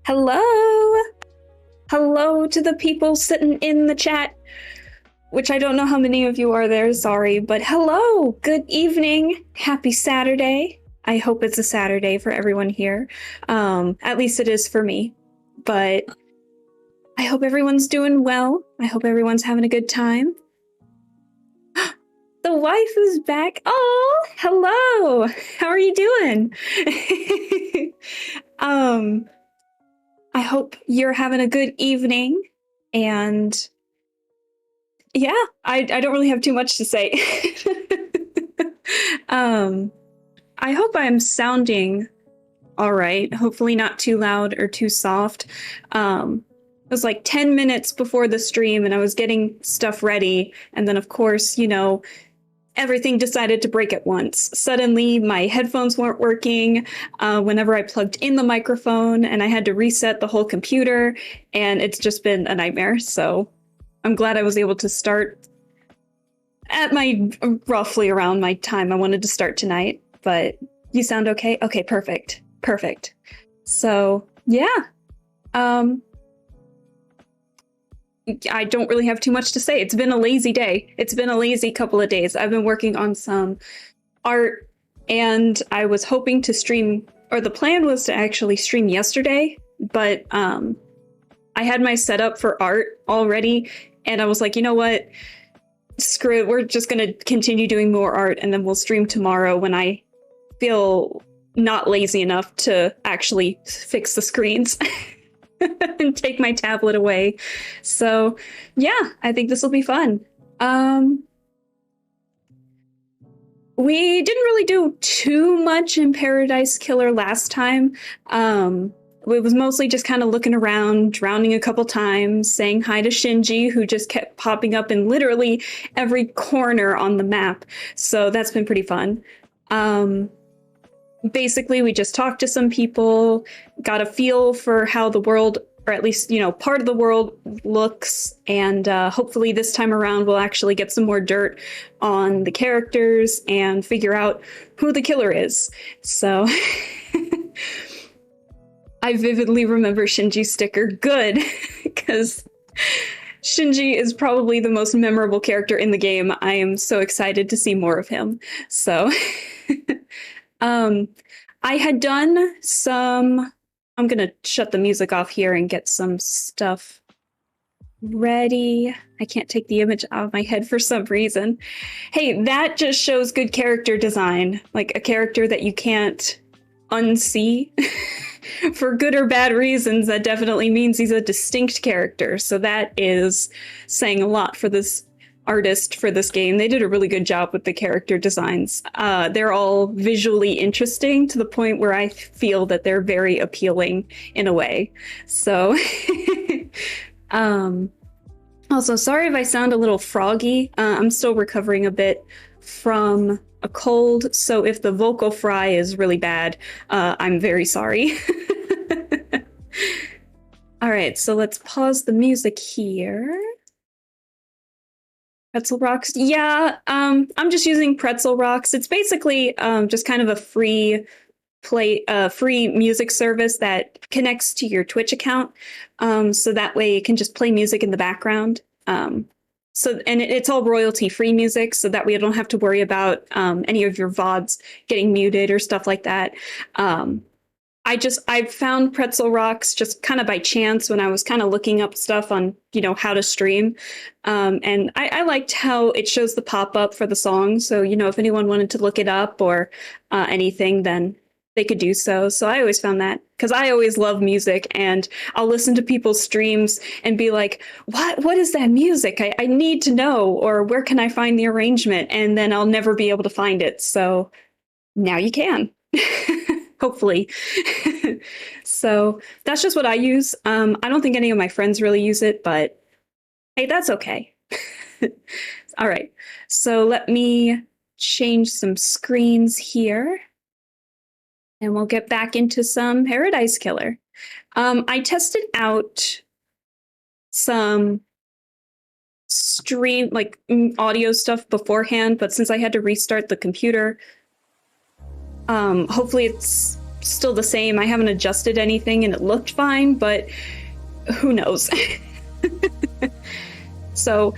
Hello! Hello to the people sitting in the chat, which I don't know how many of you are there, sorry, but hello! Good evening! Happy Saturday! I hope it's a Saturday for everyone here. At least it is for me. But I hope everyone's doing well. I hope everyone's having a good time. The wife is back. Oh, hello! How are you doing? I hope you're having a good evening, and yeah, I don't really have too much to say. I hope I'm sounding all right, hopefully not too loud or too soft. It was like 10 minutes before the stream and I was getting stuff ready, and then of course, everything decided to break at once. Suddenly, my headphones weren't working whenever I plugged in the microphone, and I had to reset the whole computer, and it's just been a nightmare. So I'm glad I was able to start at roughly around my time I wanted to start tonight. But you sound okay? Okay, perfect. Perfect. So, yeah. I don't really have too much to say. It's been a lazy day. It's been a lazy couple of days. I've been working on some art, and I was hoping to stream, or the plan was to actually stream yesterday, but I had my setup for art already, and I was like, you know what? Screw it. We're just going to continue doing more art, and then we'll stream tomorrow when I feel not lazy enough to actually fix the screens. And take my tablet away. So yeah, I think this will be fun. We didn't really do too much in Paradise Killer last time. It was mostly just kind of looking around, drowning a couple times, saying hi to Shinji, who just kept popping up in literally every corner on the map. So that's been pretty fun. Basically, we just talked to some people, got a feel for how the world, or at least, part of the world looks, and hopefully this time around we'll actually get some more dirt on the characters and figure out who the killer is. So I vividly remember Shinji's sticker. Good, because Shinji is probably the most memorable character in the game. I am so excited to see more of him. So I had done some, I'm gonna shut the music off here and get some stuff ready. I can't take the image out of my head for some reason. Hey, that just shows good character design, like a character that you can't unsee. For good or bad reasons, that definitely means he's a distinct character. So that is saying a lot for this artist for this game. They did a really good job with the character designs. They're all visually interesting to the point where I feel that they're very appealing in a way. So also, sorry if I sound a little froggy. I'm still recovering a bit from a cold, so if the vocal fry is really bad, I'm very sorry. All right, so let's pause the music here. Pretzel Rocks. Yeah, I'm just using Pretzel Rocks. It's basically just kind of a free music service that connects to your Twitch account. So that way it can just play music in the background. It's all royalty-free music, so that way you don't have to worry about any of your VODs getting muted or stuff like that. I found Pretzel Rocks just kind of by chance when I was kind of looking up stuff on, how to stream. And I liked how it shows the pop-up for the song. So, if anyone wanted to look it up or anything, then they could do so. So I always found that, because I always love music, and I'll listen to people's streams and be like, what is that music? I need to know, or where can I find the arrangement? And then I'll never be able to find it. So now you can. Hopefully. So that's just what I use. I don't think any of my friends really use it, but hey, that's okay. All right, so let me change some screens here, and we'll get back into some Paradise Killer. I tested out some stream, audio stuff beforehand, but since I had to restart the computer, hopefully it's still the same. I haven't adjusted anything and it looked fine, but who knows? So,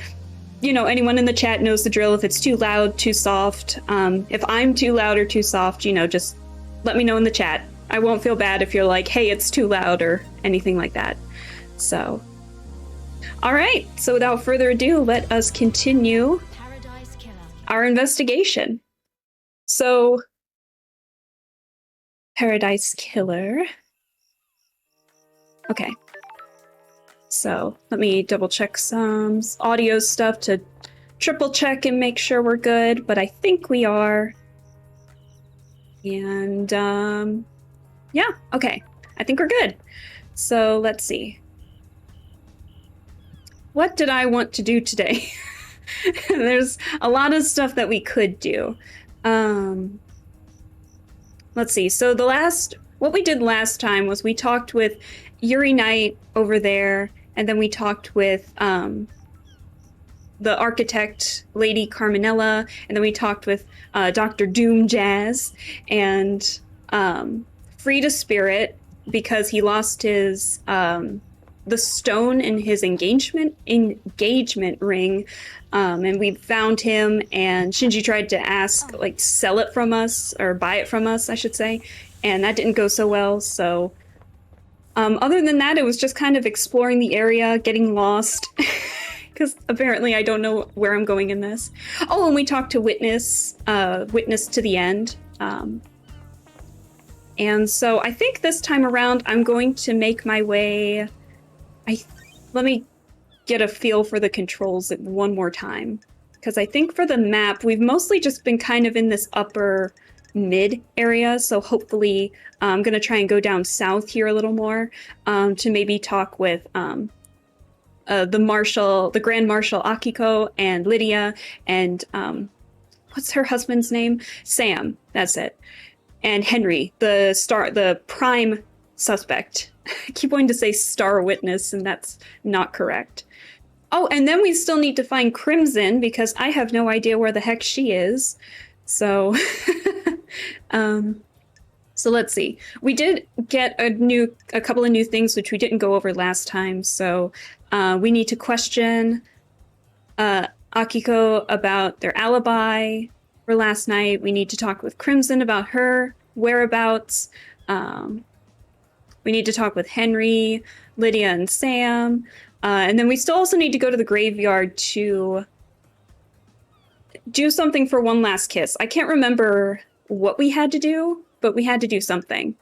you know, anyone in the chat knows the drill. If it's too loud, too soft, if I'm too loud or too soft, you know, just let me know in the chat. I won't feel bad if you're like, hey, it's too loud or anything like that. So, all right. So without further ado, let us continue our investigation. So, Paradise Killer. Okay. So let me double check some audio stuff to triple check and make sure we're good, but I think we are. And yeah, okay. I think we're good. So let's see. What did I want to do today? There's a lot of stuff that we could do. Let's see. So what we did last time was we talked with Yuri Knight over there, and then we talked with the architect, Lady Carmenella, and then we talked with Dr. Doom Jazz, and freed a spirit because he lost his the stone in his engagement ring, and we found him, and Shinji tried to sell it from us, or buy it from us, I should say, and that didn't go so well. So other than that, it was just kind of exploring the area, getting lost, because apparently I don't know where I'm going in this. Oh, and we talked to Witness to the end. And so I think this time around, I'm going to make my way. Let me get a feel for the controls one more time, because I think for the map, we've mostly just been kind of in this upper mid area. So hopefully I'm going to try and go down south here a little more to maybe talk with the Grand Marshal Akiko and Lydia and what's her husband's name? Sam, that's it. And Henry, the prime suspect. I keep wanting to say star witness, and that's not correct. Oh, and then we still need to find Crimson, because I have no idea where the heck she is. So, so let's see. We did get a couple of new things, which we didn't go over last time. So we need to question Akiko about their alibi for last night. We need to talk with Crimson about her whereabouts. We need to talk with Henry, Lydia, and Sam. And then we still also need to go to the graveyard to do something for one last kiss. I can't remember what we had to do, but we had to do something.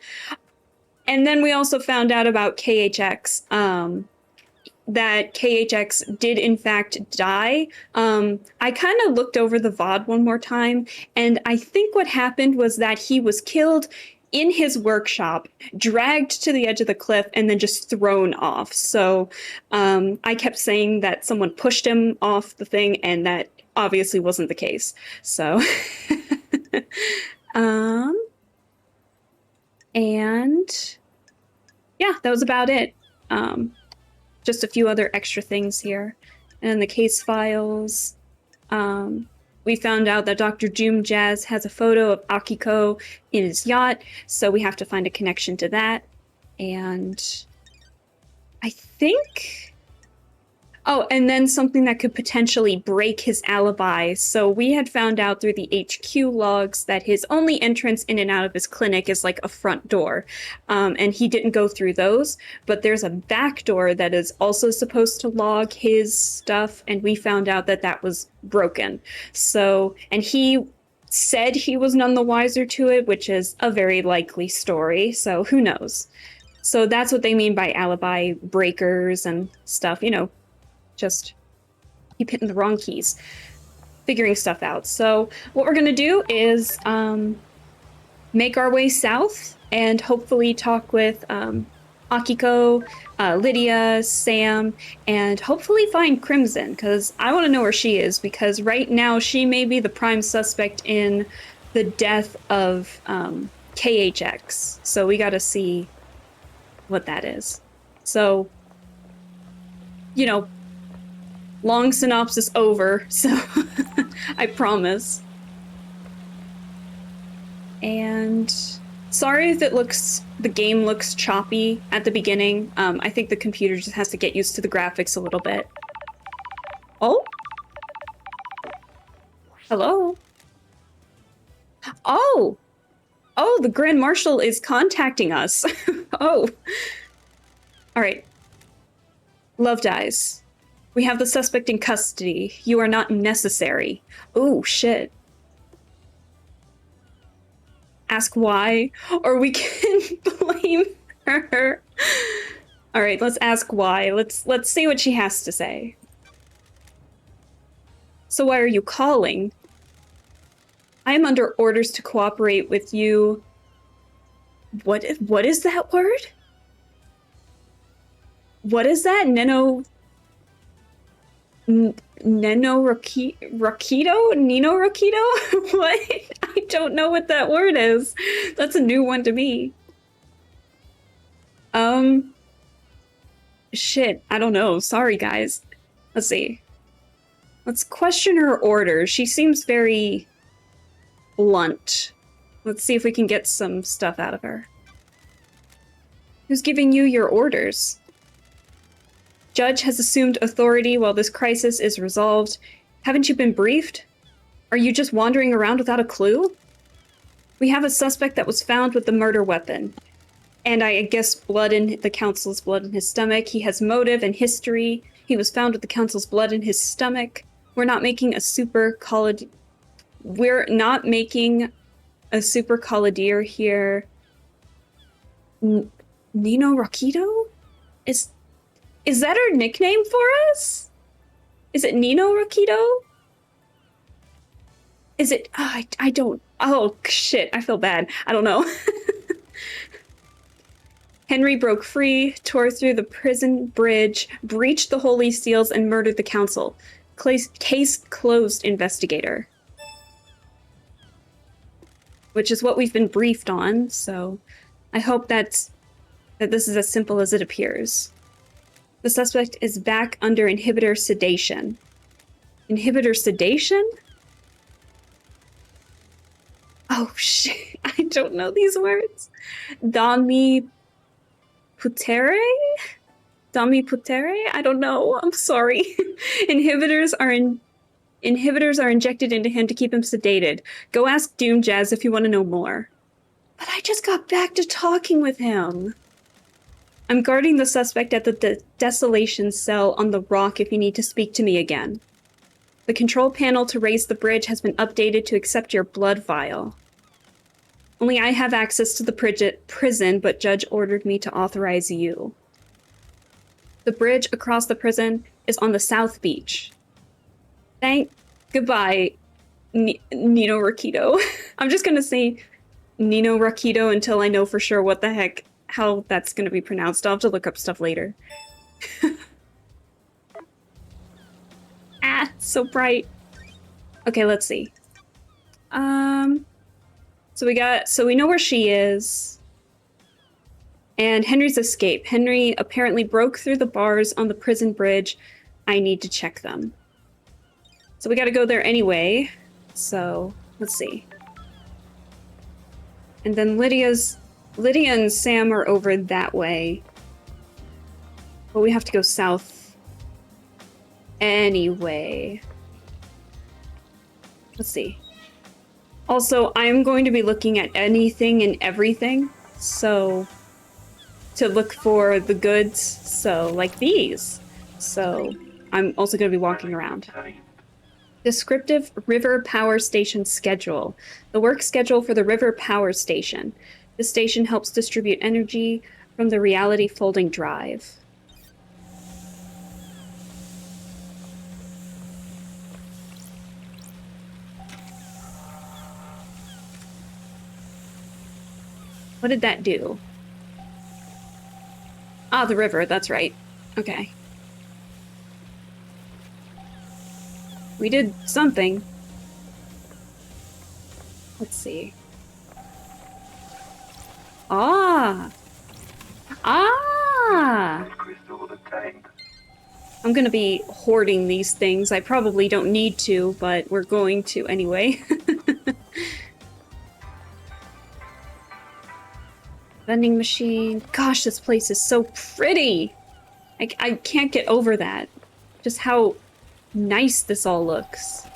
And then we also found out about KHX, that KHX did in fact die. I kind of looked over the VOD one more time, and I think what happened was that he was killed in his workshop, dragged to the edge of the cliff, and then just thrown off. So I kept saying that someone pushed him off the thing, and that obviously wasn't the case. So, and yeah, that was about it. Just a few other extra things here. And the case files. We found out that Dr. Doom Jazz has a photo of Akiko in his yacht, so we have to find a connection to that. And I think... Oh, and then something that could potentially break his alibi. So we had found out through the HQ logs that his only entrance in and out of his clinic is like a front door. And he didn't go through those, but there's a back door that is also supposed to log his stuff. And we found out that that was broken. So, and he said he was none the wiser to it, which is a very likely story. So who knows? So that's what they mean by alibi breakers and stuff, you know. Just keep hitting the wrong keys, figuring stuff out. So what we're going to do is make our way south and hopefully talk with Akiko, Lydia, Sam, and hopefully find Crimson, because I want to know where she is, because right now she may be the prime suspect in the death of KHX. So we got to see what that is. So, you know, long synopsis over, so I promise. And Sorry if the game looks choppy at the beginning. I think the computer just has to get used to the graphics a little bit. Oh? Hello? Oh! Oh, the Grand Marshal is contacting us. Oh. All right. Love dies. We have the suspect in custody. You are not necessary. Oh, shit. Ask why, or we can blame her. All right, let's ask why. Let's see what she has to say. So why are you calling? I am under orders to cooperate with you. What is that word? What is that? Neno Rakito? Nino Rakito? What? I don't know what that word is. That's a new one to me. Shit, I don't know. Sorry, guys. Let's see. Let's question her orders. She seems very blunt. Let's see if we can get some stuff out of her. Who's giving you your orders? Judge has assumed authority while this crisis is resolved. Haven't you been briefed? Are you just wandering around without a clue? We have a suspect that was found with the murder weapon. And I guess the council's blood in his stomach. He has motive and history. He was found with the council's blood in his stomach. We're not making a super collideer here. Nino Rakito? Is that her nickname for us? Is it Nino Rakito? Is it? Oh, I don't. Oh, shit. I feel bad. I don't know. Henry broke free, tore through the prison bridge, breached the holy seals, and murdered the council. Case closed, investigator. Which is what we've been briefed on, so I hope that this is as simple as it appears. The suspect is back under inhibitor sedation. Inhibitor sedation? Oh shit, I don't know these words. Dami putere? I don't know. I'm sorry. Inhibitors are injected into him to keep him sedated. Go ask Doom Jazz if you want to know more. But I just got back to talking with him. I'm guarding the suspect at the desolation cell on the rock if you need to speak to me again. The control panel to raise the bridge has been updated to accept your blood vial. Only I have access to the prison, but Judge ordered me to authorize you. The bridge across the prison is on the south beach. Goodbye, Nino Rakito. I'm just gonna say Nino Rakito until I know for sure what the heck, how that's gonna be pronounced. I'll have to look up stuff later. Ah, so bright. Okay, let's see. So we know where she is. And Henry's escape. Henry apparently broke through the bars on the prison bridge. I need to check them. So we gotta go there anyway. So, let's see. And then Lydia and Sam are over that way. But we have to go south anyway. Let's see. Also, I'm going to be looking at anything and everything, so to look for the goods, so like these. So I'm also going to be walking around. Descriptive River Power Station schedule. The work schedule for the River Power Station. The station helps distribute energy from the reality folding drive. What did that do? Ah, the river, that's right. Okay. We did something. Let's see. Ah! Ah! I'm gonna be hoarding these things. I probably don't need to, but we're going to anyway. Vending machine. Gosh, this place is so pretty. I can't get over that. Just how nice this all looks.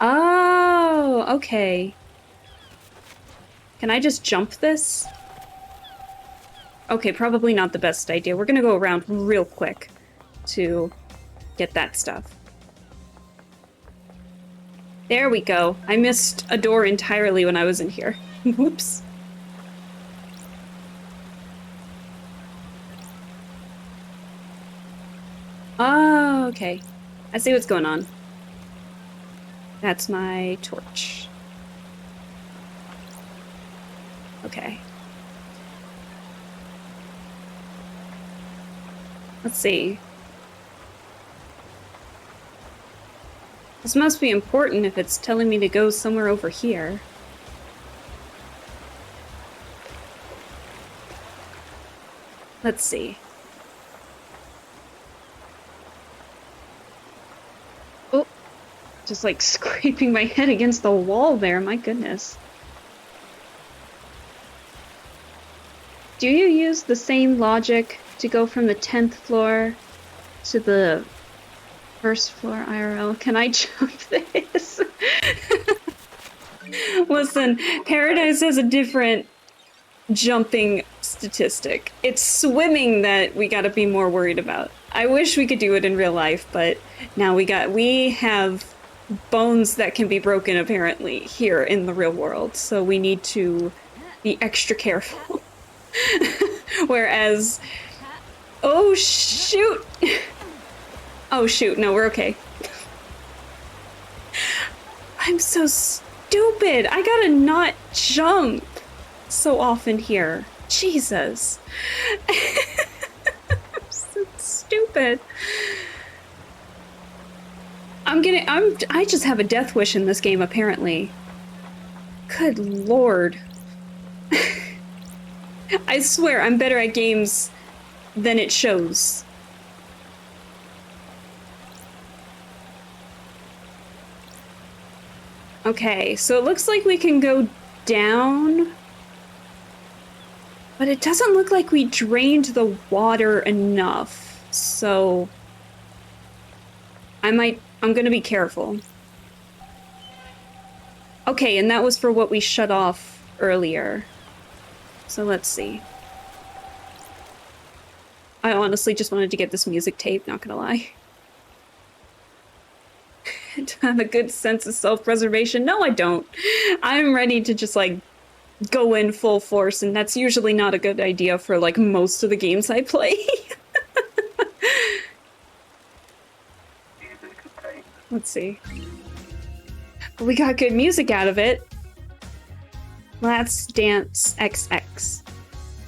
Oh, okay. Can I just jump this? Okay, probably not the best idea. We're gonna go around real quick to get that stuff. There we go. I missed a door entirely when I was in here. Whoops. Oh, okay. I see what's going on. That's my torch. Okay. Let's see. This must be important if it's telling me to go somewhere over here. Let's see. Oh, just like scraping my head against the wall there, my goodness. Do you use the same logic to go from the 10th floor to the first floor IRL? Can I jump this? Listen, Paradise has a different jumping statistic. It's swimming that we gotta be more worried about. I wish we could do it in real life, but now we have bones that can be broken apparently here in the real world, so we need to be extra careful. Whereas, oh shoot! Oh shoot, no, we're okay. I'm so stupid! I gotta not jump so often here. Jesus. I'm so stupid. I just have a death wish in this game, apparently. Good lord. I swear, I'm better at games than it shows. Okay, so it looks like we can go down, but it doesn't look like we drained the water enough, so I'm gonna be careful. Okay, and that was for what we shut off earlier. So let's see. I honestly just wanted to get this music tape, not gonna lie. To have a good sense of self-preservation. No, I don't. I'm ready to just like go in full force, and that's usually not a good idea for like most of the games I play. Let's see. But we got good music out of it. Let's Dance XX.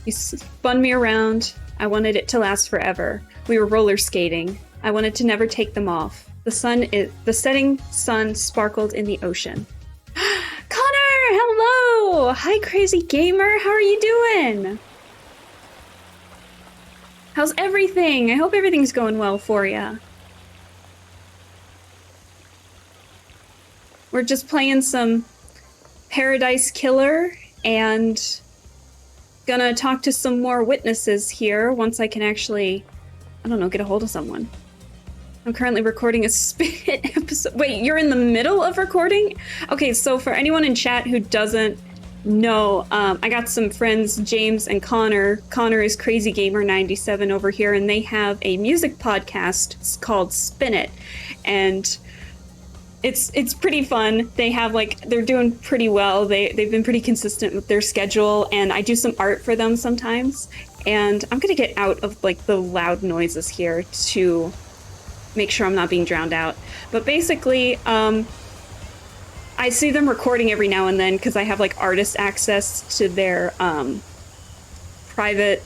You spun me around. I wanted it to last forever. We were roller skating. I wanted to never take them off. The setting sun sparkled in the ocean. Connor, hello! Hi, crazy gamer. How are you doing? How's everything? I hope everything's going well for you. We're just playing some Paradise Killer and gonna talk to some more witnesses here once I can actually, I don't know, get a hold of someone. I'm currently recording a Spit episode. Wait, you're in the middle of recording? Okay, so for anyone in chat who doesn't know, I got some friends, James and Connor. Connor is Crazy Gamer 97 over here, and they have a music podcast. It's called Spin It, and it's pretty fun. They have they're doing pretty well. They've been pretty consistent with their schedule, and I do some art for them sometimes. And I'm gonna get out of the loud noises here to make sure I'm not being drowned out. But basically, I see them recording every now and then because I have artist access to their private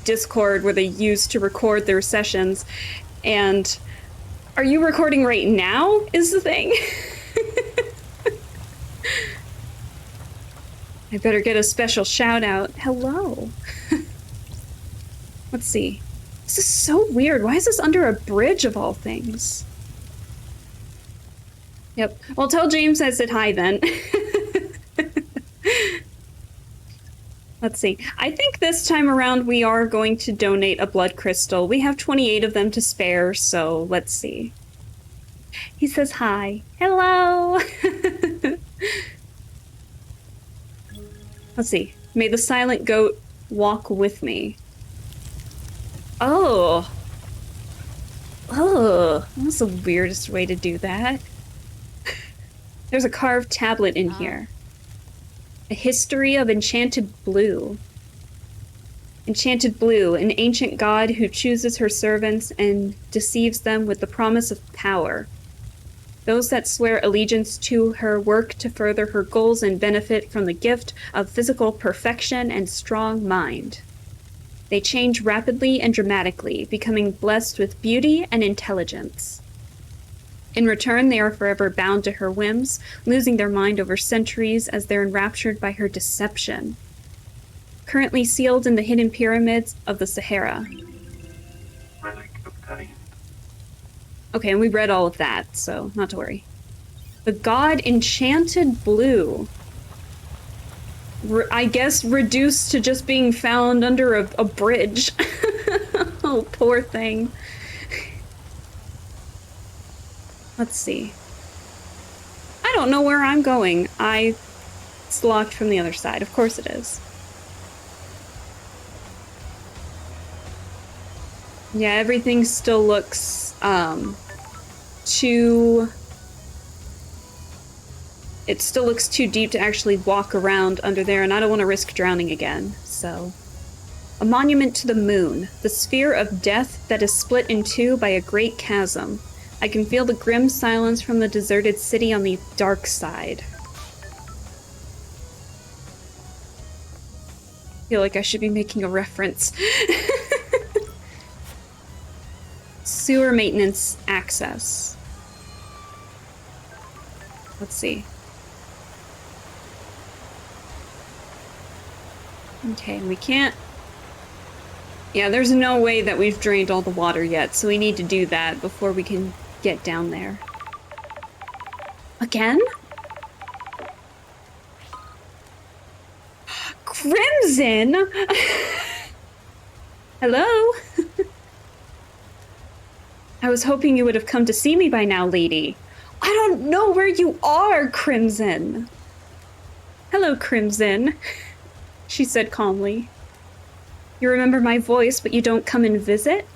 Discord where they use to record their sessions. And are you recording right now is the thing. I better get a special shout out. Hello. Let's see. This is so weird. Why is this under a bridge of all things? Yep. Well, tell James I said hi then. Let's see. I think this time around we are going to donate a blood crystal. We have 28 of them to spare, so let's see. He says hi. Hello! Let's see. May the silent goat walk with me. Oh. Oh, that's the weirdest way to do that. There's a carved tablet in here. A history of Enchanted Blue. Enchanted Blue, an ancient god who chooses her servants and deceives them with the promise of power. Those that swear allegiance to her work to further her goals and benefit from the gift of physical perfection and strong mind. They change rapidly and dramatically, becoming blessed with beauty and intelligence. In return, they are forever bound to her whims, losing their mind over centuries as they're enraptured by her deception. Currently sealed in the hidden pyramids of the Sahara. Okay, and we read all of that, so not to worry. The god Enchanted Blue. I guess reduced to just being found under a bridge. Oh, poor thing. Let's see. I don't know where I'm going. It's locked from the other side. Of course it is. Yeah, everything still looks, it still looks too deep to actually walk around under there, and I don't want to risk drowning again, so. A monument to the moon, the sphere of death that is split in two by a great chasm. I can feel the grim silence from the deserted city on the dark side. I feel like I should be making a reference. Sewer maintenance access. Let's see. Okay, we can't... Yeah, there's no way that we've drained all the water yet, so we need to do that before we can get down there. Again? Crimson! Hello? I was hoping you would have come to see me by now, lady. I don't know where you are, Crimson. Hello, Crimson, she said calmly. You remember my voice, but you don't come and visit?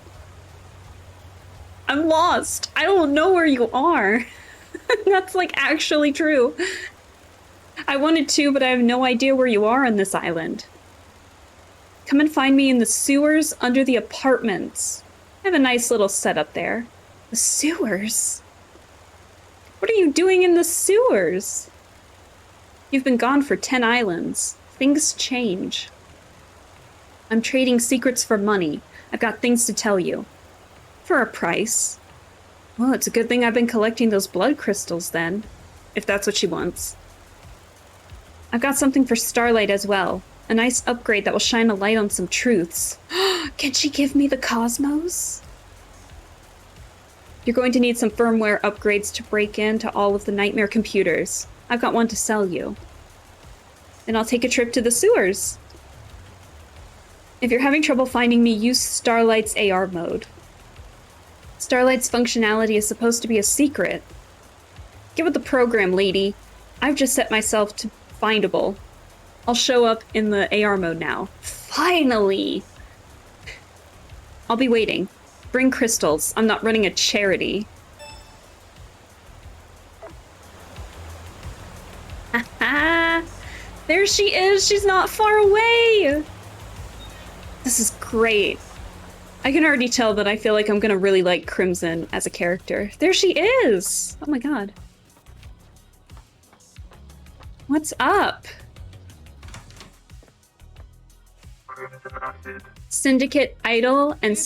I'm lost. I don't know where you are. That's like actually true. I wanted to, but I have no idea where you are on this island. Come and find me in the sewers under the apartments. I have a nice little setup there. The sewers? What are you doing in the sewers? You've been gone for 10 islands. Things change. I'm trading secrets for money. I've got things to tell you. For a price. Well, it's a good thing I've been collecting those blood crystals then. If that's what she wants. I've got something for Starlight as well. A nice upgrade that will shine a light on some truths. Can she give me the cosmos? You're going to need some firmware upgrades to break into all of the nightmare computers. I've got one to sell you. Then I'll take a trip to the sewers. If you're having trouble finding me, use Starlight's AR mode. Starlight's functionality is supposed to be a secret. Get with the program, lady. I've just set myself to findable. I'll show up in the AR mode now. Finally! I'll be waiting. Bring crystals. I'm not running a charity. Haha! There she is! She's not far away! This is great. I can already tell that I feel like I'm gonna really like Crimson as a character. There she is! Oh my god. What's up? Syndicate Idol and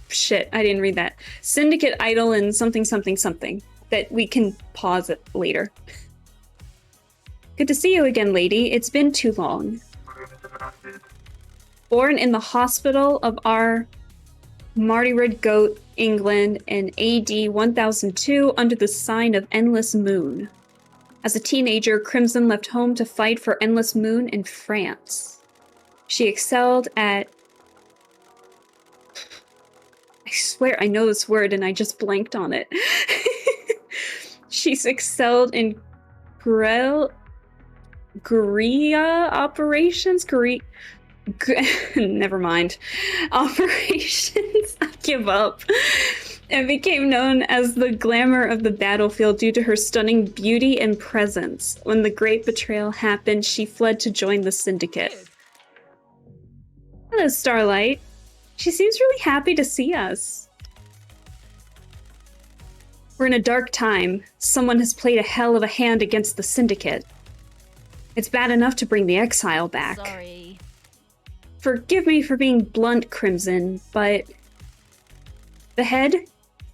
shit, I didn't read that. Syndicate Idol and something something something. That we can pause it later. Good to see you again, lady. It's been too long. Born in the hospital of our Marty Red Goat, England, in AD 1002 under the sign of Endless Moon. As a teenager, Crimson left home to fight for Endless Moon in France. She excelled at... I swear I know this word and I just blanked on it. She's excelled in guerrilla operations? Never mind. Operations. I give up. And became known as the glamour of the battlefield due to her stunning beauty and presence. When the Great Betrayal happened, she fled to join the Syndicate. Hello, Starlight. She seems really happy to see us. We're in a dark time. Someone has played a hell of a hand against the Syndicate. It's bad enough to bring the Exile back. Sorry. Forgive me for being blunt, Crimson, but... the head?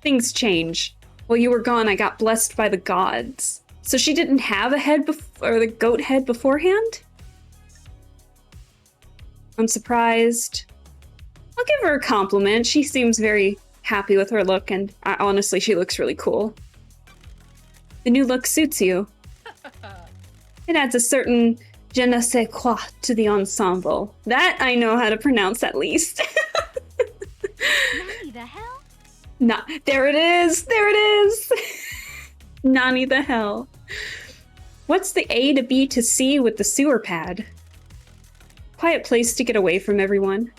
Things change. While you were gone, I got blessed by the gods. So she didn't have a head or the goat head beforehand? I'm surprised. I'll give her a compliment. She seems very happy with her look, and honestly, she looks really cool. The new look suits you. It adds a certain je ne sais quoi to the ensemble. That I know how to pronounce at least. Nanny the hell? Nah, there it is! There it is! Nani the hell. What's the A to B to C with the sewer pad? Quiet place to get away from everyone.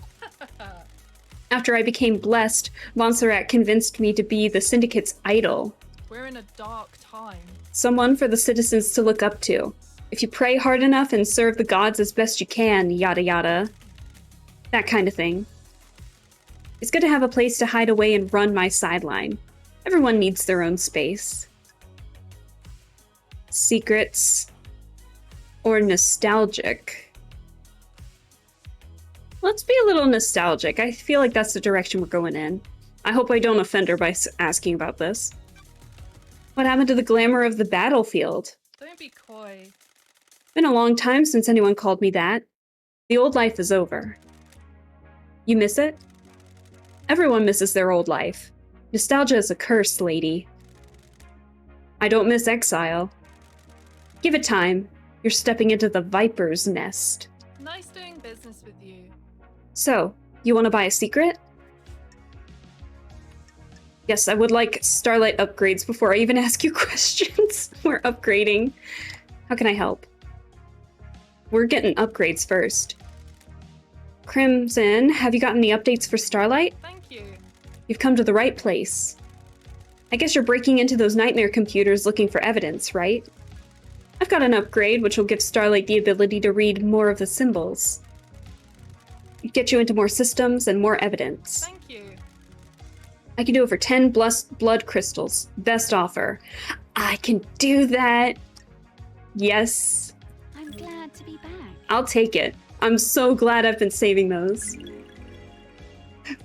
After I became blessed, Montserrat convinced me to be the Syndicate's idol. We're in a dark time. Someone for the citizens to look up to. If you pray hard enough and serve the gods as best you can, yada yada. That kind of thing. It's good to have a place to hide away and run my sideline. Everyone needs their own space. Secrets. Or nostalgic. Let's be a little nostalgic. I feel like that's the direction we're going in. I hope I don't offend her by asking about this. What happened to the glamour of the battlefield? Don't be coy. Been a long time since anyone called me that. The old life is over. You miss it? Everyone misses their old life. Nostalgia is a curse, lady. I don't miss exile. Give it time. You're stepping into the Viper's nest. Nice doing business with you. So, you want to buy a secret? Yes, I would like Starlight upgrades before I even ask you questions. We're upgrading. How can I help? We're getting upgrades first. Crimson, have you gotten the updates for Starlight? Thank you. You've come to the right place. I guess you're breaking into those nightmare computers looking for evidence, right? I've got an upgrade which will give Starlight the ability to read more of the symbols. Get you into more systems and more evidence. Thank you. I can do it for 10 blood crystals. Best offer. I can do that. Yes. I'm glad to be back. I'll take it. I'm so glad I've been saving those.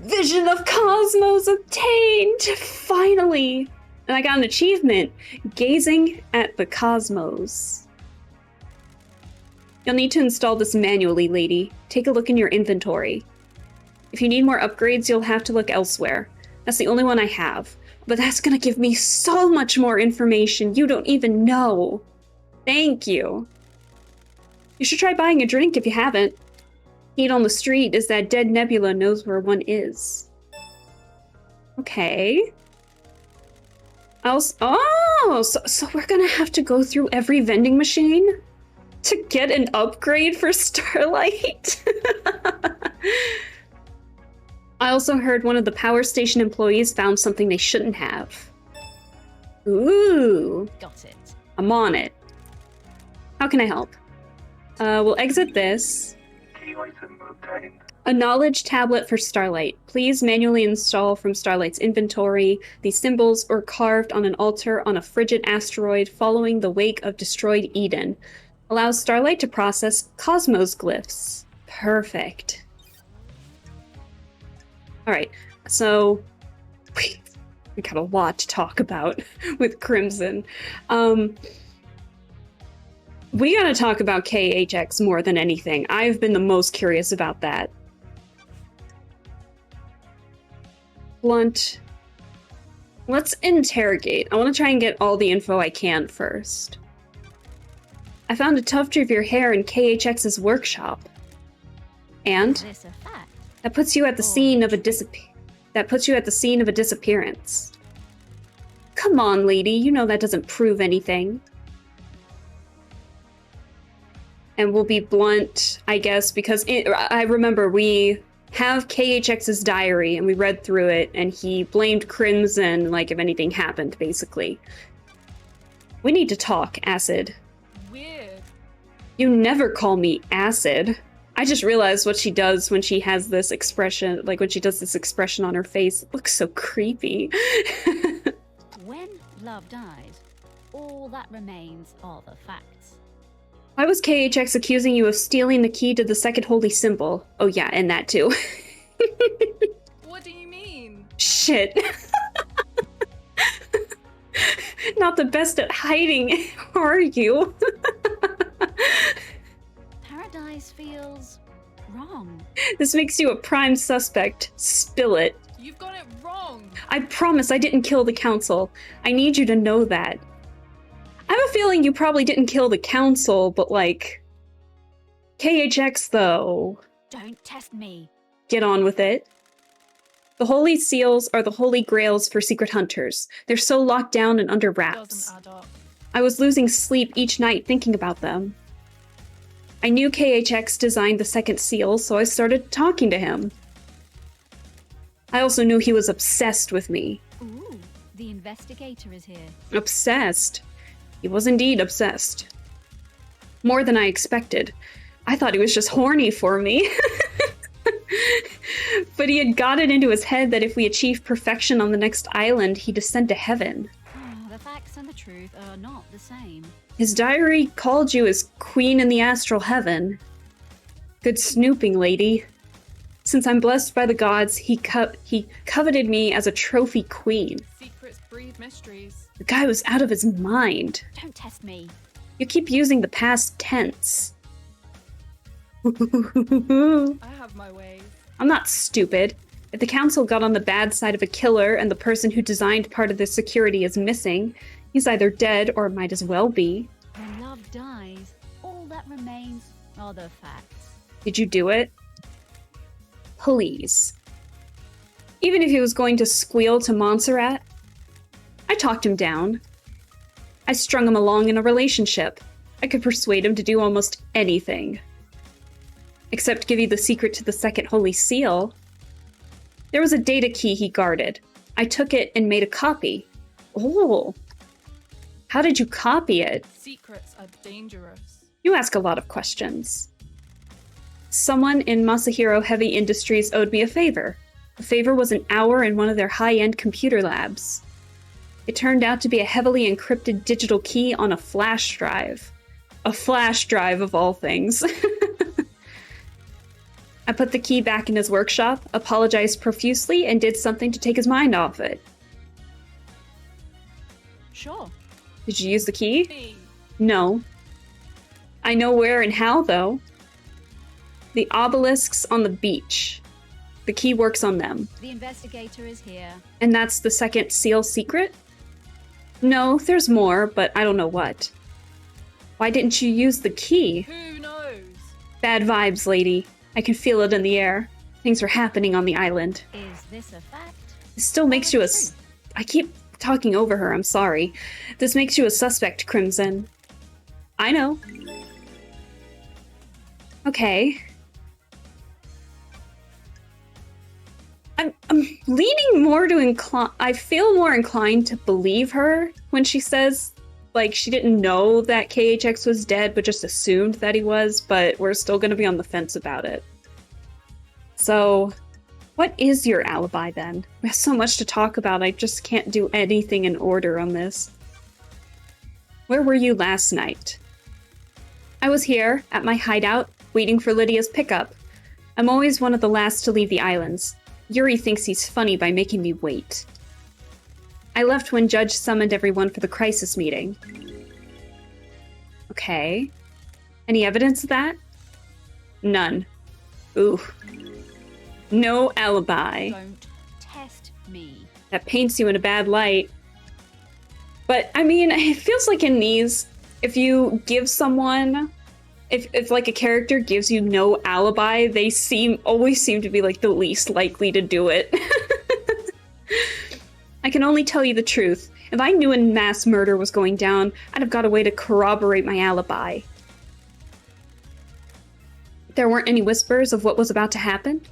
Vision of Cosmos obtained! Finally! And I got an achievement. Gazing at the cosmos. You'll need to install this manually, lady. Take a look in your inventory. If you need more upgrades, you'll have to look elsewhere. That's the only one I have. But that's gonna give me so much more information you don't even know. Thank you. You should try buying a drink if you haven't. Heat on the street is that dead nebula knows where one is. Okay. So we're gonna have to go through every vending machine to get an upgrade for Starlight? I also heard one of the power station employees found something they shouldn't have. Ooh. Got it. I'm on it. How can I help? We'll exit this. A knowledge tablet for Starlight. Please manually install from Starlight's inventory. These symbols were carved on an altar on a frigid asteroid following the wake of destroyed Eden. Allows Starlight to process cosmos glyphs. Perfect. Alright, so we got a lot to talk about with Crimson. We gotta talk about KHX more than anything. I've been the most curious about that. Blunt. Let's interrogate. I want to try and get all the info I can first. I found a tuft of your hair in KHX's workshop. And Is this a fact? that puts you at the scene of a disappearance. Come on, lady, you know that doesn't prove anything. And we'll be blunt, I guess, because I remember we have KHX's diary and we read through it and he blamed Crimson like if anything happened, basically. We need to talk, Acid. Weird. You never call me Acid. I just realized what she does when she has this expression, like when she does this expression on her face. It looks so creepy. When love dies, all that remains are the facts. Why was KHX accusing you of stealing the key to the second holy symbol? Oh yeah, and that too. What do you mean? Shit. Not the best at hiding, are you? Paradise feels wrong. This makes you a prime suspect. Spill it. You've got it wrong. I promise I didn't kill the council. I need you to know that. I have a feeling you probably didn't kill the council, but like... KHX though. Don't test me. Get on with it. The holy seals are the holy grails for secret hunters. They're so locked down and under wraps. Doesn't add up. I was losing sleep each night thinking about them. I knew KHX designed the second seal, so I started talking to him. I also knew he was obsessed with me. Ooh, the investigator is here. Obsessed? He was indeed obsessed. More than I expected. I thought he was just horny for me. But he had got it into his head that if we achieved perfection on the next island, he'd ascend to heaven. The facts and the truth are not the same. His diary called you his queen in the astral heaven. Good snooping, lady. Since I'm blessed by the gods, he coveted me as a trophy queen. Secrets breed mysteries. The guy was out of his mind. Don't test me. You keep using the past tense. I have my ways. I'm not stupid. If the council got on the bad side of a killer and the person who designed part of the security is missing, he's either dead or might as well be. When love dies, all that remains are the facts. Did you do it? Please. Even if he was going to squeal to Montserrat, I talked him down. I strung him along in a relationship. I could persuade him to do almost anything. Except give you the secret to the second holy seal. There was a data key he guarded. I took it and made a copy. Oh. How did you copy it? Secrets are dangerous. You ask a lot of questions. Someone in Masahiro Heavy Industries owed me a favor. The favor was an hour in one of their high-end computer labs. It turned out to be a heavily encrypted digital key on a flash drive. A flash drive of all things. I put the key back in his workshop, apologized profusely, and did something to take his mind off it. Sure. Did you use the key? Hey, No. I know where and how, though. The obelisks on the beach. The key works on them. The investigator is here. And that's the second seal secret? No, there's more, but I don't know what. Why didn't you use the key? who knows? Bad vibes, lady. I can feel it in the air. Things are happening on the island. Is this a fact? This still makes you a... I keep talking over her, I'm sorry. This makes you a suspect, Crimson. I know. Okay. I'm leaning more to incline... I feel more inclined to believe her when she says, like, she didn't know that KHX was dead, but just assumed that he was, but we're still gonna be on the fence about it. So, what is your alibi, then? We have so much to talk about, I just can't do anything in order on this. Where were you last night? I was here, at my hideout, waiting for Lydia's pickup. I'm always one of the last to leave the islands. Yuri thinks he's funny by making me wait. I left when Judge summoned everyone for the crisis meeting. Okay. Any evidence of that? None. Ooh. No alibi. Don't test me. That paints you in a bad light. But, I mean, it feels like in these, if you give someone... If like a character gives you no alibi, they always seem to be like the least likely to do it. I can only tell you the truth. If I knew a mass murder was going down, I'd have got a way to corroborate my alibi. There weren't any whispers of what was about to happen?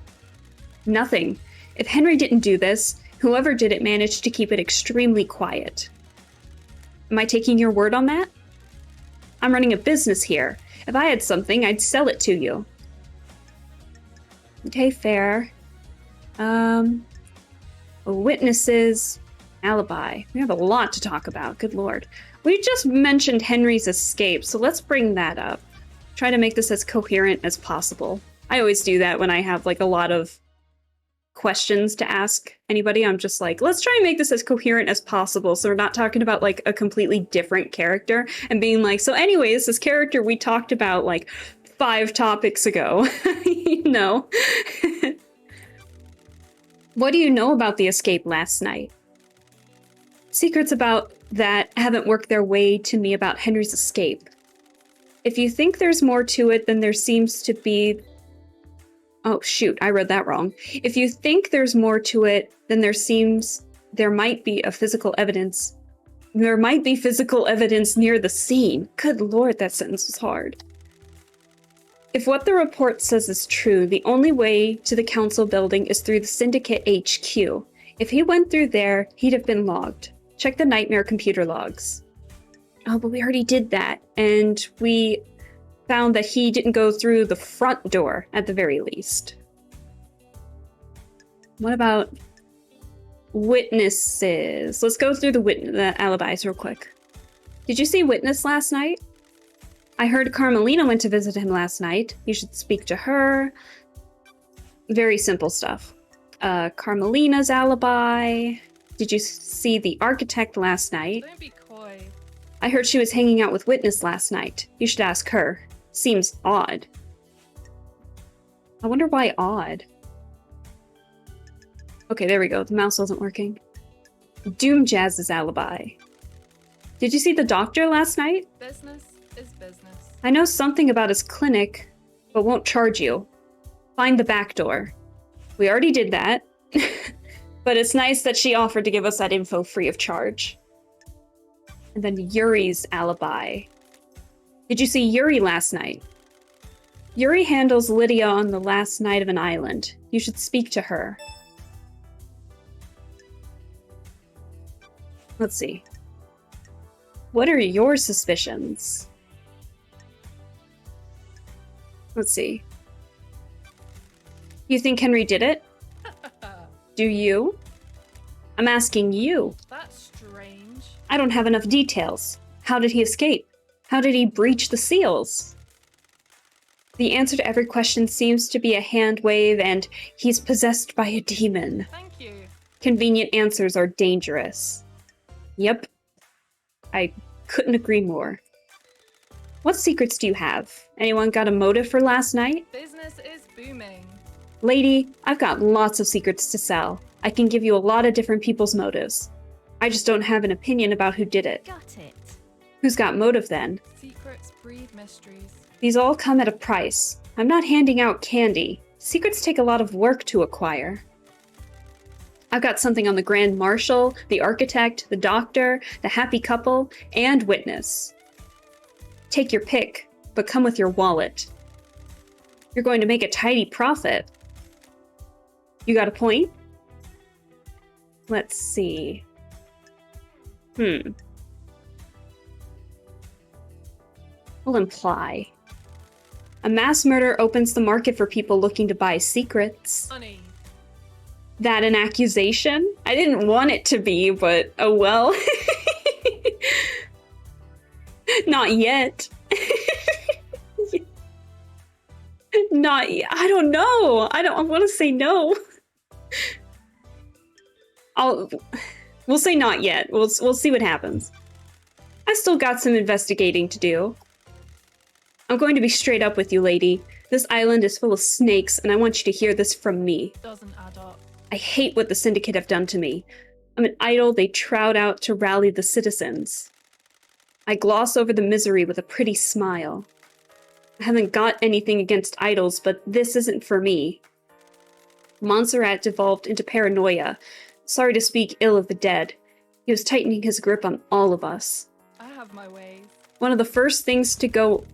Nothing. If Henry didn't do this, whoever did it managed to keep it extremely quiet. Am I taking your word on that? I'm running a business here. If I had something, I'd sell it to you. Okay, fair. Witnesses, alibi. We have a lot to talk about, good lord. We just mentioned Henry's escape, so let's bring that up. Try to make this as coherent as possible. I always do that when I have like a lot of questions to ask anybody. I'm just like, let's try and make this as coherent as possible so we're not talking about like a completely different character and being like, so anyways, this character we talked about like 5 topics ago. You know? What do you know about the escape last night? Secrets about that haven't worked their way to me about Henry's escape. If you think there's more to it than there seems to be... Oh, shoot, I read that wrong. If you think there's more to it than there might be physical evidence near the scene. Good lord, that sentence was hard. If what the report says is true, the only way to the council building is through the Syndicate HQ. If he went through there, he'd have been logged. Check the Nightmare computer logs. Oh, but we already did that, and we found that he didn't go through the front door, at the very least. What about witnesses? Let's go through the alibis real quick. Did you see Witness last night? I heard Carmelina went to visit him last night. You should speak to her. Very simple stuff. Carmelina's alibi. Did you see the architect last night? Don't be coy. I heard she was hanging out with Witness last night. You should ask her. Seems odd. I wonder why odd. Okay, there we go. The mouse wasn't working. Doom Jazz's alibi. Did you see the doctor last night? Business is business. I know something about his clinic, but won't charge you. Find the back door. We already did that. But it's nice that she offered to give us that info free of charge. And then Yuri's alibi. Did you see Yuri last night? Yuri handles Lydia on the last night of an island. You should speak to her. Let's see. What are your suspicions? Let's see. You think Henry did it? Do you? I'm asking you. That's strange. I don't have enough details. How did he escape? How did he breach the seals? The answer to every question seems to be a hand wave and he's possessed by a demon. Thank you. Convenient answers are dangerous. Yep. I couldn't agree more. What secrets do you have? Anyone got a motive for last night? Business is booming. Lady, I've got lots of secrets to sell. I can give you a lot of different people's motives. I just don't have an opinion about who did it. Got it. Who's got motive then? Secrets breed mysteries. These all come at a price. I'm not handing out candy. Secrets take a lot of work to acquire. I've got something on the Grand Marshal, the Architect, the Doctor, the Happy Couple, and Witness. Take your pick, but come with your wallet. You're going to make a tidy profit. You got a point? Let's see. Will imply. A mass murder opens the market for people looking to buy secrets. Honey. That an accusation? I didn't want it to be, but oh well. Not yet. Not yet. I don't know. I want to say no. We'll say not yet. We'll see what happens. I still got some investigating to do. I'm going to be straight up with you, lady. This island is full of snakes, and I want you to hear this from me. Doesn't add up. I hate what the Syndicate have done to me. I'm an idol they trot out to rally the citizens. I gloss over the misery with a pretty smile. I haven't got anything against idols, but this isn't for me. Montserrat devolved into paranoia. Sorry to speak ill of the dead. He was tightening his grip on all of us. I have my ways. One of the first things to go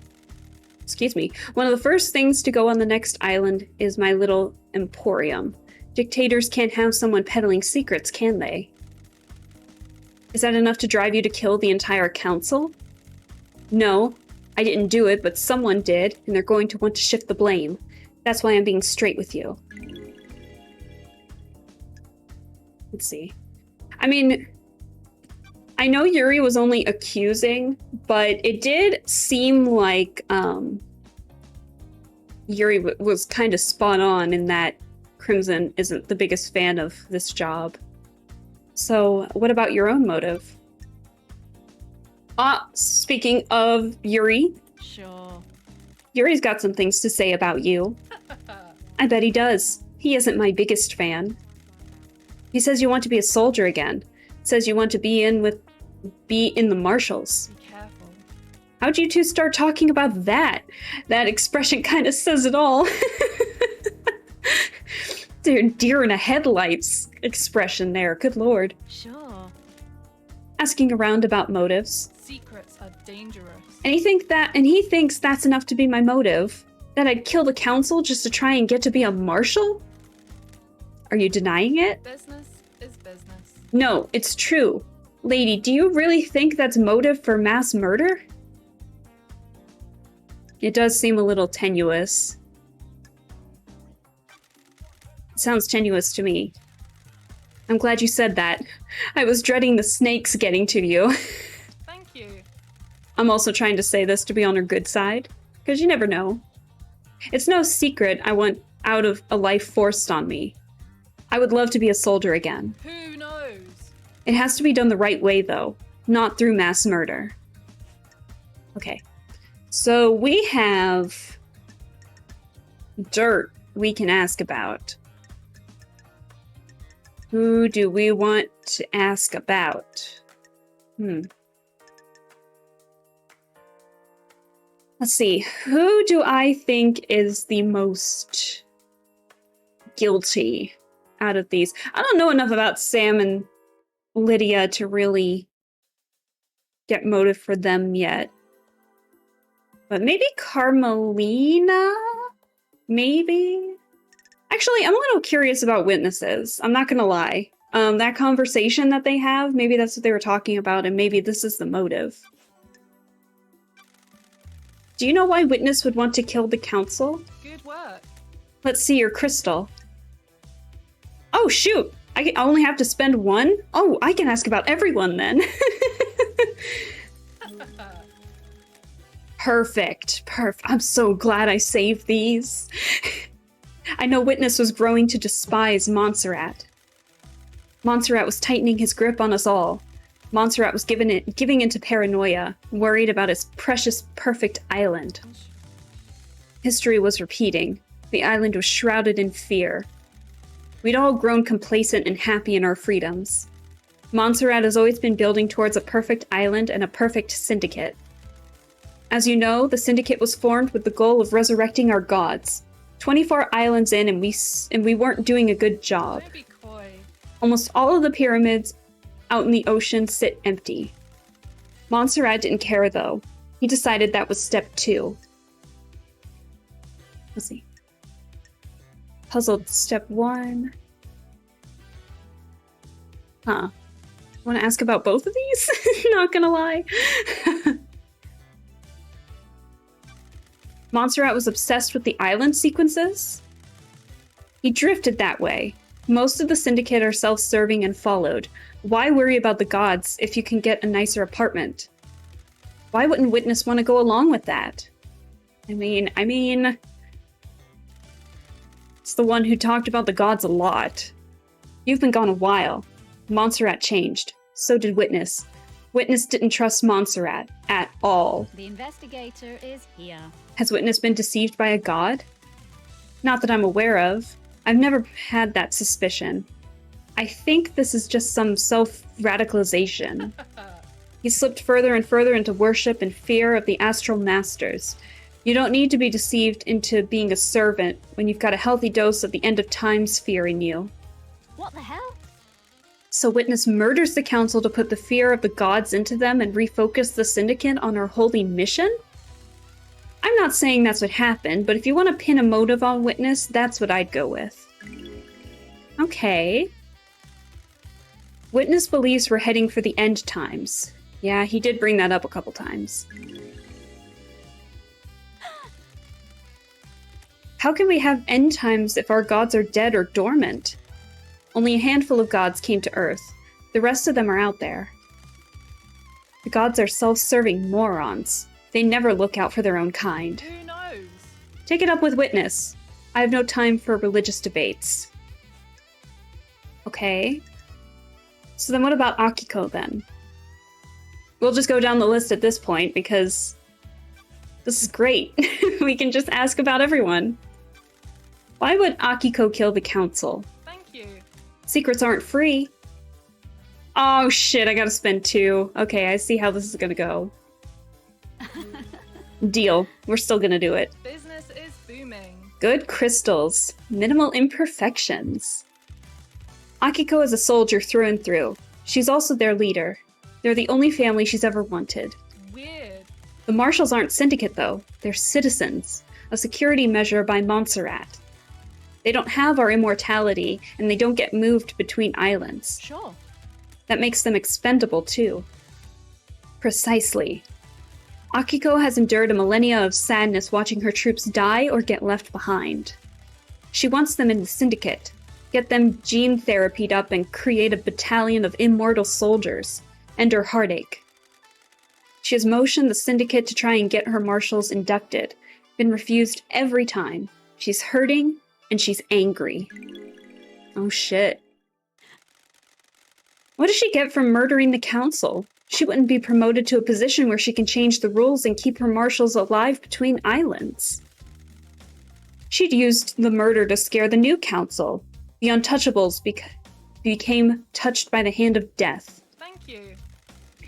on the next island is my little emporium. Dictators can't have someone peddling secrets, can they? Is that enough to drive you to kill the entire council? No, I didn't do it, but someone did, and they're going to want to shift the blame. That's why I'm being straight with you. Let's see. I mean, I know Yuri was only accusing, but it did seem like Yuri was kind of spot on in that Crimson isn't the biggest fan of this job. So, what about your own motive? Speaking of Yuri, Sure. Yuri's got some things to say about you. I bet he does. He isn't my biggest fan. He says you want to be a soldier again. Says you want to be in the Marshals. Be careful. How'd you two start talking about that? That expression kind of says it all. Deer in a headlights expression there, good lord. Sure. Asking around about motives. Secrets are dangerous. And he thinks that's enough to be my motive? That I'd kill the council just to try and get to be a marshal? Are you denying it? Business is business. No, it's true. Lady, do you really think that's motive for mass murder? It does seem a little tenuous. It sounds tenuous to me. I'm glad you said that. I was dreading the snakes getting to you. Thank you. I'm also trying to say this to be on her good side, because you never know. It's no secret I want out of a life forced on me. I would love to be a soldier again. Who knows? It has to be done the right way, though, not through mass murder. Okay, so we have dirt we can ask about. Who do we want to ask about? Let's see. Who do I think is the most guilty out of these? I don't know enough about Sam and Lydia to really get motive for them yet. But maybe Carmelina? Maybe? Actually, I'm a little curious about witnesses. I'm not gonna lie. That conversation that they have, maybe that's what they were talking about, and maybe this is the motive. Do you know why Witness would want to kill the council? Good work. Let's see your crystal. Oh, shoot! I only have to spend one? Oh, I can ask about everyone then. Perfect. I'm so glad I saved these. I know Witness was growing to despise Montserrat. Montserrat was tightening his grip on us all. Montserrat was giving into paranoia, worried about his precious, perfect island. History was repeating. The island was shrouded in fear. We'd all grown complacent and happy in our freedoms. Montserrat has always been building towards a perfect island and a perfect syndicate. As you know, the syndicate was formed with the goal of resurrecting our gods. 24 islands in, and we weren't doing a good job. Don't be coy. Almost all of the pyramids out in the ocean sit empty. Montserrat didn't care, though. He decided that was step 2. Let's see. Puzzled step 1. Huh. Want to ask about both of these? Not gonna lie. Montserrat was obsessed with the island sequences. He drifted that way. Most of the syndicate are self-serving and followed. Why worry about the gods if you can get a nicer apartment? Why wouldn't Witness want to go along with that? I mean, it's the one who talked about the gods a lot. You've been gone a while. Montserrat changed. So did Witness. Witness didn't trust Montserrat at all. The investigator is here. Has Witness been deceived by a god? Not that I'm aware of. I've never had that suspicion. I think this is just some self-radicalization. He slipped further and further into worship and fear of the astral masters. You don't need to be deceived into being a servant when you've got a healthy dose of the end of times fear in you. What the hell? So Witness murders the council to put the fear of the gods into them and refocus the syndicate on our holy mission? I'm not saying that's what happened, but if you want to pin a motive on Witness, that's what I'd go with. Okay. Witness believes we're heading for the end times. Yeah, he did bring that up a couple times. How can we have end times if our gods are dead or dormant? Only a handful of gods came to Earth. The rest of them are out there. The gods are self-serving morons. They never look out for their own kind. Who knows? Take it up with Witness. I have no time for religious debates. Okay. So then what about Akiko then? We'll just go down the list at this point because this is great. We can just ask about everyone. Why would Akiko kill the council? Thank you. Secrets aren't free. Oh shit, I gotta spend 2. Okay, I see how this is gonna go. Deal. We're still gonna do it. Business is booming. Good crystals. Minimal imperfections. Akiko is a soldier through and through. She's also their leader. They're the only family she's ever wanted. Weird. The Marshals aren't syndicate, though. They're citizens. A security measure by Montserrat. They don't have our immortality, and they don't get moved between islands. Sure. That makes them expendable, too. Precisely. Akiko has endured a millennia of sadness watching her troops die or get left behind. She wants them in the syndicate. Get them gene therapied up and create a battalion of immortal soldiers. End her heartache. She has motioned the syndicate to try and get her marshals inducted. Been refused every time. She's hurting, and she's angry. Oh shit. What does she get from murdering the council? She wouldn't be promoted to a position where she can change the rules and keep her marshals alive between islands. She'd used the murder to scare the new council. The Untouchables became touched by the hand of death. Thank you.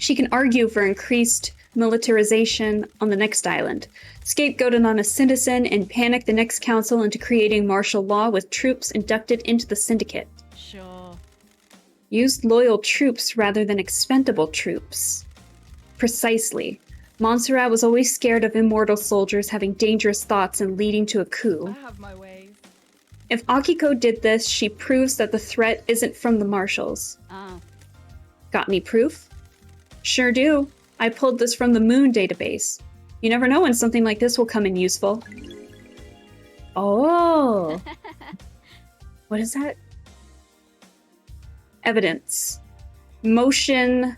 She can argue for increased militarization on the next island, scapegoated on a citizen, and panic the next council into creating martial law with troops inducted into the syndicate. Sure. Used loyal troops rather than expendable troops. Precisely. Montserrat was always scared of immortal soldiers having dangerous thoughts and leading to a coup. I have my ways. If Akiko did this, she proves that the threat isn't from the Marshals. Ah. Got any proof? Sure do. I pulled this from the Moon database. You never know when something like this will come in useful. Oh. What is that? Evidence. Motion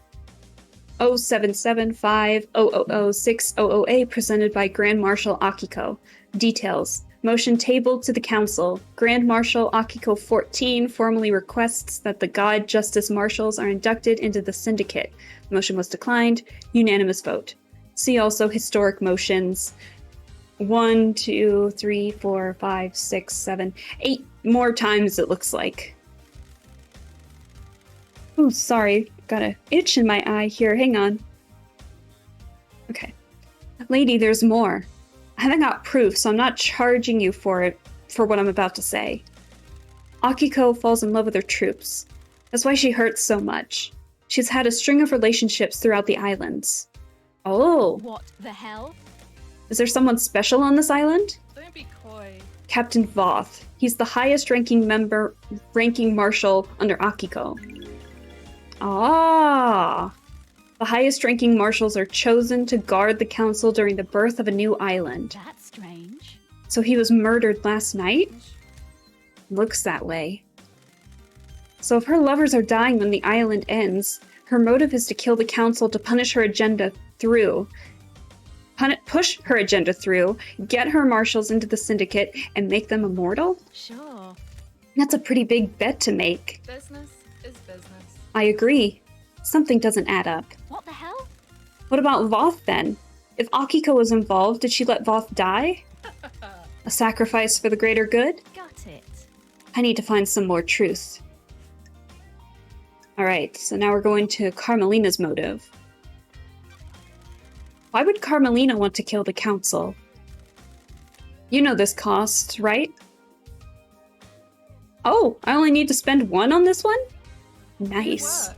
0775000600A presented by Grand Marshal Akiko. Details. Motion tabled to the Council. Grand Marshal Akiko 14 formally requests that the God Justice Marshals are inducted into the Syndicate. The motion was declined. Unanimous vote. See also historic motions. 1, 2, 3, 4, 5, 6, 7, 8 more times it looks like. Oh, sorry. Got an itch in my eye here. Hang on. Okay. Lady, there's more. I haven't got proof, so I'm not charging you for it, for what I'm about to say. Akiko falls in love with her troops. That's why she hurts so much. She's had a string of relationships throughout the islands. Oh. What the hell? Is there someone special on this island? Don't be coy. Captain Voth. He's the highest ranking marshal under Akiko. Ah. The highest ranking marshals are chosen to guard the council during the birth of a new island. That's strange. So he was murdered last night? Looks that way. So if her lovers are dying when the island ends, her motive is to kill the council to punish her agenda through. Push her agenda through, get her marshals into the syndicate, and make them immortal? Sure. That's a pretty big bet to make. Business is business. I agree. Something doesn't add up. What the hell? What about Voth then? If Akiko was involved, did she let Voth die? A sacrifice for the greater good? Got it. I need to find some more truth. Alright, so now we're going to Carmelina's motive. Why would Carmelina want to kill the council? You know this cost, right? Oh, I only need to spend 1 on this one? Nice. Good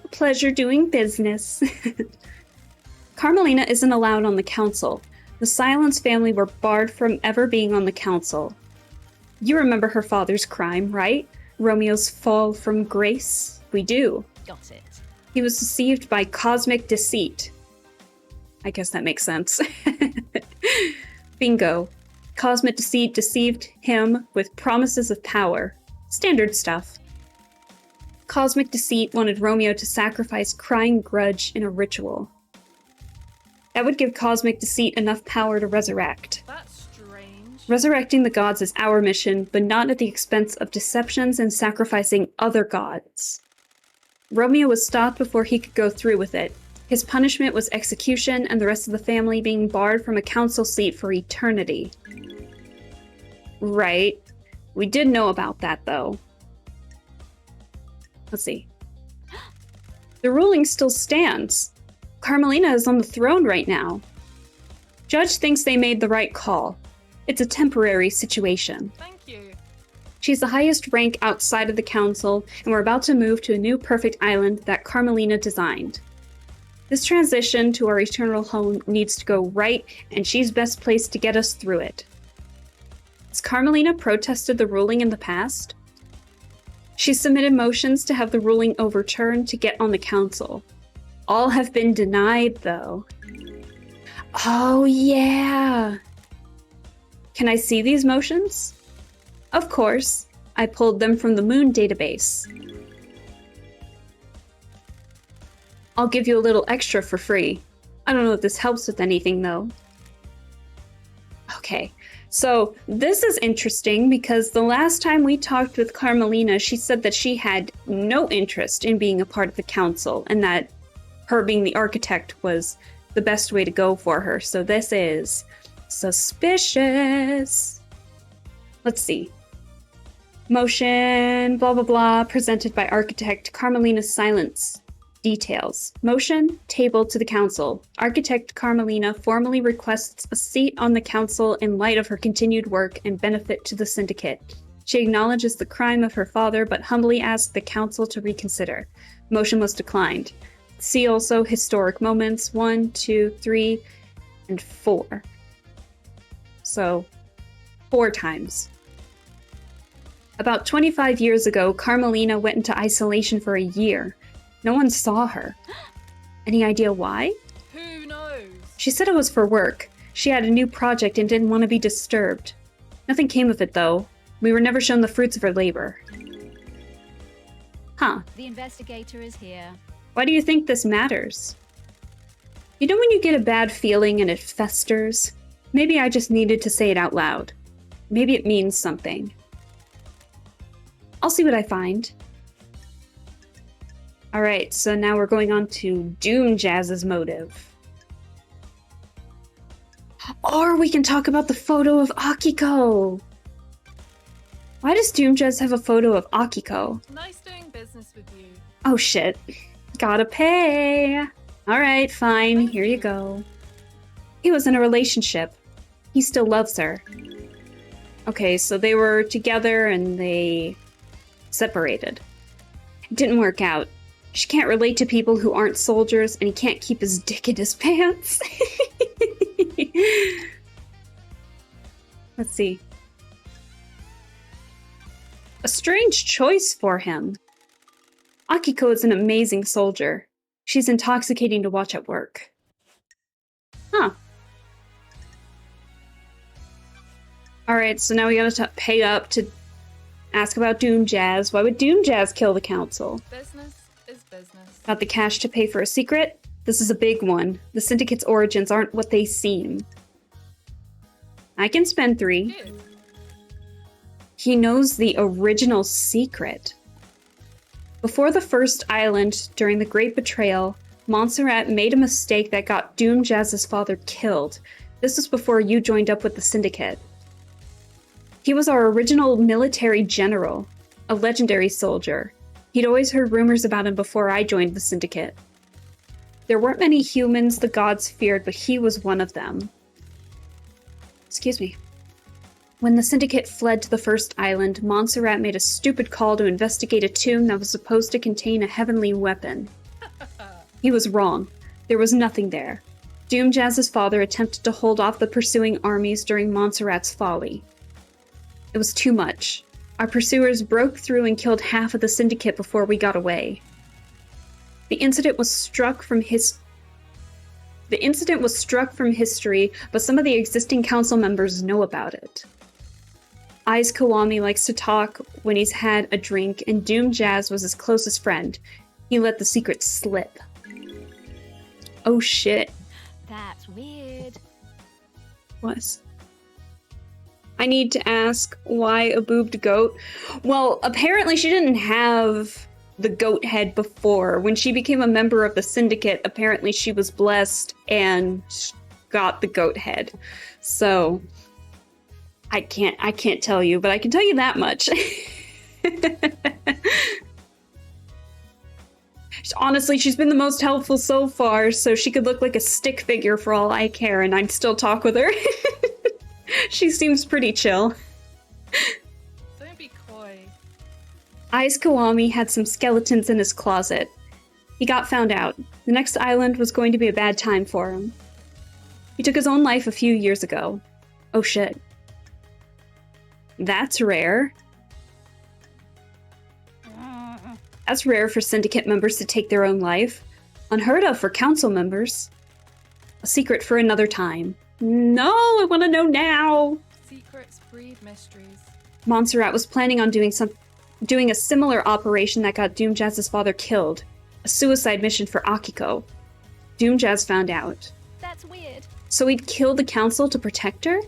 work. Pleasure doing business. Carmelina isn't allowed on the council. The Silence family were barred from ever being on the council. You remember her father's crime, right? Romeo's fall from grace? We do. Got it. He was deceived by cosmic deceit. I guess that makes sense. Bingo. Cosmic deceit deceived him with promises of power. Standard stuff. Cosmic deceit wanted Romeo to sacrifice crying grudge in a ritual. That would give cosmic deceit enough power to resurrect. That's strange. Resurrecting the gods is our mission, but not at the expense of deceptions and sacrificing other gods. Romeo was stopped before he could go through with it. His punishment was execution and the rest of the family being barred from a council seat for eternity. Right. We did know about that, though. Let's see. The ruling still stands. Carmelina is on the throne right now. Judge thinks they made the right call. It's a temporary situation. Thank you. She's the highest rank outside of the council, and we're about to move to a new perfect island that Carmelina designed. This transition to our eternal home needs to go right, and she's best placed to get us through it. Has Carmelina protested the ruling in the past? She submitted motions to have the ruling overturned to get on the council. All have been denied, though. Oh, yeah! Can I see these motions? Of course. I pulled them from the Moon database. I'll give you a little extra for free. I don't know if this helps with anything, though. Okay, so this is interesting because the last time we talked with Carmelina, she said that she had no interest in being a part of the council and that her being the architect was the best way to go for her. So this is suspicious. Let's see. Motion, blah, blah, blah, presented by architect Carmelina Silence. Details. Motion, table to the council. Architect Carmelina formally requests a seat on the council in light of her continued work and benefit to the syndicate. She acknowledges the crime of her father, but humbly asks the council to reconsider. Motion was declined. See also historic moments 1, 2, 3, and 4. So, 4 times. About 25 years ago, Carmelina went into isolation for a year. No one saw her. Any idea why? Who knows? She said it was for work. She had a new project and didn't want to be disturbed. Nothing came of it, though. We were never shown the fruits of her labor. Huh. The investigator is here. Why do you think this matters? You know when you get a bad feeling and it festers? Maybe I just needed to say it out loud. Maybe it means something. I'll see what I find. Alright, so now we're going on to Doom Jazz's motive. Or we can talk about the photo of Akiko! Why does Doom Jazz have a photo of Akiko? Nice doing business with you. Oh shit. Gotta pay! Alright, fine, Thank here you you. go. He was in a relationship. He still loves her. Okay, so they were together and they separated. It didn't work out. She can't relate to people who aren't soldiers, and he can't keep his dick in his pants. Let's see. A strange choice for him. Akiko is an amazing soldier. She's intoxicating to watch at work. Huh. Alright, so now we gotta pay up to ask about Doom Jazz. Why would Doom Jazz kill the council? Business is business. Got the cash to pay for a secret? This is a big one. The Syndicate's origins aren't what they seem. I can spend 3. Good. He knows the original secret. Before the first island, during the Great Betrayal, Montserrat made a mistake that got Doom Jazz's father killed. This was before you joined up with the Syndicate. He was our original military general, a legendary soldier. He'd always heard rumors about him before I joined the Syndicate. There weren't many humans the gods feared, but he was one of them. Excuse me. When the Syndicate fled to the first island, Montserrat made a stupid call to investigate a tomb that was supposed to contain a heavenly weapon. He was wrong. There was nothing there. Doomjazz's father attempted to hold off the pursuing armies during Montserrat's folly. It was too much. Our pursuers broke through and killed half of the Syndicate before we got away. The incident was struck from history, but some of the existing council members know about it. Aiz Kiwami likes to talk when he's had a drink, and Doomjazz was his closest friend. He let the secret slip. Oh shit. That's weird. Was. I need to ask why a boobed goat? Well, apparently she didn't have the goat head before. When she became a member of the Syndicate, apparently she was blessed and got the goat head. So I can't tell you, but I can tell you that much. Honestly, she's been the most helpful so far, so she could look like a stick figure for all I care, and I'd still talk with her. She seems pretty chill. Don't be coy. Aiz Kiwami had some skeletons in his closet. He got found out. The next island was going to be a bad time for him. He took his own life a few years ago. Oh shit. That's rare. That's rare for Syndicate members to take their own life. Unheard of for council members. A secret for another time. No, I want to know now. Secrets breed mysteries. Montserrat was planning on doing a similar operation that got Doomjazz's father killed. A suicide mission for Akiko. Doomjazz found out. That's weird. So he'd kill the council to protect her?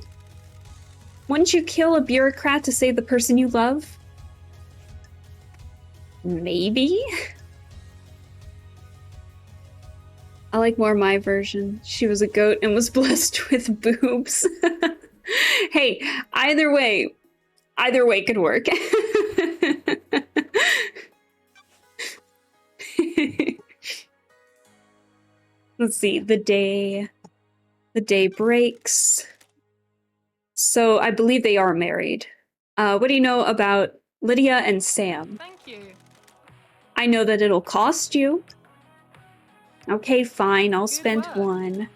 Wouldn't you kill a bureaucrat to save the person you love? Maybe? I like more my version. She was a goat and was blessed with boobs. Hey, either way could work. Let's see, the day breaks. So I believe they are married. What do you know about Lydia and Sam? Thank you. I know that it'll cost you. Okay, fine, I'll Good spend work. one.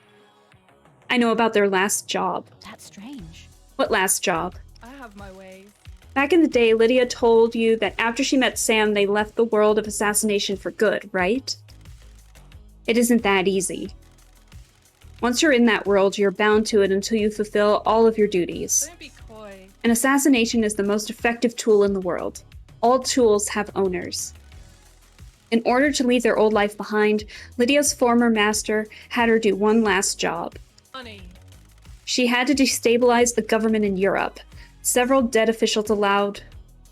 I know about their last job. That's strange. What last job? I have my ways. Back in the day, Lydia told you that after she met Sam, they left the world of assassination for good, right? It isn't that easy. Once you're in that world, you're bound to it until you fulfill all of your duties. Don't be coy. An assassination is the most effective tool in the world. All tools have owners. In order to leave their old life behind, Lydia's former master had her do one last job. Honey. She had to destabilize the government in Europe. Several dead officials allowed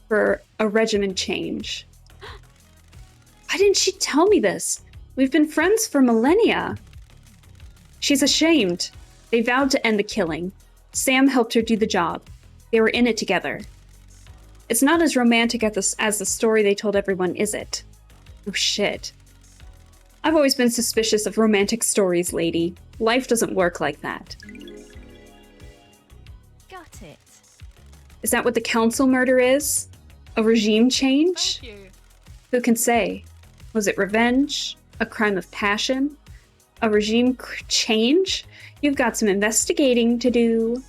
for a regiment change. Why didn't she tell me this? We've been friends for millennia. She's ashamed. They vowed to end the killing. Sam helped her do the job. They were in it together. It's not as romantic as the story they told everyone, is it? Oh shit. I've always been suspicious of romantic stories, lady. Life doesn't work like that. Got it. Is that what the council murder is? A regime change? Thank you. Who can say? Was it revenge? A crime of passion? A regime change? You've got some investigating to do.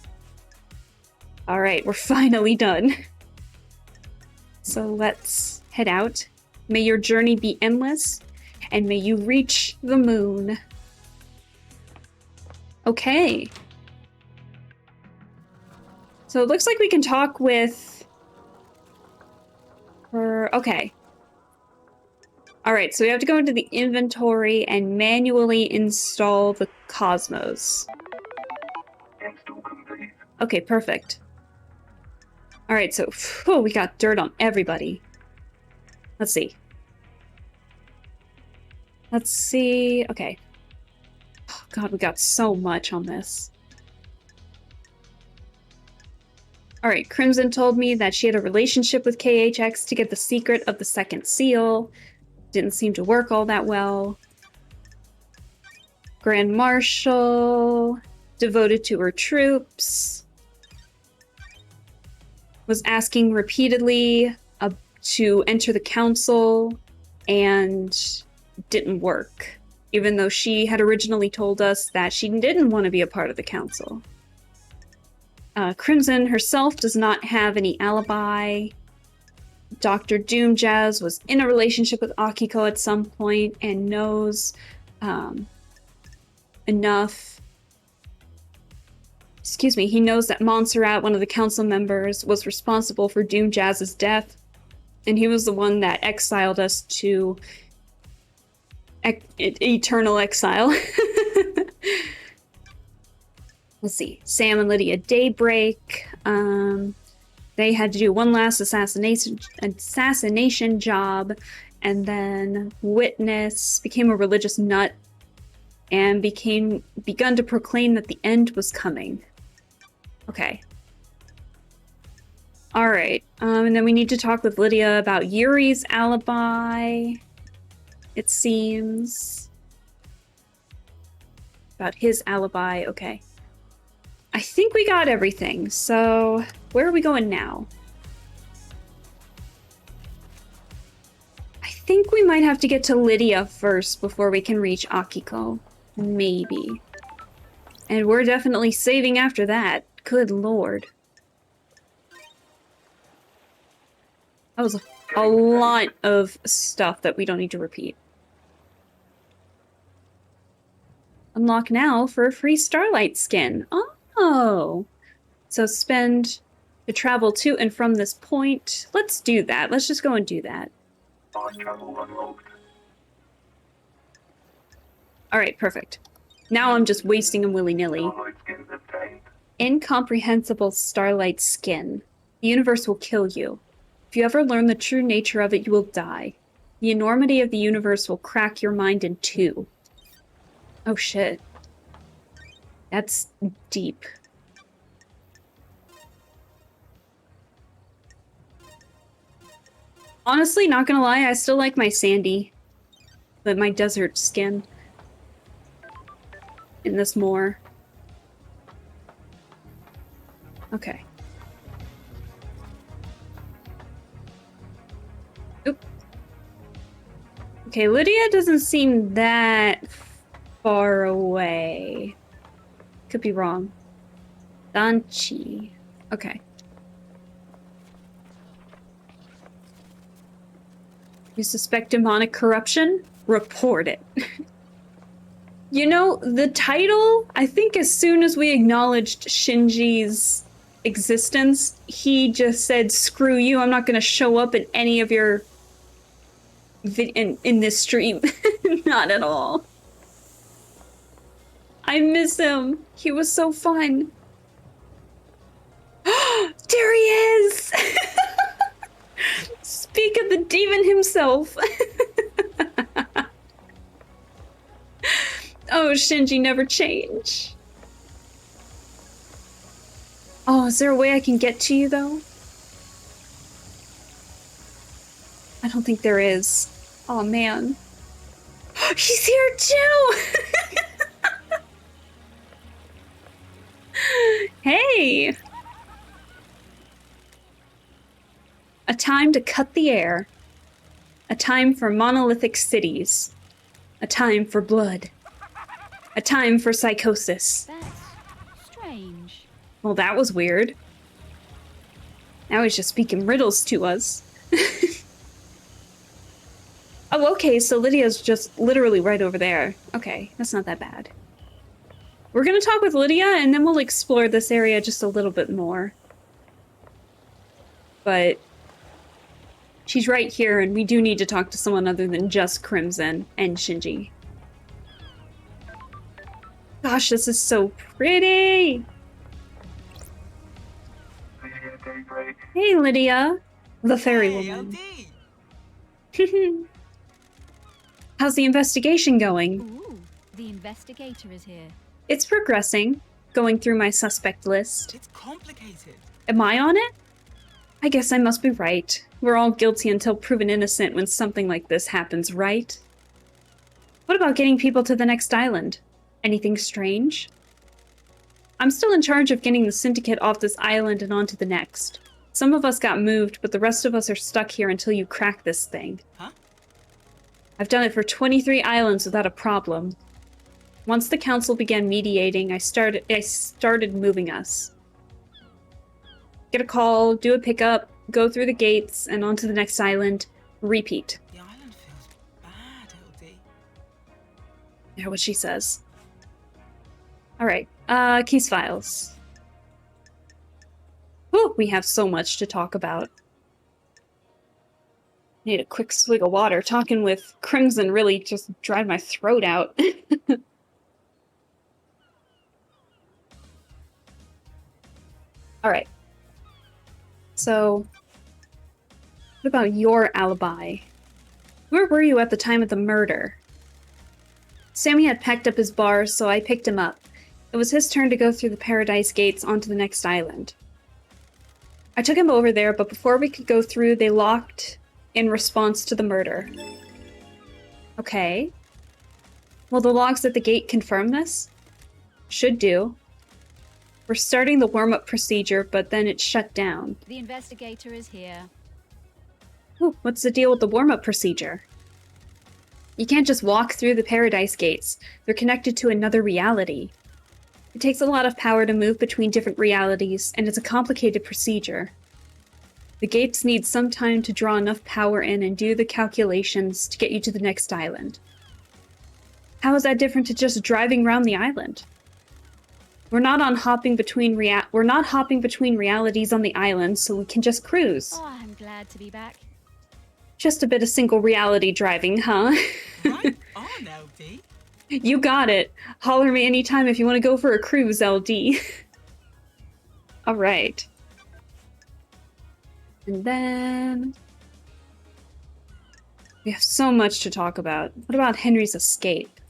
Alright, we're finally done. So let's head out. May your journey be endless, and may you reach the moon. Okay. So it looks like we can talk with her. Okay. Alright, so we have to go into the inventory and manually install the Cosmos. Okay, perfect. Alright, so we got dirt on everybody. Let's see. Okay. Oh, God, we got so much on this. Alright, Crimson told me that she had a relationship with KHX to get the secret of the second seal. Didn't seem to work all that well. Grand Marshal, devoted to her troops. Was asking repeatedly to enter the council and didn't work, even though she had originally told us that she didn't want to be a part of the council. Crimson herself does not have any alibi. Dr. Doomjazz was in a relationship with Akiko at some point and knows enough. Excuse me, he knows that Montserrat, one of the council members, was responsible for Doomjazz's death, and he was the one that exiled us to eternal exile. Let's see. Sam and Lydia Daybreak. They had to do one last assassination job, and then Witness became a religious nut and begun to proclaim that the end was coming. Okay. Alright. And then we need to talk with Lydia about Yuri's alibi, it seems. About his alibi, okay. I think we got everything, so where are we going now? I think we might have to get to Lydia first before we can reach Akiko. Maybe. And we're definitely saving after that. Good lord. That was a lot of stuff that we don't need to repeat. Unlock now for a free Starlight skin. Oh. So spend to travel to and from this point. Let's do that. Let's just go and do that. Alright, perfect. Now I'm just wasting them willy-nilly. Incomprehensible Starlight skin. The universe will kill you. If you ever learn the true nature of it, you will die. The enormity of the universe will crack your mind in two. Oh shit. That's deep. Honestly, not gonna lie, I still like my sandy. My desert skin. In this more. Okay. Oop. Okay, Lydia doesn't seem that far away. Could be wrong. Danchi. Okay. You suspect demonic corruption? Report it. You know, the title, I think as soon as we acknowledged Shinji's existence, he just said, screw you, I'm not going to show up in any of your... in this stream. Not at all. I miss him. He was so fun. There he is! Speak of the demon himself. Oh, Shinji never change. Oh, is there a way I can get to you, though? I don't think there is. Oh, man. He's here, too! Hey! A time to cut the air. A time for monolithic cities. A time for blood. A time for psychosis. That's strange. Well, that was weird. Now he's just speaking riddles to us. Oh, okay, so Lydia's just literally right over there. Okay, that's not that bad. We're gonna talk with Lydia, and then we'll explore this area just a little bit more. But she's right here, and we do need to talk to someone other than just Crimson and Shinji. Gosh, this is so pretty! Hey, Lydia. The fairy woman. How's the investigation going? Ooh, the investigator is here. It's progressing. Going through my suspect list. It's complicated. Am I on it? I guess I must be right. We're all guilty until proven innocent when something like this happens, right? What about getting people to the next island? Anything strange? I'm still in charge of getting the syndicate off this island and onto the next. Some of us got moved, but the rest of us are stuck here until you crack this thing. Huh? I've done it for 23 islands without a problem. Once the council began mediating, I started moving us. Get a call, do a pickup, go through the gates, and onto the next island. Repeat. The island feels bad, LD. Yeah, what she says. Alright, case files. Whew, we have so much to talk about. Need a quick swig of water. Talking with Crimson really just dried my throat out. Alright. So, what about your alibi? Where were you at the time of the murder? Sammy had packed up his bars, so I picked him up. It was his turn to go through the Paradise Gates onto the next island. I took him over there, but before we could go through, they locked in response to the murder. Okay. Will the logs at the gate confirm this? Should do. We're starting the warm-up procedure, but then it's shut down. The investigator is here. Ooh, what's the deal with the warm-up procedure? You can't just walk through the Paradise Gates. They're connected to another reality. It takes a lot of power to move between different realities, and it's a complicated procedure. The gates need some time to draw enough power in and do the calculations to get you to the next island. How is that different to just driving around the island? We're not hopping between realities on the island, so we can just cruise. Oh, I'm glad to be back. Just a bit of single reality driving, huh? Right on, LD. You got it. Holler me anytime if you want to go for a cruise, LD. Alright. And then... we have so much to talk about. What about Henry's escape?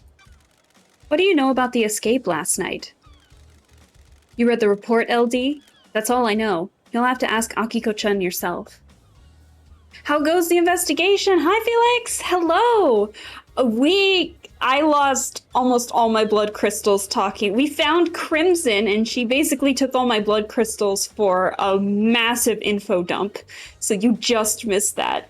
What do you know about the escape last night? You read the report, LD? That's all I know. You'll have to ask Akiko-chan yourself. How goes the investigation? Hi, Felix! Hello! I lost almost all my blood crystals talking. We found Crimson, and she basically took all my blood crystals for a massive info dump. So you just missed that.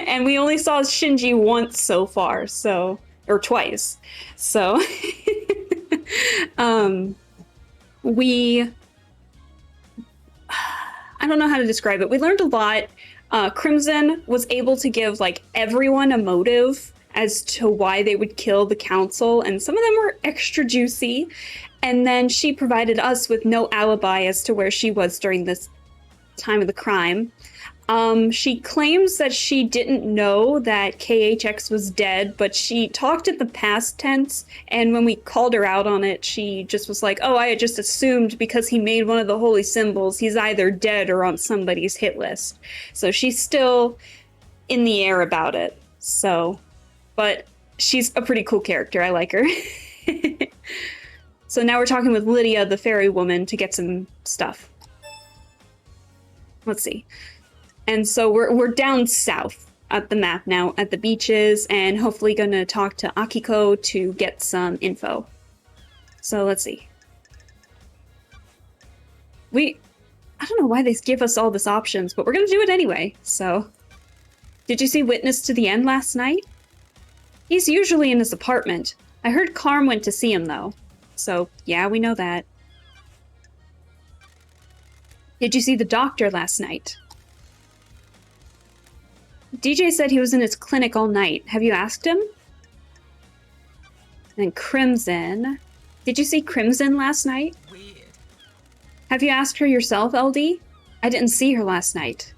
And we only saw Shinji once so far, so... or twice. So... I don't know how to describe it. We learned a lot. Crimson was able to give, like, everyone a motive as to why they would kill the council, and some of them were extra juicy. And then she provided us with no alibi as to where she was during this time of the crime. She claims that she didn't know that KHX was dead, but she talked in the past tense, and when we called her out on it, she just was like, oh, I had just assumed because he made one of the holy symbols, he's either dead or on somebody's hit list. So she's still in the air about it. So, but she's a pretty cool character. I like her. So now we're talking with Lydia, the fairy woman, to get some stuff. Let's see. And so we're down south at the map now, at the beaches, and hopefully going to talk to Akiko to get some info. So let's see. I don't know why they give us all these options, but we're going to do it anyway, so. Did you see Witness to the End last night? He's usually in his apartment. I heard Carm went to see him, though. So, yeah, we know that. Did you see the doctor last night? DJ said he was in his clinic all night. Have you asked him? And Crimson. Did you see Crimson last night? Weird. Have you asked her yourself, LD? I didn't see her last night.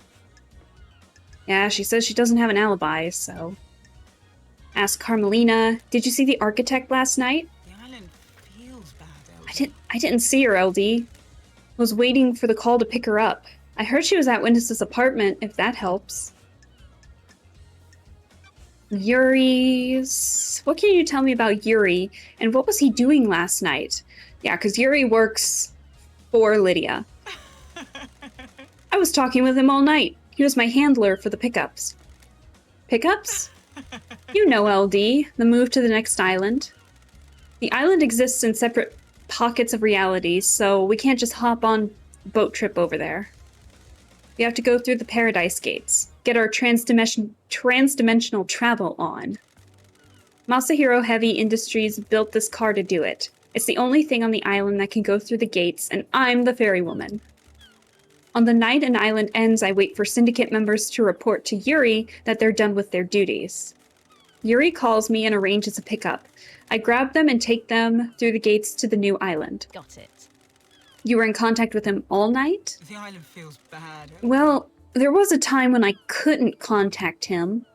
Yeah, she says she doesn't have an alibi, so... Ask Carmelina. Did you see the architect last night? The island feels bad, LD. I didn't see her, LD. Was waiting for the call to pick her up. I heard she was at Witness's apartment, if that helps. Yuri's... What can you tell me about Yuri? And what was he doing last night? Yeah, because Yuri works For Lydia. I was talking with him all night. He was my handler for the pickups. Pickups? You know LD, the move to the next island. The island exists in separate pockets of reality, so we can't just hop on a boat trip over there. We have to go through the Paradise Gates, get our transdimensional travel on. Masahiro Heavy Industries built this car to do it. It's the only thing on the island that can go through the gates, and I'm the ferry woman. On the night an island ends, I wait for Syndicate members to report to Yuri that they're done with their duties. Yuri calls me and arranges a pickup. I grab them and take them through the gates to the new island. Got it. You were in contact with him all night? The island feels bad. Well, there was a time when I couldn't contact him.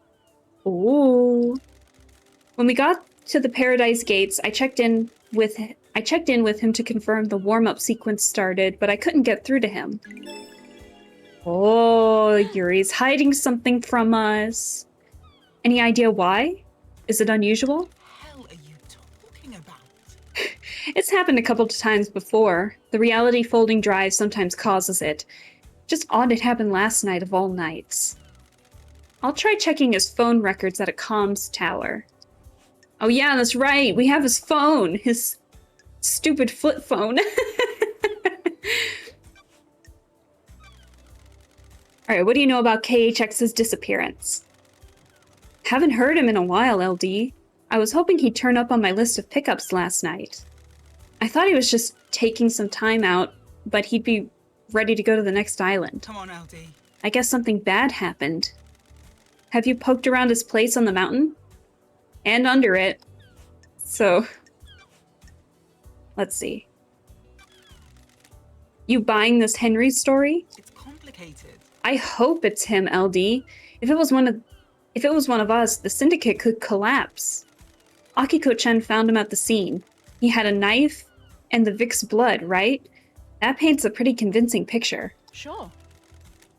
Ooh. When we got to the Paradise Gates, I checked in with him to confirm the warm-up sequence started, but I couldn't get through to him. Oh, Yuri's hiding something from us. Any idea why? Is it unusual? What the hell are you talking about? It's happened a couple of times before. The reality folding drive sometimes causes it. Just odd it happened last night of all nights. I'll try checking his phone records at a comms tower. Oh yeah, that's right. We have his phone. His stupid flip phone. Alright, what do you know about KHX's disappearance? Haven't heard him in a while, LD. I was hoping he'd turn up on my list of pickups last night. I thought he was just taking some time out, but he'd be ready to go to the next island. Come on, LD. I guess something bad happened. Have you poked around his place on the mountain? And under it. So, let's see. You buying this Henry story? It's complicated. I hope it's him, LD. If it was one of us, the syndicate could collapse. Akiko-chan found him at the scene. He had a knife and the Vic's blood, right? That paints a pretty convincing picture. Sure.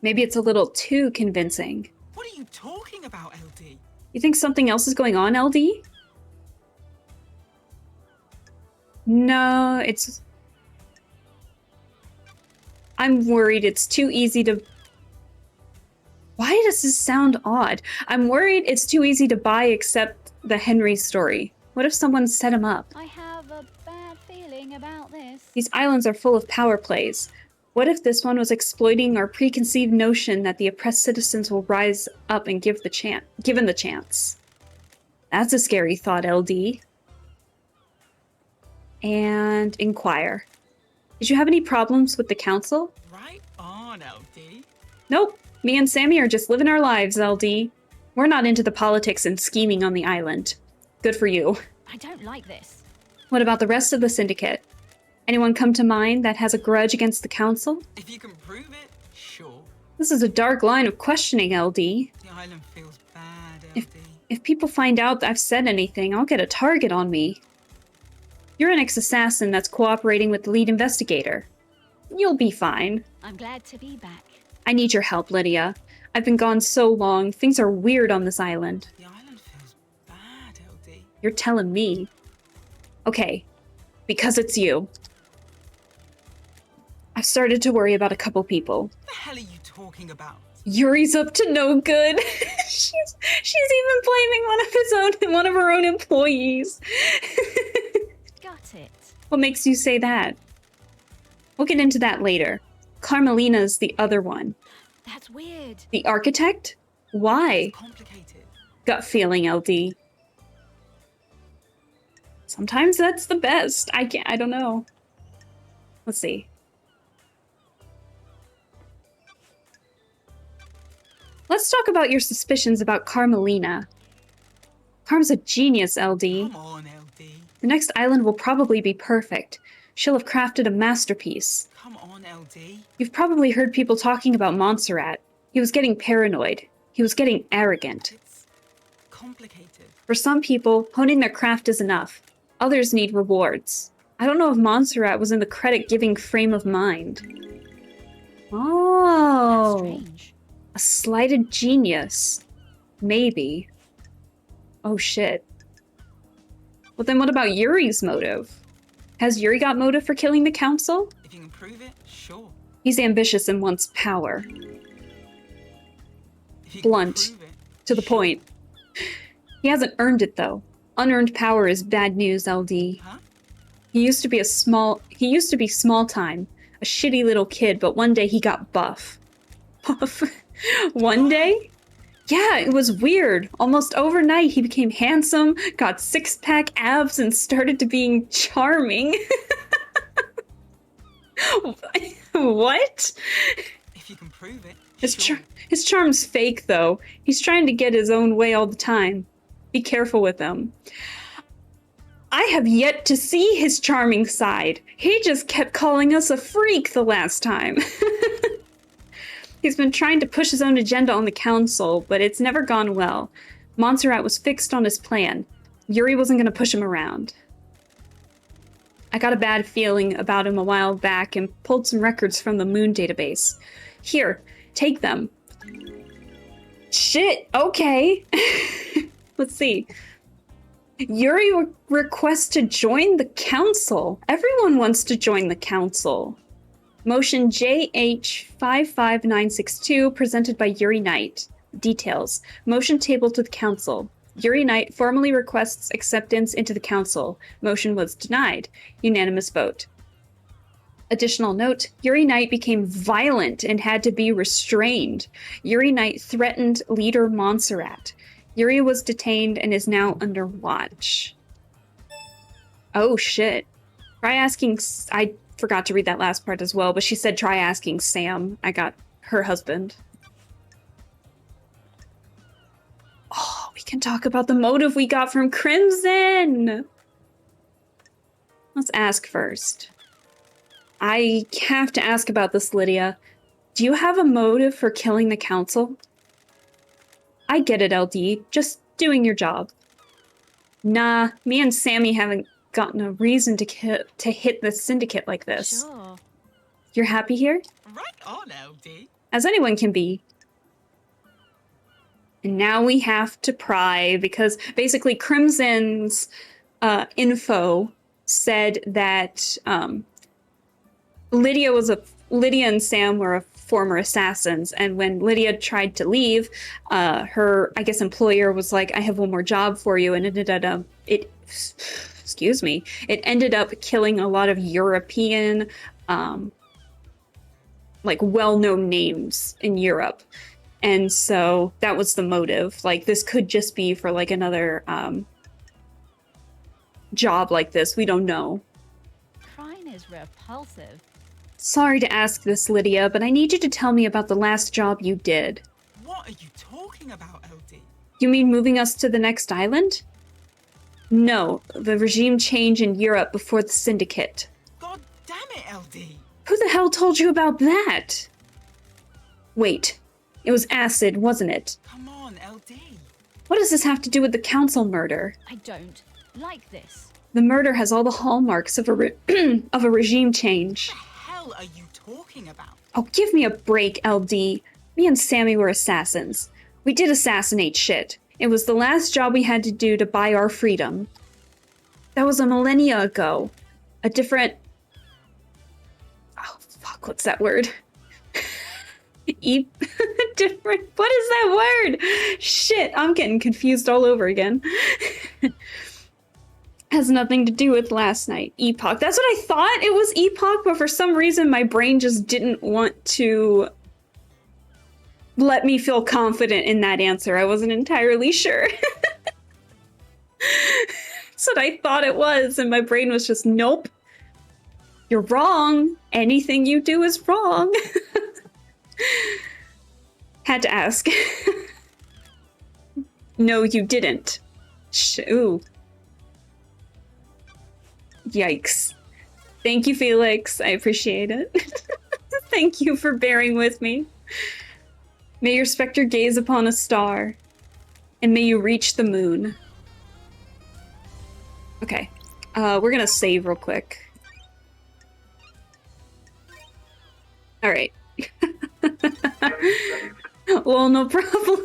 Maybe it's a little too convincing. What are you talking about, LD? You think something else is going on, LD? No, it's... I'm worried it's too easy to... Why does this sound odd? I'm worried it's too easy to buy except the Henry story. What if someone set him up? I have a bad feeling about this. These islands are full of power plays. What if this one was exploiting our preconceived notion that the oppressed citizens will rise up and given the chance? That's a scary thought, LD. And inquire. Did you have any problems with the council? Right on, LD. Nope. Me and Sammy are just living our lives, LD. We're not into the politics and scheming on the island. Good for you. I don't like this. What about the rest of the syndicate? Anyone come to mind that has a grudge against the council? If you can prove it, sure. This is a dark line of questioning, LD. The island feels bad, LD. If people find out that I've said anything, I'll get a target on me. You're an ex-assassin that's cooperating with the lead investigator. You'll be fine. I'm glad to be back. I need your help, Lydia. I've been gone so long. Things are weird on this island. The island feels bad, LD. You're telling me. Okay, because it's you. I've started to worry about a couple people. What the hell are you talking about? Yuri's up to no good. she's even blaming one of her own employees. Got it. What makes you say that? We'll get into that later. Carmelina's the other one. That's weird. The architect? Why? It's complicated. Gut feeling, LD. Sometimes that's the best. I don't know. Let's see. Let's talk about your suspicions about Carmelina. Carm's a genius, LD. Come on, LD. The next island will probably be perfect. She'll have crafted a masterpiece. Come on, LD. You've probably heard people talking about Montserrat. He was getting paranoid. He was getting arrogant. It's complicated. For some people, honing their craft is enough. Others need rewards. I don't know if Montserrat was in the credit-giving frame of mind. Oh. That's strange. A slighted genius. Maybe. Oh shit. Well then what about Yuri's motive? Has Yuri got motive for killing the council? If you can prove it, sure. He's ambitious and wants power. If you Blunt. can prove it, To the sure. point. He hasn't earned it, though. Unearned power is bad news, LD. Huh? He used to be small time. A shitty little kid, but one day he got buff. Buff? One day? Yeah, it was weird. Almost overnight, he became handsome, got six-pack abs, and started to being charming. What? If you can prove it, His, sure. his charm's fake, though. He's trying to get his own way all the time. Be careful with him. I have yet to see his charming side. He just kept calling us a freak the last time. He's been trying to push his own agenda on the council, but it's never gone well. Montserrat was fixed on his plan. Yuri wasn't going to push him around. I got a bad feeling about him a while back and pulled some records from the Moon database. Here, take them. Shit, okay. Let's see. Yuri requests to join the council. Everyone wants to join the council. Motion JH55962, presented by Yuri Knight. Details. Motion tabled to the council. Yuri Knight formally requests acceptance into the council. Motion was denied. Unanimous vote. Additional note, Yuri Knight became violent and had to be restrained. Yuri Knight threatened leader Montserrat. Yuri was detained and is now under watch. Oh shit. Try asking... I forgot to read that last part as well, but she said try asking Sam. I got her husband. Oh, we can talk about the motive we got from Crimson! Let's ask first. I have to ask about this, Lydia. Do you have a motive for killing the council? I get it, LD. Just doing your job. Nah, me and Sammy haven't gotten a reason to hit the syndicate like this. Sure. You're happy here? Right on, LD. As anyone can be. And now we have to pry, because basically Crimson's info said that Lydia and Sam were former assassins, and when Lydia tried to leave, her, I guess, employer was like, I have one more job for you, and it ended up killing a lot of European, like, well-known names in Europe. And so that was the motive. Like, this could just be for, like, another job like this. We don't know. Crime is repulsive. Sorry to ask this, Lydia, but I need you to tell me about the last job you did. What are you talking about, LD? You mean moving us to the next island? No, the regime change in Europe before the Syndicate. God damn it, LD. Who the hell told you about that? Wait, it was acid, wasn't it? Come on, LD. What does this have to do with the council murder? I don't like this. The murder has all the hallmarks of a of a regime change. What the hell are you talking about? Oh, give me a break, LD. Me and Sammy were assassins. We did assassinate shit. It was the last job we had to do to buy our freedom. That was a millennia ago. A different... Oh, fuck, what's that word? Different... What is that word? Shit, I'm getting confused all over again. Has nothing to do with last night. Epoch. That's what I thought it was Epoch, but for some reason my brain just didn't want to let me feel confident in that answer. I wasn't entirely sure. That's what I thought it was, and my brain was just, nope. You're wrong. Anything you do is wrong. Had to ask. No, you didn't. Ooh. Yikes. Thank you, Felix. I appreciate it. Thank you for bearing with me. May your specter gaze upon a star, and may you reach the moon. Okay. We're gonna save real quick. Alright. Well, no problem.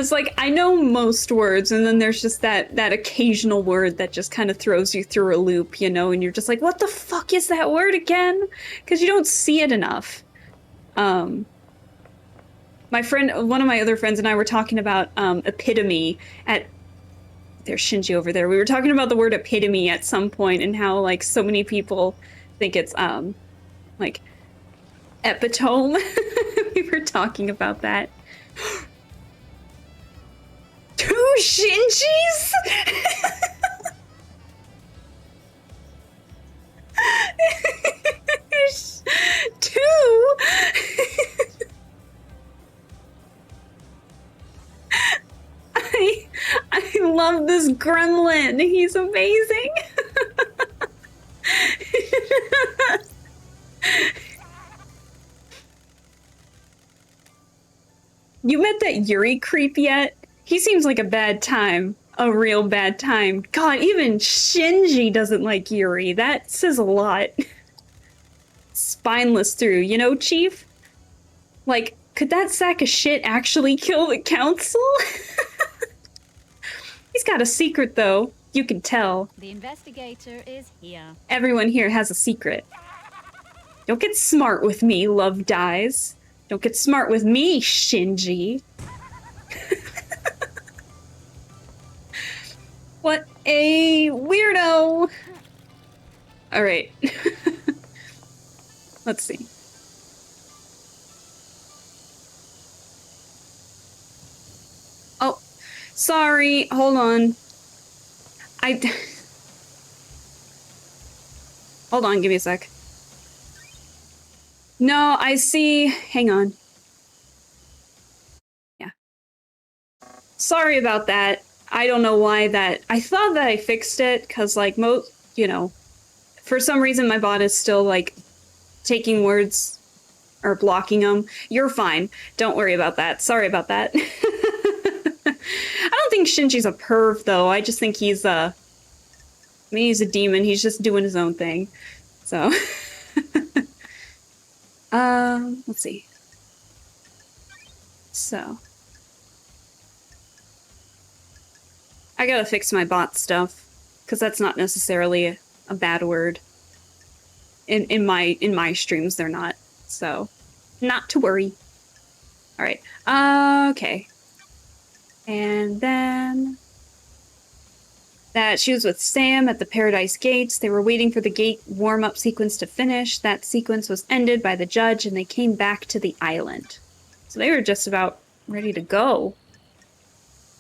Because, like, I know most words, and then there's just that occasional word that just kind of throws you through a loop, you know, and you're just like, what the fuck is that word again? Because you don't see it enough. My friend, one of my other friends and I were talking about epitome at... There's Shinji over there. We were talking about the word epitome at some point and how, like, so many people think it's, like, epitome. We were talking about that. 2 Shinjis? Two? I love this gremlin. He's amazing. You met that Yuri creep yet? He seems like a bad time. A real bad time. God, even Shinji doesn't like Yuri. That says a lot. Spineless through, you know, Chief? Like, could that sack of shit actually kill the council? He's got a secret, though. You can tell. The investigator is here. Everyone here has a secret. Don't get smart with me, Love Dies. Don't get smart with me, Shinji. What a weirdo! Alright. Let's see. Oh, sorry. Hold on. Hold on, give me a sec. No, I see. Hang on. Yeah. Sorry about that. I don't know why that... I thought that I fixed it, because, like, you know, for some reason my bot is still, like, taking words or blocking them. You're fine. Don't worry about that. Sorry about that. I don't think Shinji's a perv, though. I just think he's I mean, he's a demon. He's just doing his own thing. So... let's see. So... I gotta fix my bot stuff, because that's not necessarily a bad word. In my streams, they're not. So, not to worry. Alright. Okay. And then... that she was with Sam at the Paradise Gates. They were waiting for the gate warm-up sequence to finish. That sequence was ended by the judge, and they came back to the island. So they were just about ready to go.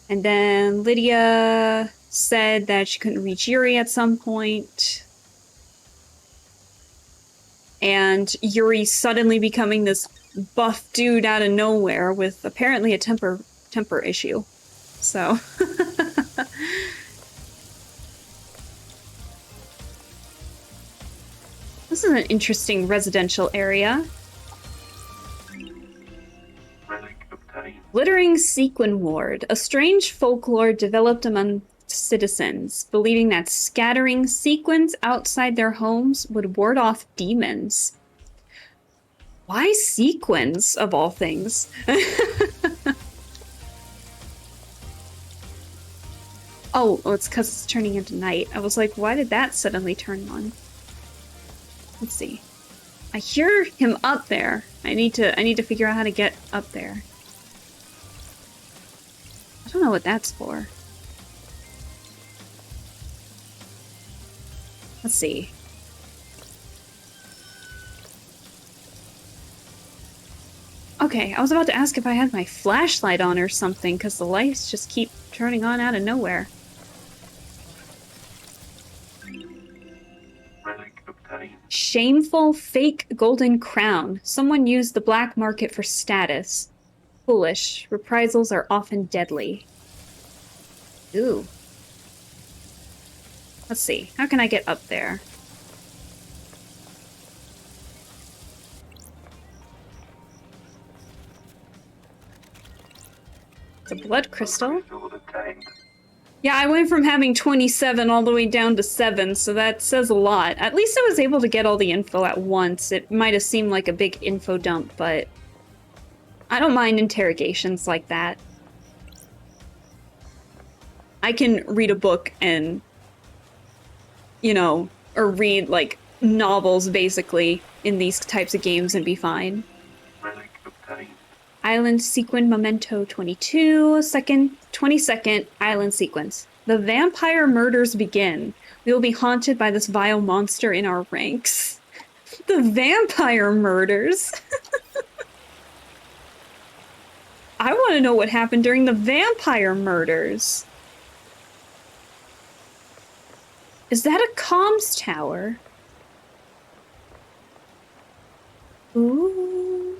And then Lydia said that she couldn't reach Yuri at some point. And Yuri suddenly becoming this buff dude out of nowhere with apparently a temper issue. So... This is an interesting residential area. Glittering Sequin Ward. A strange folklore developed among citizens, believing that scattering sequins outside their homes would ward off demons. Why sequins, of all things? Oh, it's because it's turning into night. I was like, why did that suddenly turn on? Let's see. I hear him up there. I need to figure out how to get up there. I don't know what that's for. Let's see. Okay, I was about to ask if I had my flashlight on or something, because the lights just keep turning on out of nowhere. Shameful fake golden crown. Someone used the black market for status. Foolish. Reprisals are often deadly. Ooh. Let's see. How can I get up there? It's a blood crystal. Yeah, I went from having 27 all the way down to 7, so that says a lot. At least I was able to get all the info at once. It might have seemed like a big info dump, but I don't mind interrogations like that. I can read a book and, you know, or read like novels basically in these types of games and be fine. Relic obtained. Island sequence memento 22, 22nd island sequence. The vampire murders begin. We will be haunted by this vile monster in our ranks. The vampire murders? I want to know what happened during the vampire murders. Is that a comms tower? Ooh.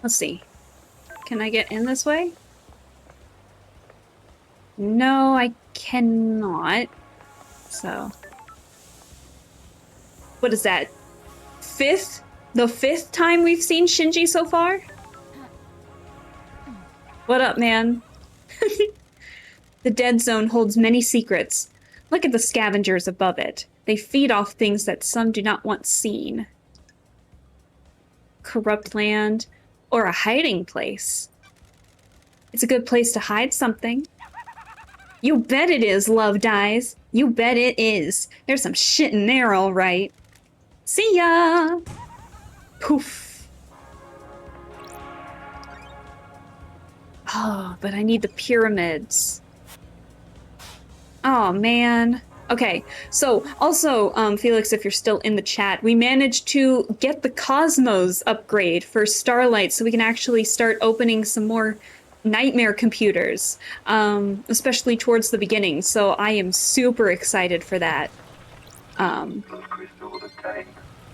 Let's see. Can I get in this way? No, I cannot. So. What is that? Fifth? The fifth time we've seen Shinji so far? What up, man? The dead zone holds many secrets. Look at the scavengers above it. They feed off things that some do not want seen. Corrupt land, or a hiding place. It's a good place to hide something. You bet it is, Love Dies. You bet it is. There's some shit in there, all right. See ya! Poof. Oh, but I need the pyramids. Oh, man. Okay, so also, Felix, if you're still in the chat, we managed to get the Cosmos upgrade for Starlight so we can actually start opening some more nightmare computers, especially towards the beginning. So I am super excited for that. Crystal obtained.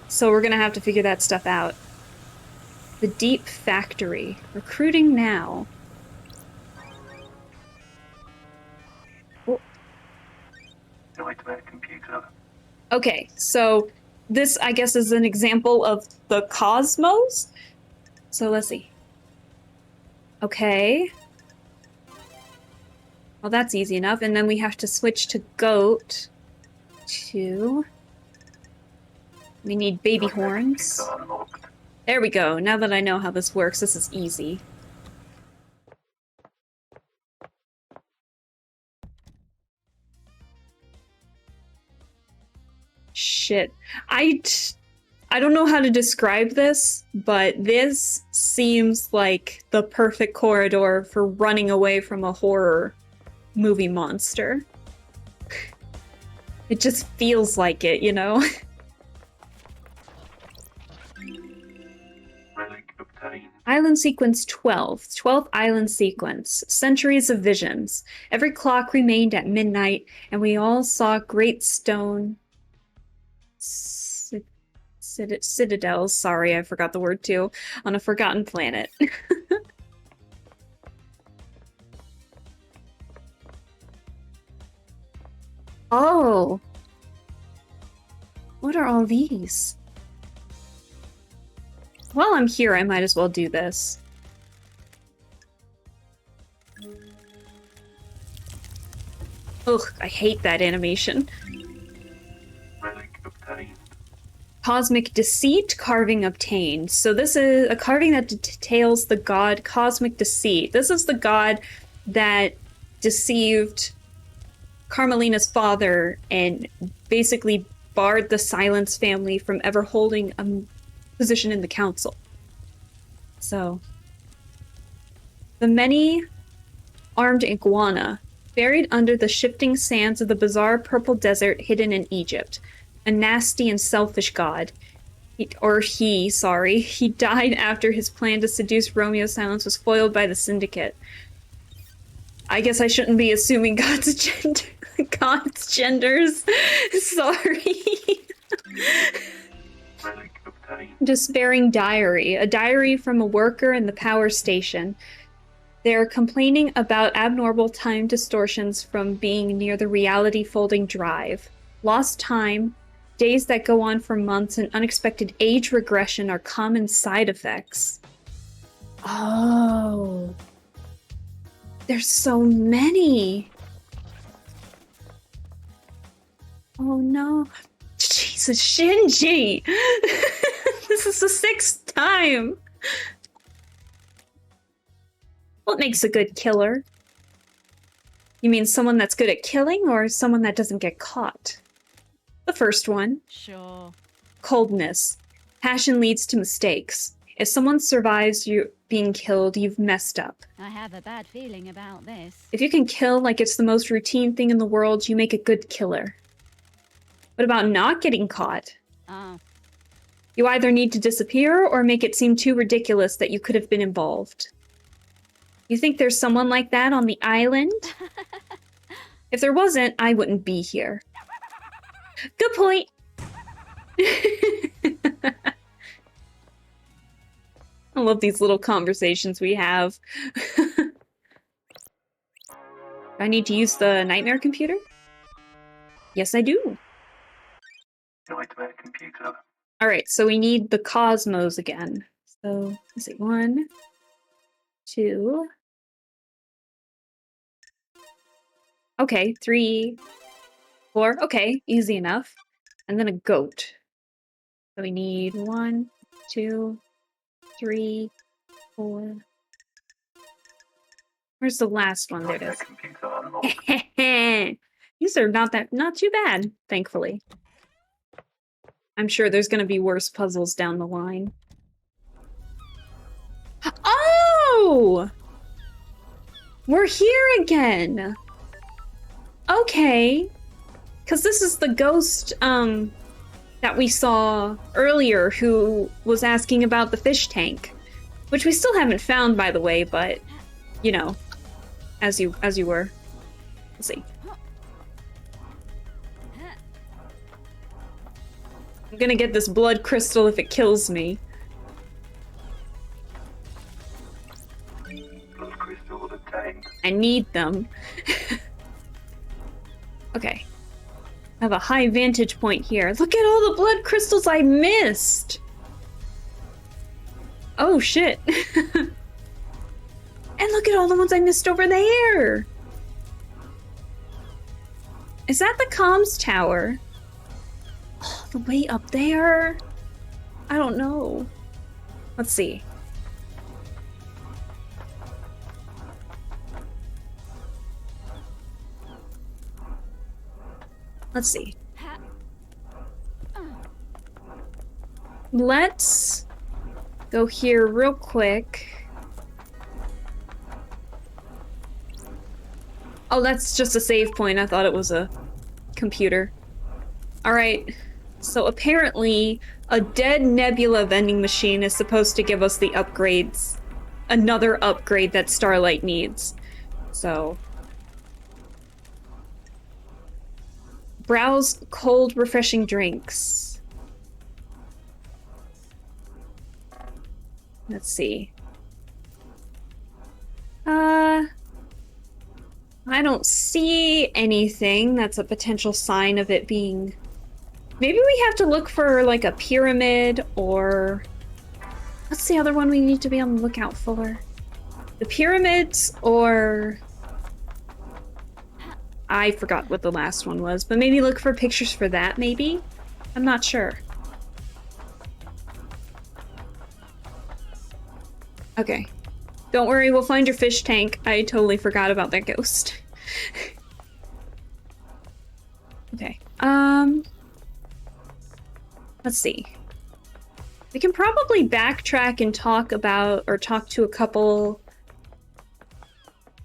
So we're gonna have to figure that stuff out. The Deep Factory. Recruiting now. Nightmare computer. Okay, so this, I guess, is an example of the Cosmos. So let's see. Okay. Well, that's easy enough. And then we have to switch to Goat. We need baby Nightmare horns. computer unlocked. There we go. Now that I know how this works, this is easy. Shit. I don't know how to describe this, but this seems like the perfect corridor for running away from a horror movie monster. It just feels like it, you know? Relic obtained. Island sequence 12. 12th island sequence. Centuries of visions. Every clock remained at midnight, and we all saw great stone citadels. Sorry, I forgot the word too. On a forgotten planet. Oh. What are all these? While I'm here, I might as well do this. Ugh, I hate that animation. Relic obtained. Cosmic Deceit carving obtained. So this is a carving that details the god Cosmic Deceit. This is the god that deceived Carmelina's father and basically barred the Silence family from ever holding a position in the council. So, the many-armed iguana, buried under the shifting sands of the bizarre purple desert hidden in Egypt. A nasty and selfish god. He died after his plan to seduce Romeo Silence was foiled by the Syndicate. I guess I shouldn't be assuming God's gender. God's genders. Sorry. Relic obtained. Despairing diary. A diary from a worker in the power station. They're complaining about abnormal time distortions from being near the reality folding drive. Lost time, days that go on for months, and unexpected age regression are common side effects. Oh. There's so many. Oh no. Jesus. It's a Shinji! This is the 6th time! What makes a good killer? You mean someone that's good at killing, or someone that doesn't get caught? The first one. Sure. Coldness. Passion leads to mistakes. If someone survives you being killed, you've messed up. I have a bad feeling about this. If you can kill like it's the most routine thing in the world, you make a good killer. What about not getting caught? Oh, You either need to disappear or make it seem too ridiculous that you could have been involved. You think there's someone like that on the island? If there wasn't, I wouldn't be here. Good point. I love these little conversations we have. Do I need to use the nightmare computer? Yes, I do. Nightmare computer. Alright, so we need the cosmos again. So, let's see, 1, 2. Okay, 3, 4. Okay, easy enough. And then a goat. So we need 1, 2, 3, 4. Where's the last one? There it Nightmare is. computer unlocked. These are not too bad, thankfully. I'm sure there's gonna be worse puzzles down the line. Oh! We're here again! Okay. Because this is the ghost, that we saw earlier who was asking about the fish tank. Which we still haven't found, by the way, but, you know, as you were. Let's see. I'm gonna get this blood crystal if it kills me. Blood crystal obtained. I need them. Okay. I have a high vantage point here. Look at all the blood crystals I missed! Oh, shit. And look at all the ones I missed over there! Is that the comms tower? Oh, the way up there? I don't know. Let's see. Let's see. Let's go here real quick. Oh, that's just a save point. I thought it was a computer. Alright, so apparently a dead nebula vending machine is supposed to give us the upgrades. Another upgrade that Starlight needs. So... browse cold, refreshing drinks. Let's see. I don't see anything that's a potential sign of it being... Maybe we have to look for, like, a pyramid, or... What's the other one we need to be on the lookout for? The pyramids, or... I forgot what the last one was, but maybe look for pictures for that, maybe? I'm not sure. Okay. Don't worry, we'll find your fish tank. I totally forgot about that ghost. Okay. Let's see. We can probably backtrack and talk about, or talk to a couple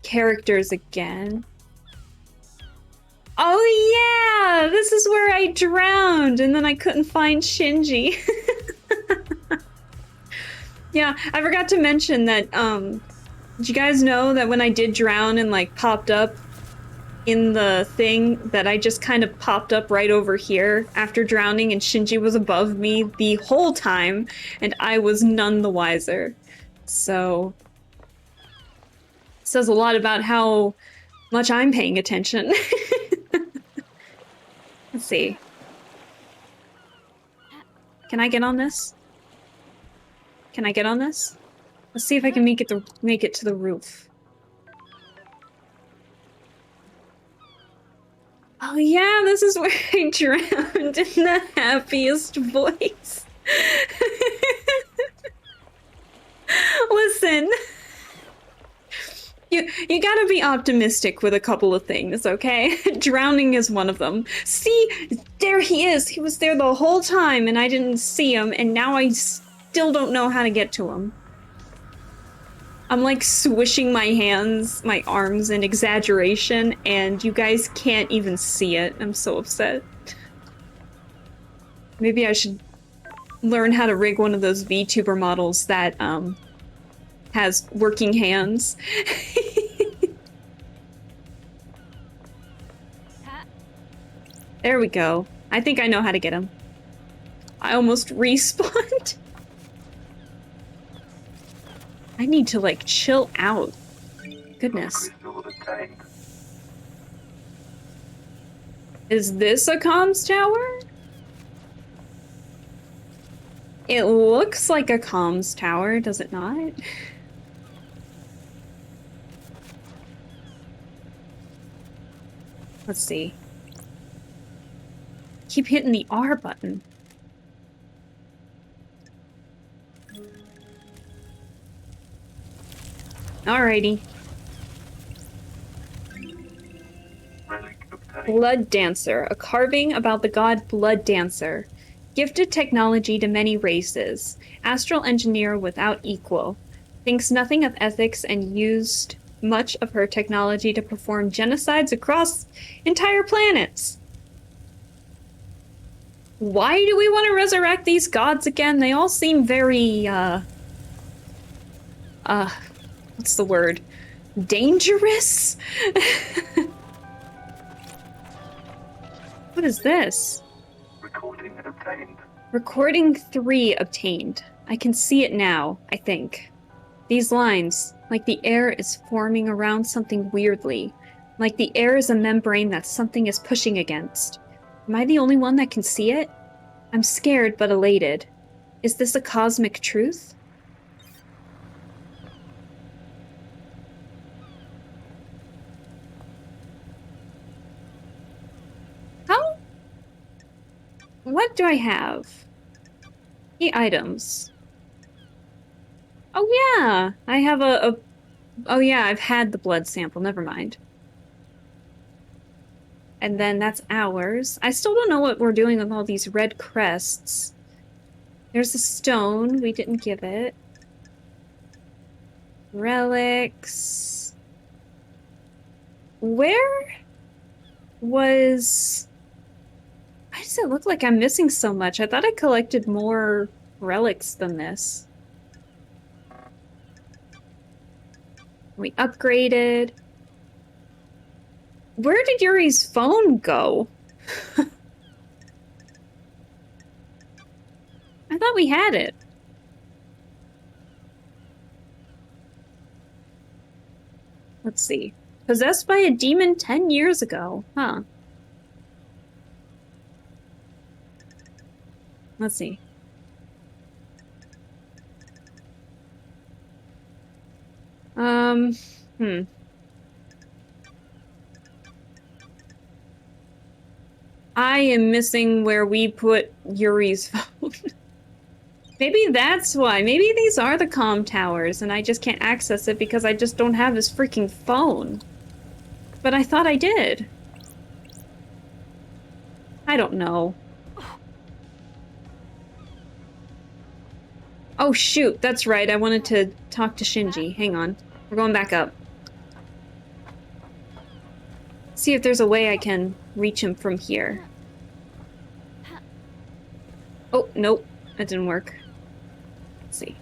characters again. Oh yeah! This is where I drowned, and then I couldn't find Shinji. Yeah, I forgot to mention that, did you guys know that when I did drown and, like, popped up in the thing, that I just kind of popped up right over here after drowning, and Shinji was above me the whole time, and I was none the wiser. So... says a lot about how much I'm paying attention. Let's see. Can I get on this? Can I get on this? Let's see if I can make it to the roof. Oh yeah, this is where I drowned in the happiest voice. Listen, you gotta be optimistic with a couple of things, okay? Drowning is one of them. See, there he is. He was there the whole time and I didn't see him, and now I still don't know how to get to him. I'm like swishing my hands, my arms in exaggeration, and you guys can't even see it. I'm so upset. Maybe I should learn how to rig one of those VTuber models that has working hands. There we go. I think I know how to get him. I almost respawned. I need to like chill out. Goodness. Crystal obtained. Is this a comms tower? It looks like a comms tower, does it not? Let's see. Keep hitting the R button. Alrighty. Relic obtained. Blood Dancer, a carving about the god Blood Dancer. Gifted technology to many races. Astral engineer without equal. Thinks nothing of ethics and used much of her technology to perform genocides across entire planets. Why do we want to resurrect these gods again? They all seem very, what's the word? Dangerous? What is this? Recording obtained. Recording 3 obtained. I can see it now, I think. These lines, like the air is forming around something weirdly. Like the air is a membrane that something is pushing against. Am I the only one that can see it? I'm scared but elated. Is this a cosmic truth? How? What do I have? Key items. Oh yeah, I have oh yeah, I've had the blood sample, never mind. And then that's ours. I still don't know what we're doing with all these red crests. There's a stone, we didn't give it. Relics. Where was... Why does it look like I'm missing so much? I thought I collected more relics than this. We upgraded. Where did Yuri's phone go? I thought we had it. Let's see. Possessed by a demon 10 years ago. Huh. Let's see. I am missing where we put Yuri's phone. Maybe that's why. Maybe these are the comm towers and I just can't access it because I just don't have his freaking phone. But I thought I did. I don't know. Oh shoot, that's right. I wanted to talk to Shinji. Hang on. We're going back up. See if there's a way I can reach him from here. Oh, nope. That didn't work. Let's see.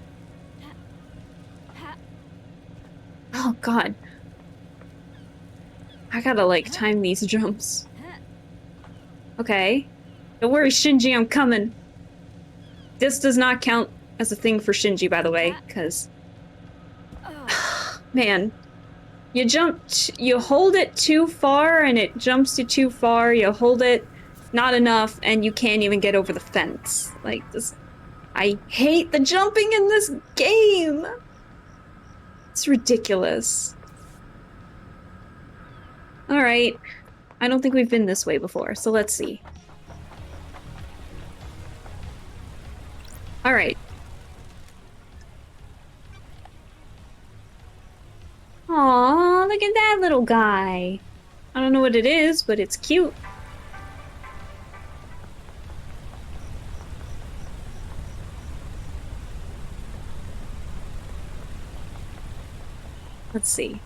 Oh god. I gotta like time these jumps. Okay. Don't worry, Shinji, I'm coming. This does not count as a thing for Shinji, by the way, because... Man. You hold it too far and it jumps you too far, you hold it not enough and you can't even get over the fence. Like this, I hate the jumping in this game! It's ridiculous. Alright. I don't think we've been this way before, so let's see. Alright. Aw, look at that little guy. I don't know what it is, but it's cute. Let's see.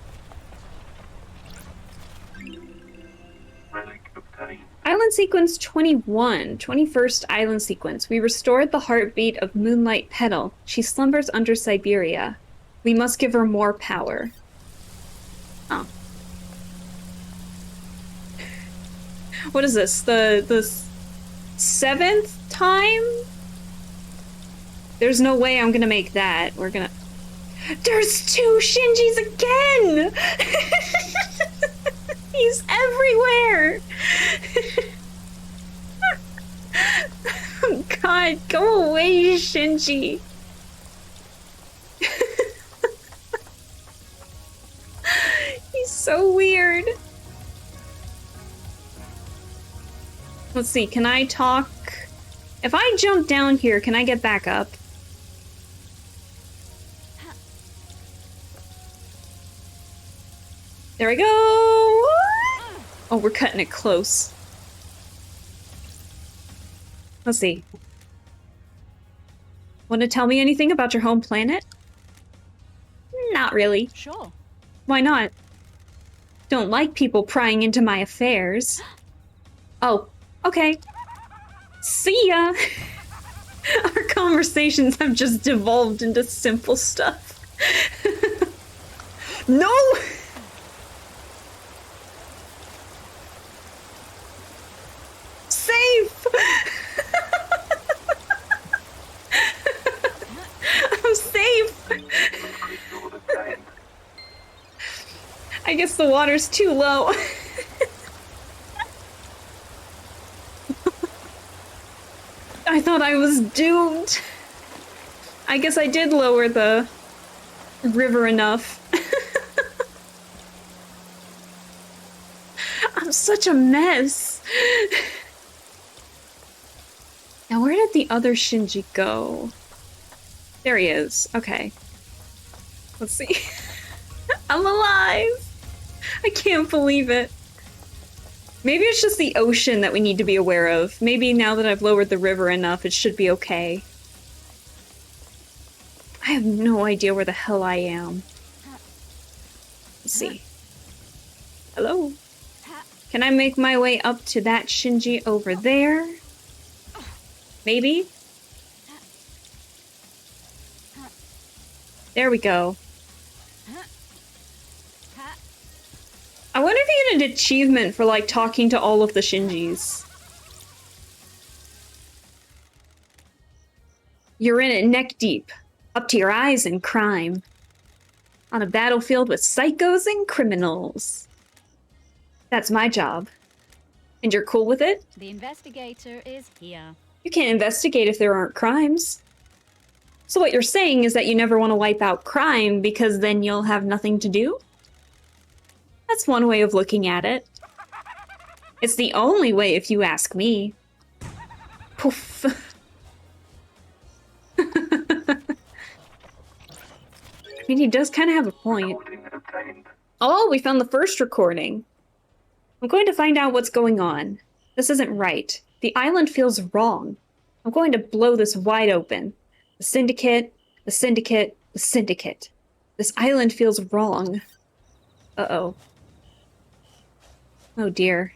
Relic obtained. Island sequence 21, 21st island sequence. We restored the heartbeat of Moonlight Petal. She slumbers under Siberia. We must give her more power. Oh. What is this? The seventh time? There's no way I'm gonna make that. We're gonna... There's two Shinjis again! He's everywhere! God, go away, Shinji. He's so weird. Let's see, can I talk? If I jump down here, can I get back up? There we go! Oh, we're cutting it close. Let's see. Want to tell me anything about your home planet? Not really. Sure. Why not? Don't like people prying into my affairs. Oh, okay. See ya! Our conversations have just devolved into simple stuff. No! Safe! I'm safe! Crystal obtained. I guess the water's too low. I thought I was doomed. I guess I did lower the river enough. I'm such a mess. Now, where did the other Shinji go? There he is. Okay. Let's see. I'm alive! I can't believe it. Maybe it's just the ocean that we need to be aware of. Maybe now that I've lowered the river enough, it should be okay. I have no idea where the hell I am. Let's see. Hello? Can I make my way up to that Shinji over there? Maybe? There we go. I wonder if you get an achievement for, like, talking to all of the Shinjis. You're in it neck deep, up to your eyes in crime. On a battlefield with psychos and criminals. That's my job. And you're cool with it? The investigator is here. You can't investigate if there aren't crimes. So what you're saying is that you never want to wipe out crime because then you'll have nothing to do? That's one way of looking at it. It's the only way if you ask me. Poof. I mean, he does kind of have a point. Recording obtained. Oh, we found the first recording. I'm going to find out what's going on. This isn't right. The island feels wrong. I'm going to blow this wide open. The Syndicate, the Syndicate, the Syndicate. This island feels wrong. Uh-oh. Oh dear.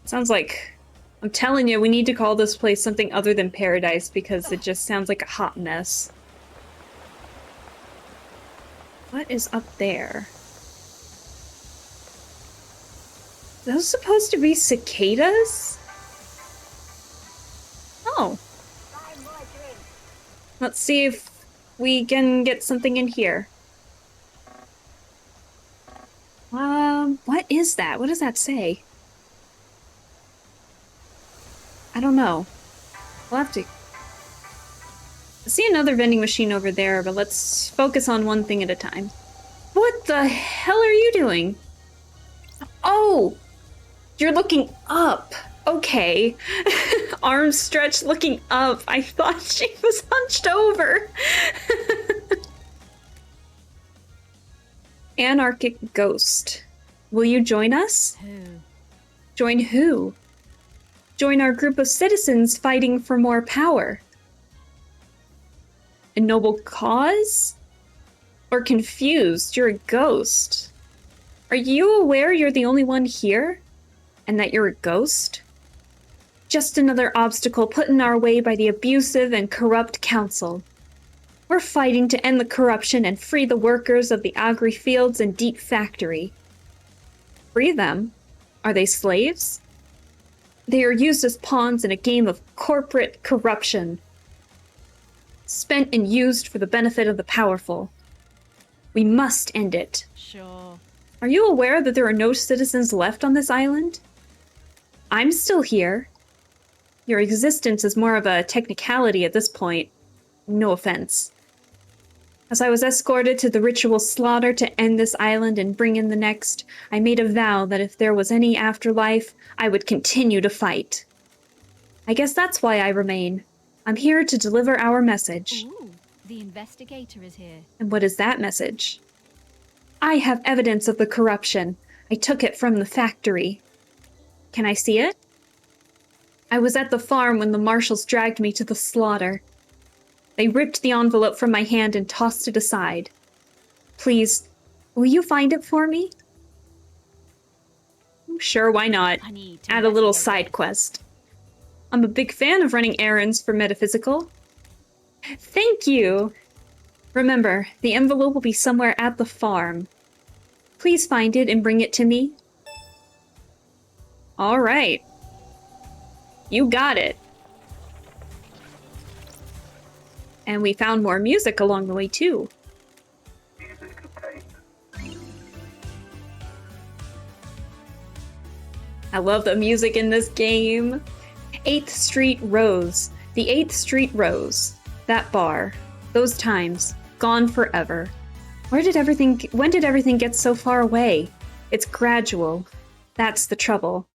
Sounds like... I'm telling you, we need to call this place something other than paradise because it just sounds like a hot mess. What is up there? Are those supposed to be cicadas? Oh. Let's see if we can get something in here. What is that? What does that say? I don't know. We'll have to... I see another vending machine over there, but let's focus on one thing at a time. What the hell are you doing? Oh! Oh! You're looking up. Okay. Arms stretched looking up. I thought she was hunched over. Anarchic ghost. Will you join us? Who? Join who? Join our group of citizens fighting for more power. A noble cause? Or confused? You're a ghost. Are you aware you're the only one here? And that you're a ghost? Just another obstacle put in our way by the abusive and corrupt council. We're fighting to end the corruption and free the workers of the agri fields and deep factory. Free them? Are they slaves? They are used as pawns in a game of corporate corruption. Spent and used for the benefit of the powerful. We must end it. Sure. Are you aware that there are no citizens left on this island? I'm still here. Your existence is more of a technicality at this point. No offense. As I was escorted to the ritual slaughter to end this island and bring in the next, I made a vow that if there was any afterlife, I would continue to fight. I guess that's why I remain. I'm here to deliver our message. Ooh, the investigator is here. And what is that message? I have evidence of the corruption. I took it from the factory. Can I see it? I was at the farm when the marshals dragged me to the slaughter. They ripped the envelope from my hand and tossed it aside. Please, will you find it for me? Sure, why not? I need to Add a little investigate side quest. I'm a big fan of running errands for Metaphysical. Thank you! Remember, the envelope will be somewhere at the farm. Please find it and bring it to me. All right. You got it. And we found more music along the way, too. Music obtained. I love the music in this game. 8th Street Rose. The 8th Street Rose. That bar. Those times. Gone forever. When did everything get so far away? It's gradual. That's the trouble.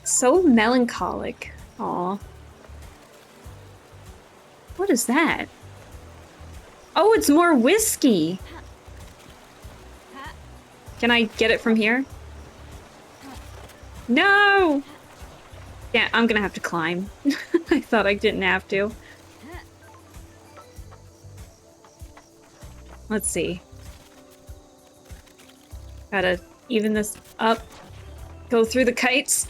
So melancholic. Aw. What is that? Oh, it's more whiskey! Can I get it from here? No! Yeah, I'm gonna have to climb. I thought I didn't have to. Let's see. Gotta even this up. Go through the kites.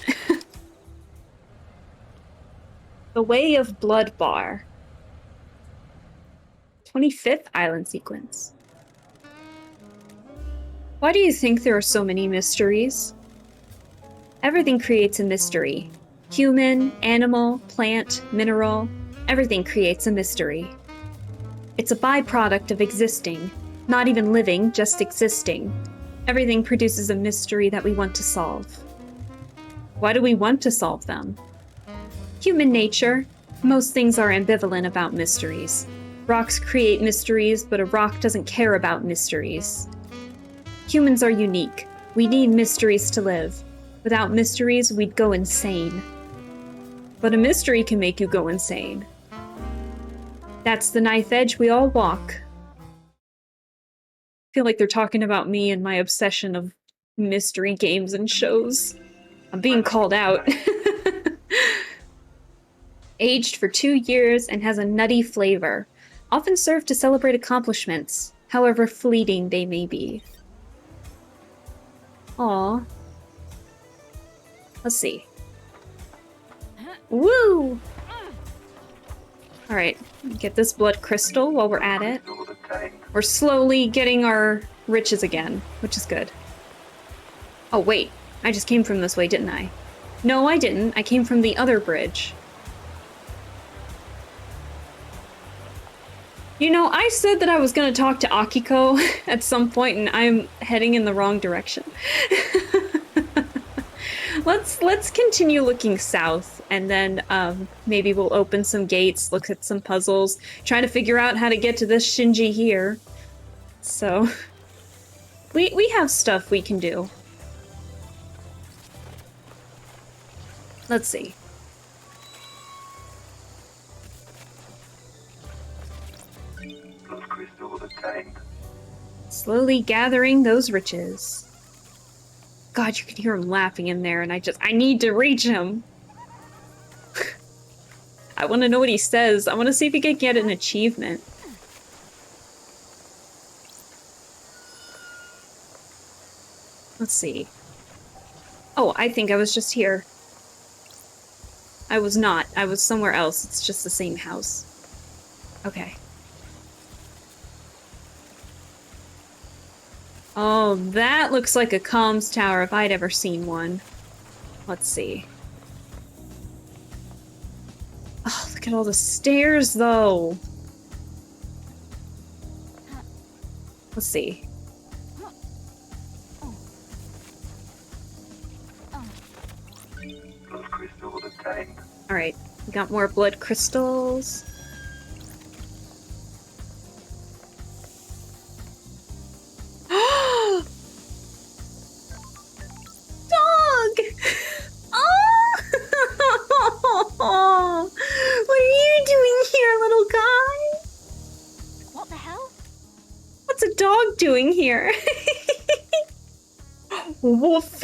The Way of Blood Bar. 25th island sequence. Why do you think there are so many mysteries? Everything creates a mystery. Human, animal, plant, mineral, everything creates a mystery. It's a byproduct of existing, not even living, just existing. Everything produces a mystery that we want to solve. Why do we want to solve them? Human nature. Most things are ambivalent about mysteries. Rocks create mysteries, but a rock doesn't care about mysteries. Humans are unique. We need mysteries to live. Without mysteries, we'd go insane. But a mystery can make you go insane. That's the knife edge we all walk. I feel like they're talking about me and my obsession of mystery games and shows. I'm being called out. Aged for 2 years and has a nutty flavor. Often served to celebrate accomplishments, however fleeting they may be. Aww. Let's see. Woo! Alright, get this blood crystal while we're at it. Sword obtained. We're slowly getting our riches again, which is good. Oh wait, I just came from this way, didn't I? No, I didn't. I came from the other bridge. You know, I said that I was going to talk to Akiko at some point, and I'm heading in the wrong direction. Let's continue looking south, and then maybe we'll open some gates, look at some puzzles, try to figure out how to get to this Shinji here. So, we have stuff we can do. Let's see. Blood crystals obtained. Slowly gathering those riches. God, you can hear him laughing in there, and I need to reach him. I want to know what he says. I want to see if he can get an achievement. Let's see. Oh, I think I was just here. I was not. I was somewhere else. It's just the same house. Okay. Oh, that looks like a comms tower if I'd ever seen one. Let's see. Oh, look at all the stairs, though. Let's see. Blood crystals obtained. Alright, we got more blood crystals. Dog! Oh! What are you doing here, little guy? What the hell? What's a dog doing here? Woof!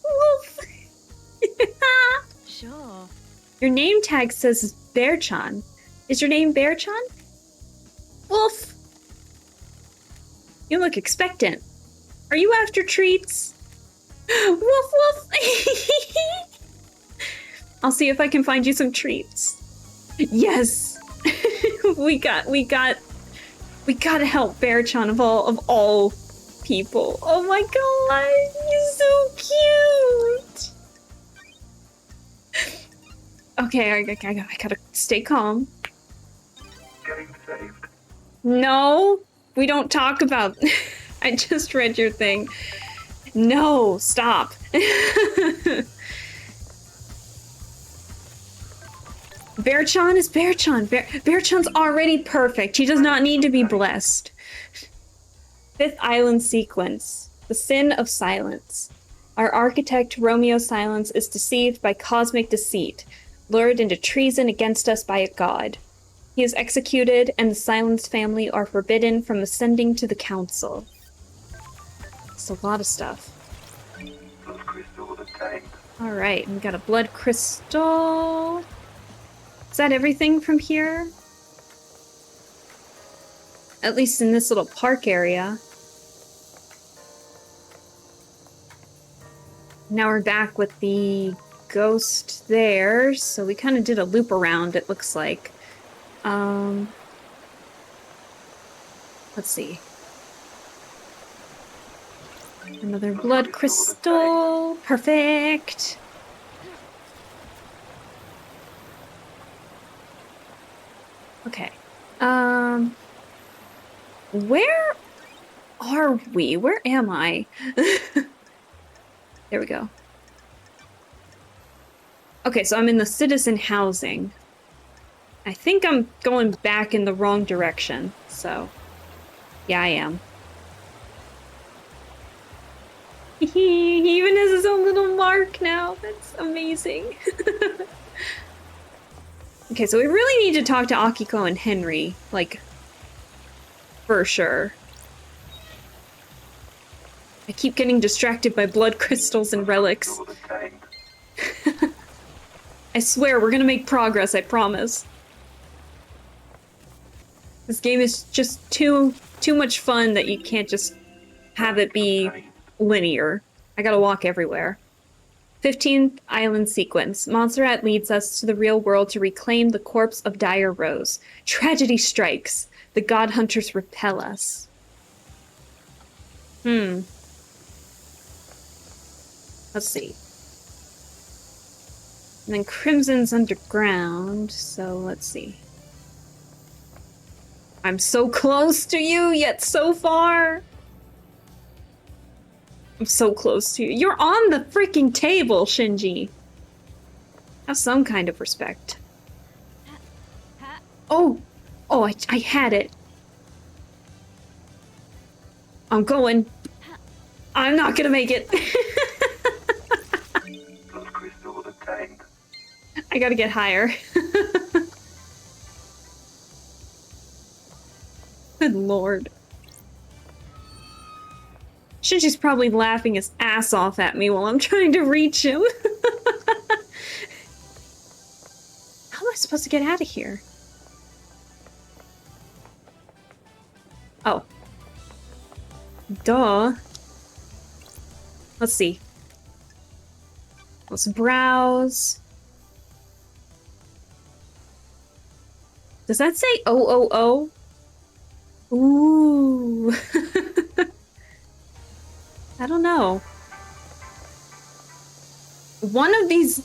Woof! Sure. Your name tag says Bear-chan. Is your name Bear-chan? Wolf! You look expectant. Are you after treats? Woof woof! I'll see if I can find you some treats. Yes! we gotta help Bear-chan of all people. Oh my god, he's so cute! Okay, I gotta stay calm. Game saved. No, we don't talk about... I just read your thing. No, stop. Bear-chan is Bear-chan. Bear-chan's already perfect. He does not need to be blessed. Fifth island sequence. The sin of silence. Our architect, Romeo Silence, is deceived by cosmic deceit, lured into treason against us by a god. He is executed, and the Silence family are forbidden from ascending to the council. It's a lot of stuff. Blood crystals obtained. Alright, we got a blood crystal. Is that everything from here? At least in this little park area. Now we're back with the ghost there, so we kind of did a loop around, it looks like. Let's see. Another blood crystal. Perfect. Okay. Where are we? Where am I? There we go. Okay, so I'm in the citizen housing. I think I'm going back in the wrong direction, so yeah, I am. He even has his own little mark now. That's amazing. Okay, so we really need to talk to Akiko and Henry, like, for sure. I keep getting distracted by blood crystals and relics. Crystals obtained. I swear, we're gonna make progress, I promise. This game is just too much fun that you can't just have it be linear. I gotta walk everywhere. 15th island sequence. Montserrat leads us to the real world to reclaim the corpse of Dire Rose. Tragedy strikes. The god hunters repel us. Let's see. And then Crimson's underground, so let's see. I'm so close to you, yet so far. I'm so close to you. You're on the freaking table, Shinji. Have some kind of respect. Oh! Oh, I had it. I'm going. I'm not gonna make it. Blood crystals obtained. I gotta get higher. Good lord. Shinji's probably laughing his ass off at me while I'm trying to reach him. How am I supposed to get out of here? Oh. Duh. Let's see. Let's browse. Does that say OOO? Ooh. I don't know. One of these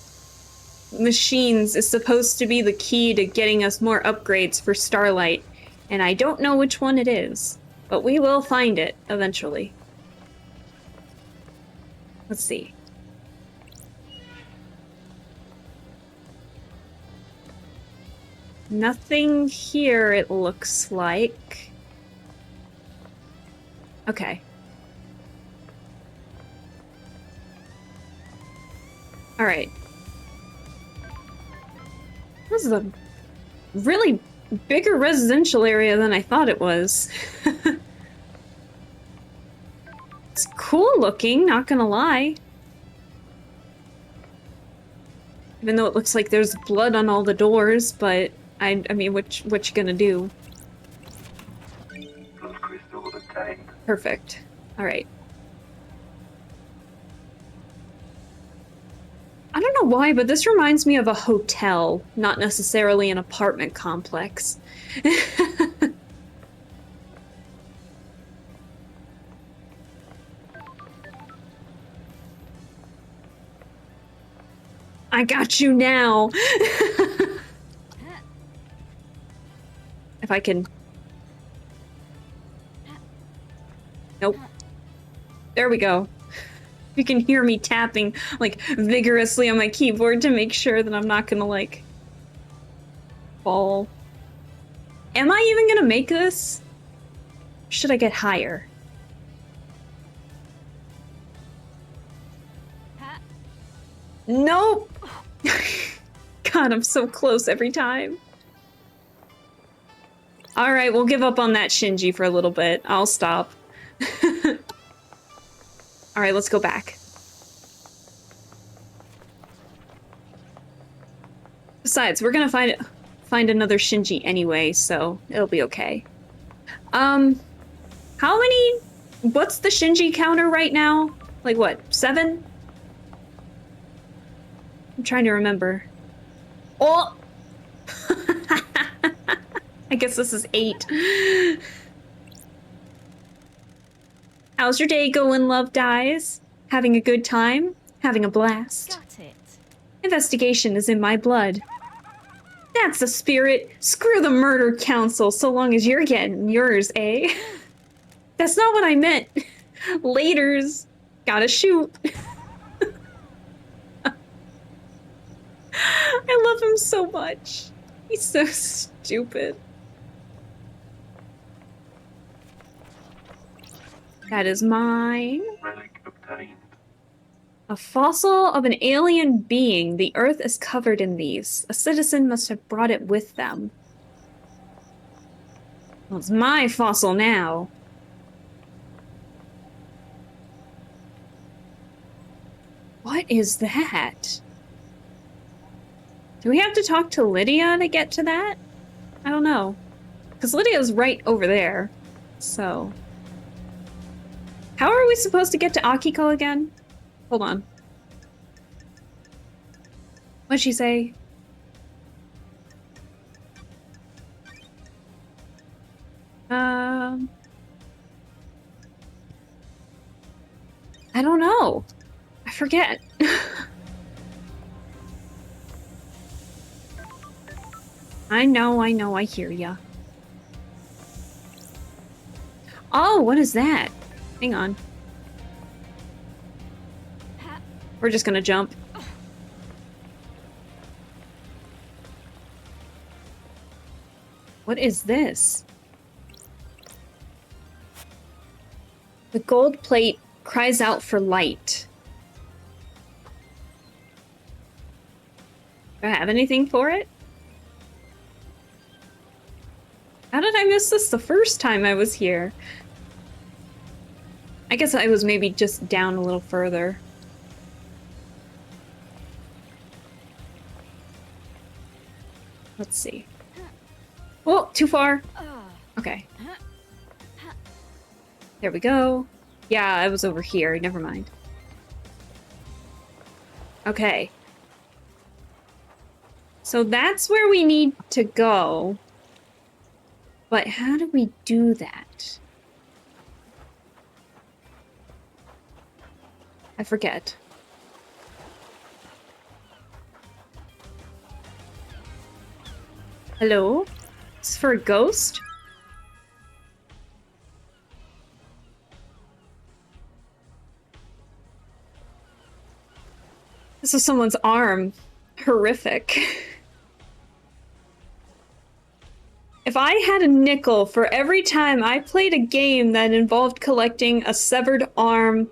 machines is supposed to be the key to getting us more upgrades for Starlight, and I don't know which one it is, but we will find it eventually. Let's see. Nothing here, it looks like. Okay. Alright. This is a really bigger residential area than I thought it was. It's cool looking, not gonna lie. Even though it looks like there's blood on all the doors, but I mean, what you gonna do? Plus crystal obtained. Perfect. Alright. I don't know why, but this reminds me of a hotel, not necessarily an apartment complex. I got you now! If I can... Nope. There we go. You can hear me tapping, like, vigorously on my keyboard to make sure that I'm not gonna, like, fall. Am I even gonna make this? Or should I get higher? Nope! God, I'm so close every time. Alright, we'll give up on that Shinji for a little bit. I'll stop. Alright, let's go back. Besides, we're gonna find another Shinji anyway, so it'll be okay. How many... What's the Shinji counter right now? Like what, 7? I'm trying to remember. Oh! I guess this is 8. How's your day going, Love Dies? Having a good time? Having a blast? Got it. Investigation is in my blood. That's the spirit. Screw the murder council, so long as you're getting yours, eh? That's not what I meant. Laters. Gotta shoot. I love him so much. He's so stupid. That is mine. Relic obtained. A fossil of an alien being. The earth is covered in these. A citizen must have brought it with them. Well, it's my fossil now. What is that? Do we have to talk to Lydia to get to that? I don't know. Because Lydia's right over there. So... How are we supposed to get to Akiko again? Hold on. What'd she say? I don't know. I forget. I know, I hear ya. Oh, what is that? Hang on. We're just gonna jump. What is this? The gold plate cries out for light. Do I have anything for it? How did I miss this the first time I was here? I guess I was maybe just down a little further. Let's see. Oh, too far. Okay. There we go. Yeah, I was over here. Never mind. Okay. So that's where we need to go. But how do we do that? I forget. Hello? Is this for a ghost? This is someone's arm. Horrific. If I had a nickel for every time I played a game that involved collecting a severed arm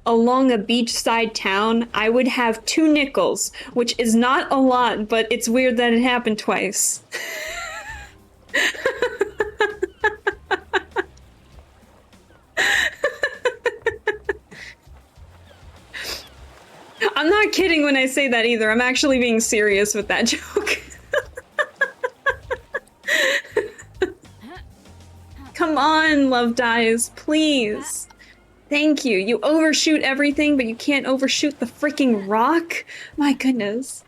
along a beachside town, I would have 2 nickels, which is not a lot, but it's weird that it happened twice. I'm not kidding when I say that either. I'm actually being serious with that joke. Come on, Love Dies, please. Thank you. You overshoot everything, but you can't overshoot the freaking rock? My goodness.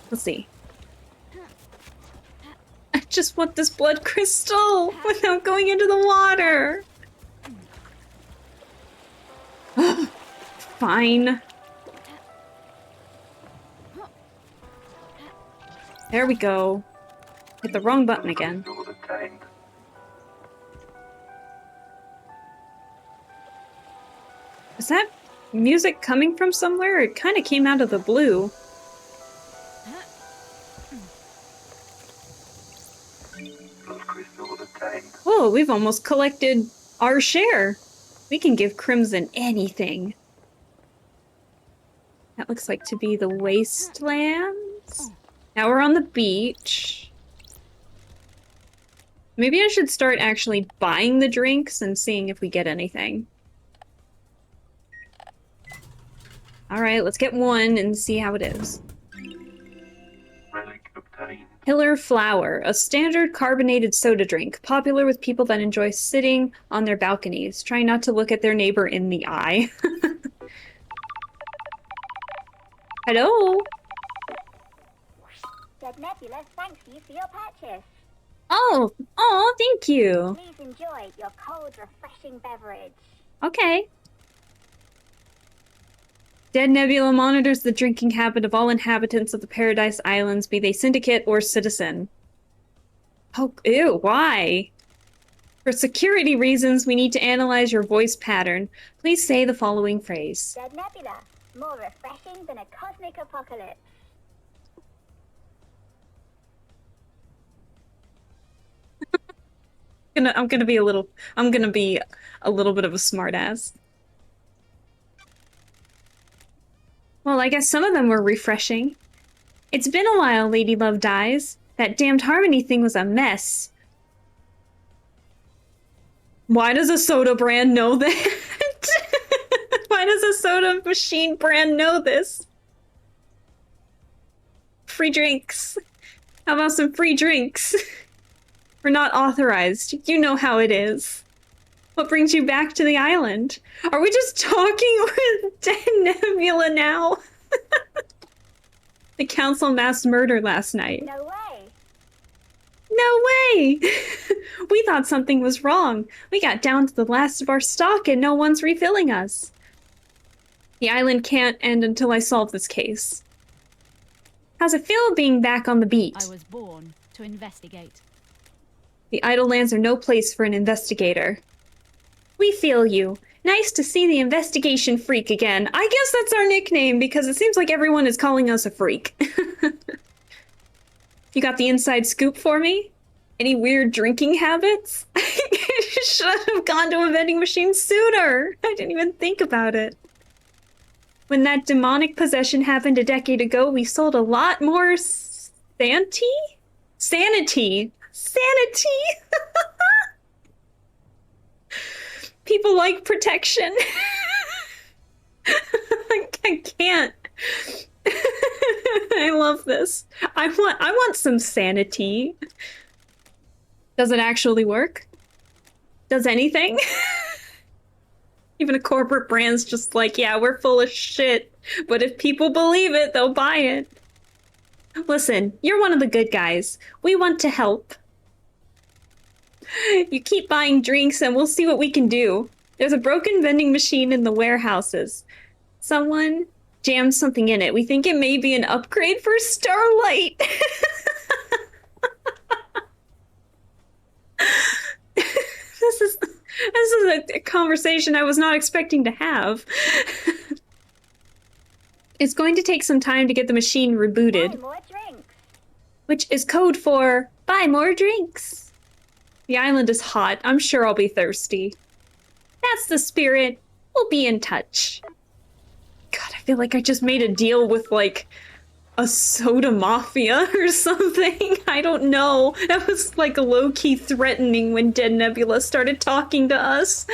Let's see. I just want this blood crystal without going into the water. Fine. There we go. Hit the wrong button again. Crystal obtained. Is that music coming from somewhere? It kind of came out of the blue. Blood crystal obtained. Oh, we've almost collected our share. We can give Crimson anything. That looks like to be the wastelands. Now we're on the beach. Maybe I should start actually buying the drinks and seeing if we get anything. Alright, let's get one and see how it is. Relic obtained. Pillar Flower, a standard carbonated soda drink, popular with people that enjoy sitting on their balconies, trying not to look at their neighbor in the eye. Hello? Dead Nebula thanks you for your purchase. Oh, thank you. Please enjoy your cold, refreshing beverage. Okay. Dead Nebula monitors the drinking habit of all inhabitants of the Paradise Islands, be they syndicate or citizen. Oh, ew, why? For security reasons, we need to analyze your voice pattern. Please say the following phrase. Dead Nebula, more refreshing than a cosmic apocalypse. I'm gonna be a little bit of a smartass. Well, I guess some of them were refreshing. It's been a while, Lady Love Dies. That damned Harmony thing was a mess. Why does a soda brand know that? Why does a soda machine brand know this? Free drinks. How about some free drinks? We're not authorized. You know how it is. What brings you back to the island? Are we just talking with Dead Nebula now? The council mass murder last night. No way. No way! We thought something was wrong. We got down to the last of our stock and no one's refilling us. The island can't end until I solve this case. How's it feel being back on the beat? I was born to investigate. The Idle Lands are no place for an investigator. We feel you. Nice to see the investigation freak again. I guess that's our nickname because it seems like everyone is calling us a freak. You got the inside scoop for me? Any weird drinking habits? I should have gone to a vending machine sooner. I didn't even think about it. When that demonic possession happened a decade ago, we sold a lot more sanity? Sanity. Sanity! People like protection. I can't. I love this. I want some sanity. Does it actually work? Does anything? Even a corporate brand's just like, yeah, we're full of shit. But if people believe it, they'll buy it. Listen, you're one of the good guys. We want to help. You keep buying drinks and we'll see what we can do. There's a broken vending machine in the warehouses. Someone jammed something in it. We think it may be an upgrade for Starlight. This is a conversation I was not expecting to have. It's going to take some time to get the machine rebooted. Buy more drinks. Which is code for buy more drinks. The island is hot. I'm sure I'll be thirsty. That's the spirit. We'll be in touch. God, I feel like I just made a deal with, like, a soda mafia or something. I don't know. That was, like, low-key threatening when Dead Nebula started talking to us.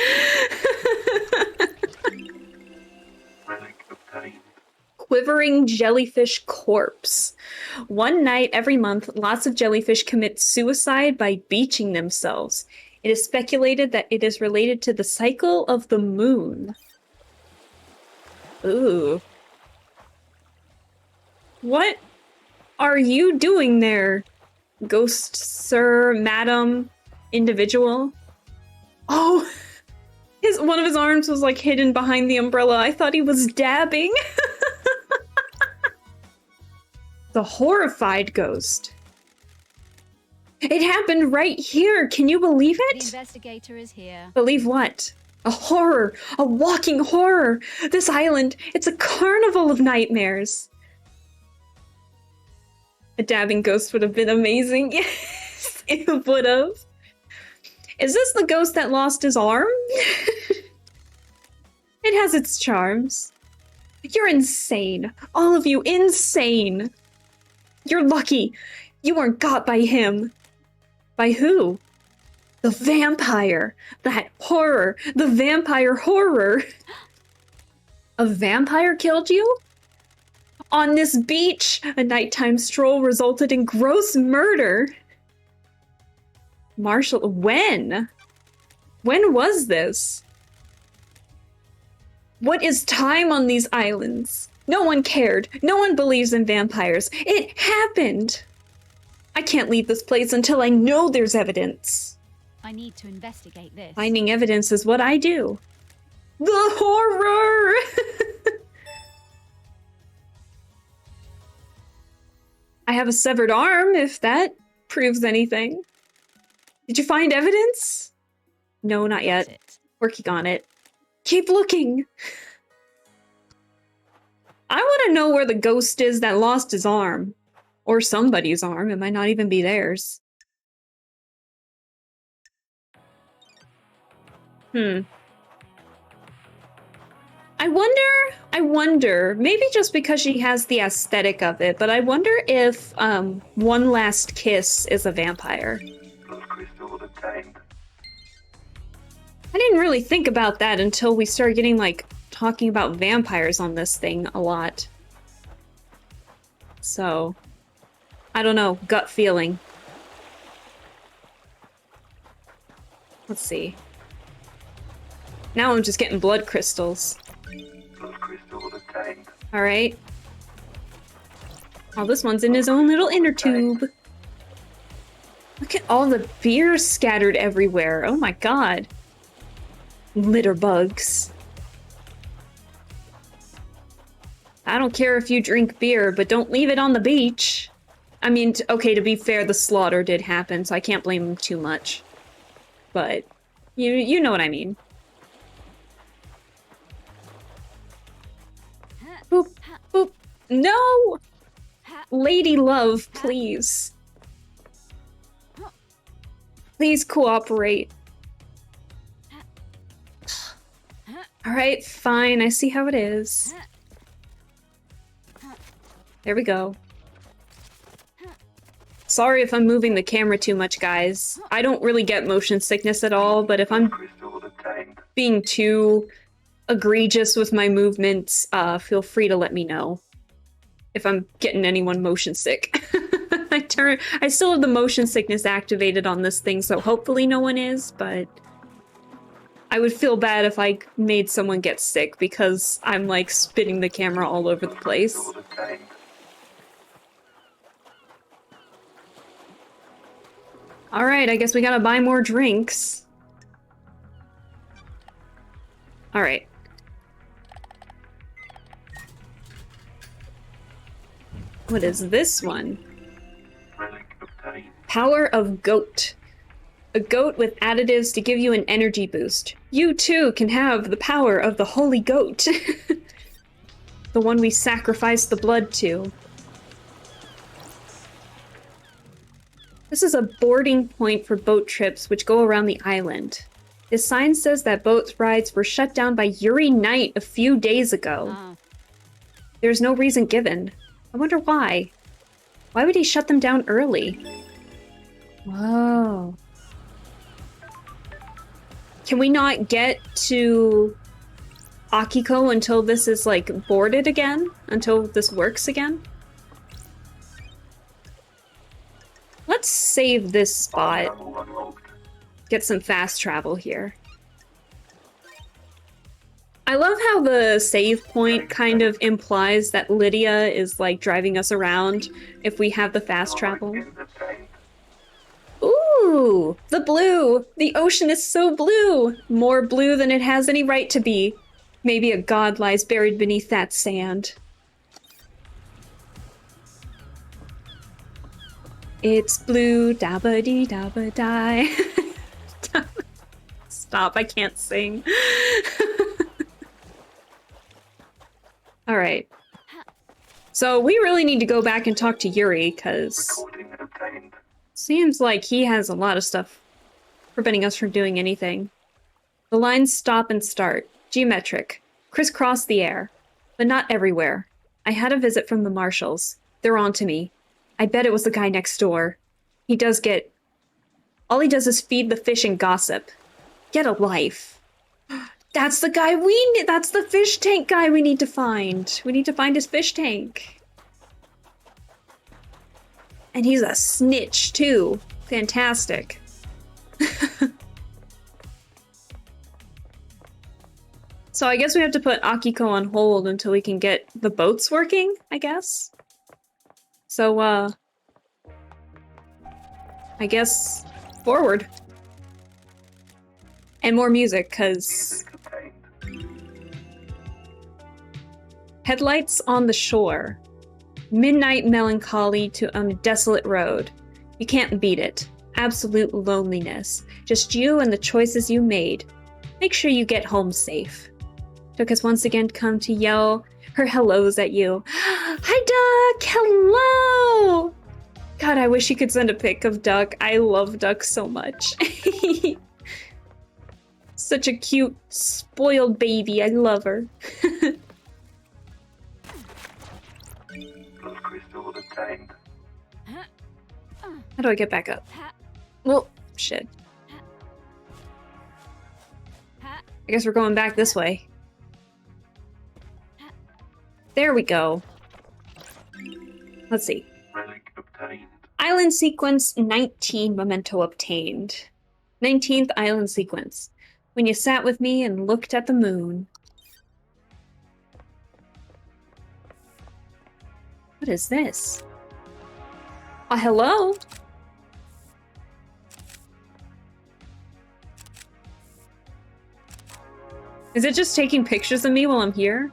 Relic obtained. Quivering jellyfish corpse. One night every month, lots of jellyfish commit suicide by beaching themselves. It is speculated that it is related to the cycle of the moon. Ooh. What are you doing there, ghost sir, madam, individual? Oh, one of his arms was like hidden behind the umbrella. I thought he was dabbing. The horrified ghost. It happened right here. Can you believe The it? investigator is here. Believe what? A horror. A walking horror. This island, it's a carnival of nightmares. A dabbing ghost would have been amazing. Yes, it would have. Is this the ghost that lost his arm? It has its charms. You're insane. All of you insane. You're lucky. You weren't got by him. By who? The vampire. That horror. The vampire horror. A vampire killed you? On this beach, a nighttime stroll resulted in gross murder. Marshall, when? When was this? What is time on these islands? No one cared. No one believes in vampires. It happened. I can't leave this place until I know there's evidence. I need to investigate this. Finding evidence is what I do. The horror! I have a severed arm, if that proves anything. Did you find evidence? No, not yet. Got it. Working on it. Keep looking. I want to know where the ghost is that lost his arm. Or somebody's arm. It might not even be theirs. I wonder, maybe just because she has the aesthetic of it, but I wonder if One Last Kiss is a vampire. Plus crystal obtained. I didn't really think about that until we started getting, like, talking about vampires on this thing a lot. So, I don't know, gut feeling. Let's see. Now I'm just getting blood crystals. Plus crystal obtained. Alright. Oh, this one's in his own little inner tube. Look at all the beer scattered everywhere. Oh my god. Litter bugs. I don't care if you drink beer, but don't leave it on the beach. I mean, okay, to be fair, the slaughter did happen, so I can't blame him too much. But, you know what I mean. Boop, boop. No! Lady Love, please. Please cooperate. Alright, fine, I see how it is. There we go. Sorry if I'm moving the camera too much, guys. I don't really get motion sickness at all, but if I'm Crystal attained. being too egregious with my movements, feel free to let me know if I'm getting anyone motion sick. I still have the motion sickness activated on this thing, so hopefully no one is, but I would feel bad if I made someone get sick because I'm like spinning the camera all over the place. Crystal attained. Alright, I guess we gotta buy more drinks. Alright. What is this one? Relic obtained. Power of Goat. A goat with additives to give you an energy boost. You too can have the power of the Holy Goat. The one we sacrificed the blood to. This is a boarding point for boat trips which go around the island. This sign says that boat rides were shut down by Yuri Knight a few days ago. Oh. There's no reason given. I wonder why. Why would he shut them down early? Whoa. Can we not get to Akiko until this is, like, boarded again? Until this works again? Let's save this spot. Travel unlocked. Get some fast travel here. I love how the save point kind of implies that Lydia is, like, driving us around if we have the fast travel. Origin attained. Ooh, the blue! The ocean is so blue! More blue than it has any right to be. Maybe a god lies buried beneath that sand. It's blue, dabba-dee, dabba-die. Stop, I can't sing. Alright. So we really need to go back and talk to Yuri, because Recording obtained. seems like he has a lot of stuff preventing us from doing anything. The lines stop and start. Geometric. Crisscross the air. But not everywhere. I had a visit from the marshals. They're on to me. I bet it was the guy next door. He does get... All he does is feed the fish and gossip. Get a life. That's the guy we need. That's the fish tank guy we need to find. We need to find his fish tank. And he's a snitch, too. Fantastic. So I guess we have to put Akiko on hold until we can get the boats working, I guess. So, I guess forward. And more music, because Music obtained. headlights on the shore. Midnight melancholy to a desolate road. You can't beat it. Absolute loneliness. Just you and the choices you made. Make sure you get home safe. Took us once again to come to yell her hellos at you. Hi, Duck! Hello! God, I wish you could send a pic of Duck. I love Duck so much. Such a cute, spoiled baby. I love her. Blood crystal obtained. How do I get back up? Well, shit. I guess we're going back this way. There we go. Let's see. Relic obtained. Island sequence 19 memento obtained. 19th island sequence. When you sat with me and looked at the moon. What is this? Hello? Is it just taking pictures of me while I'm here?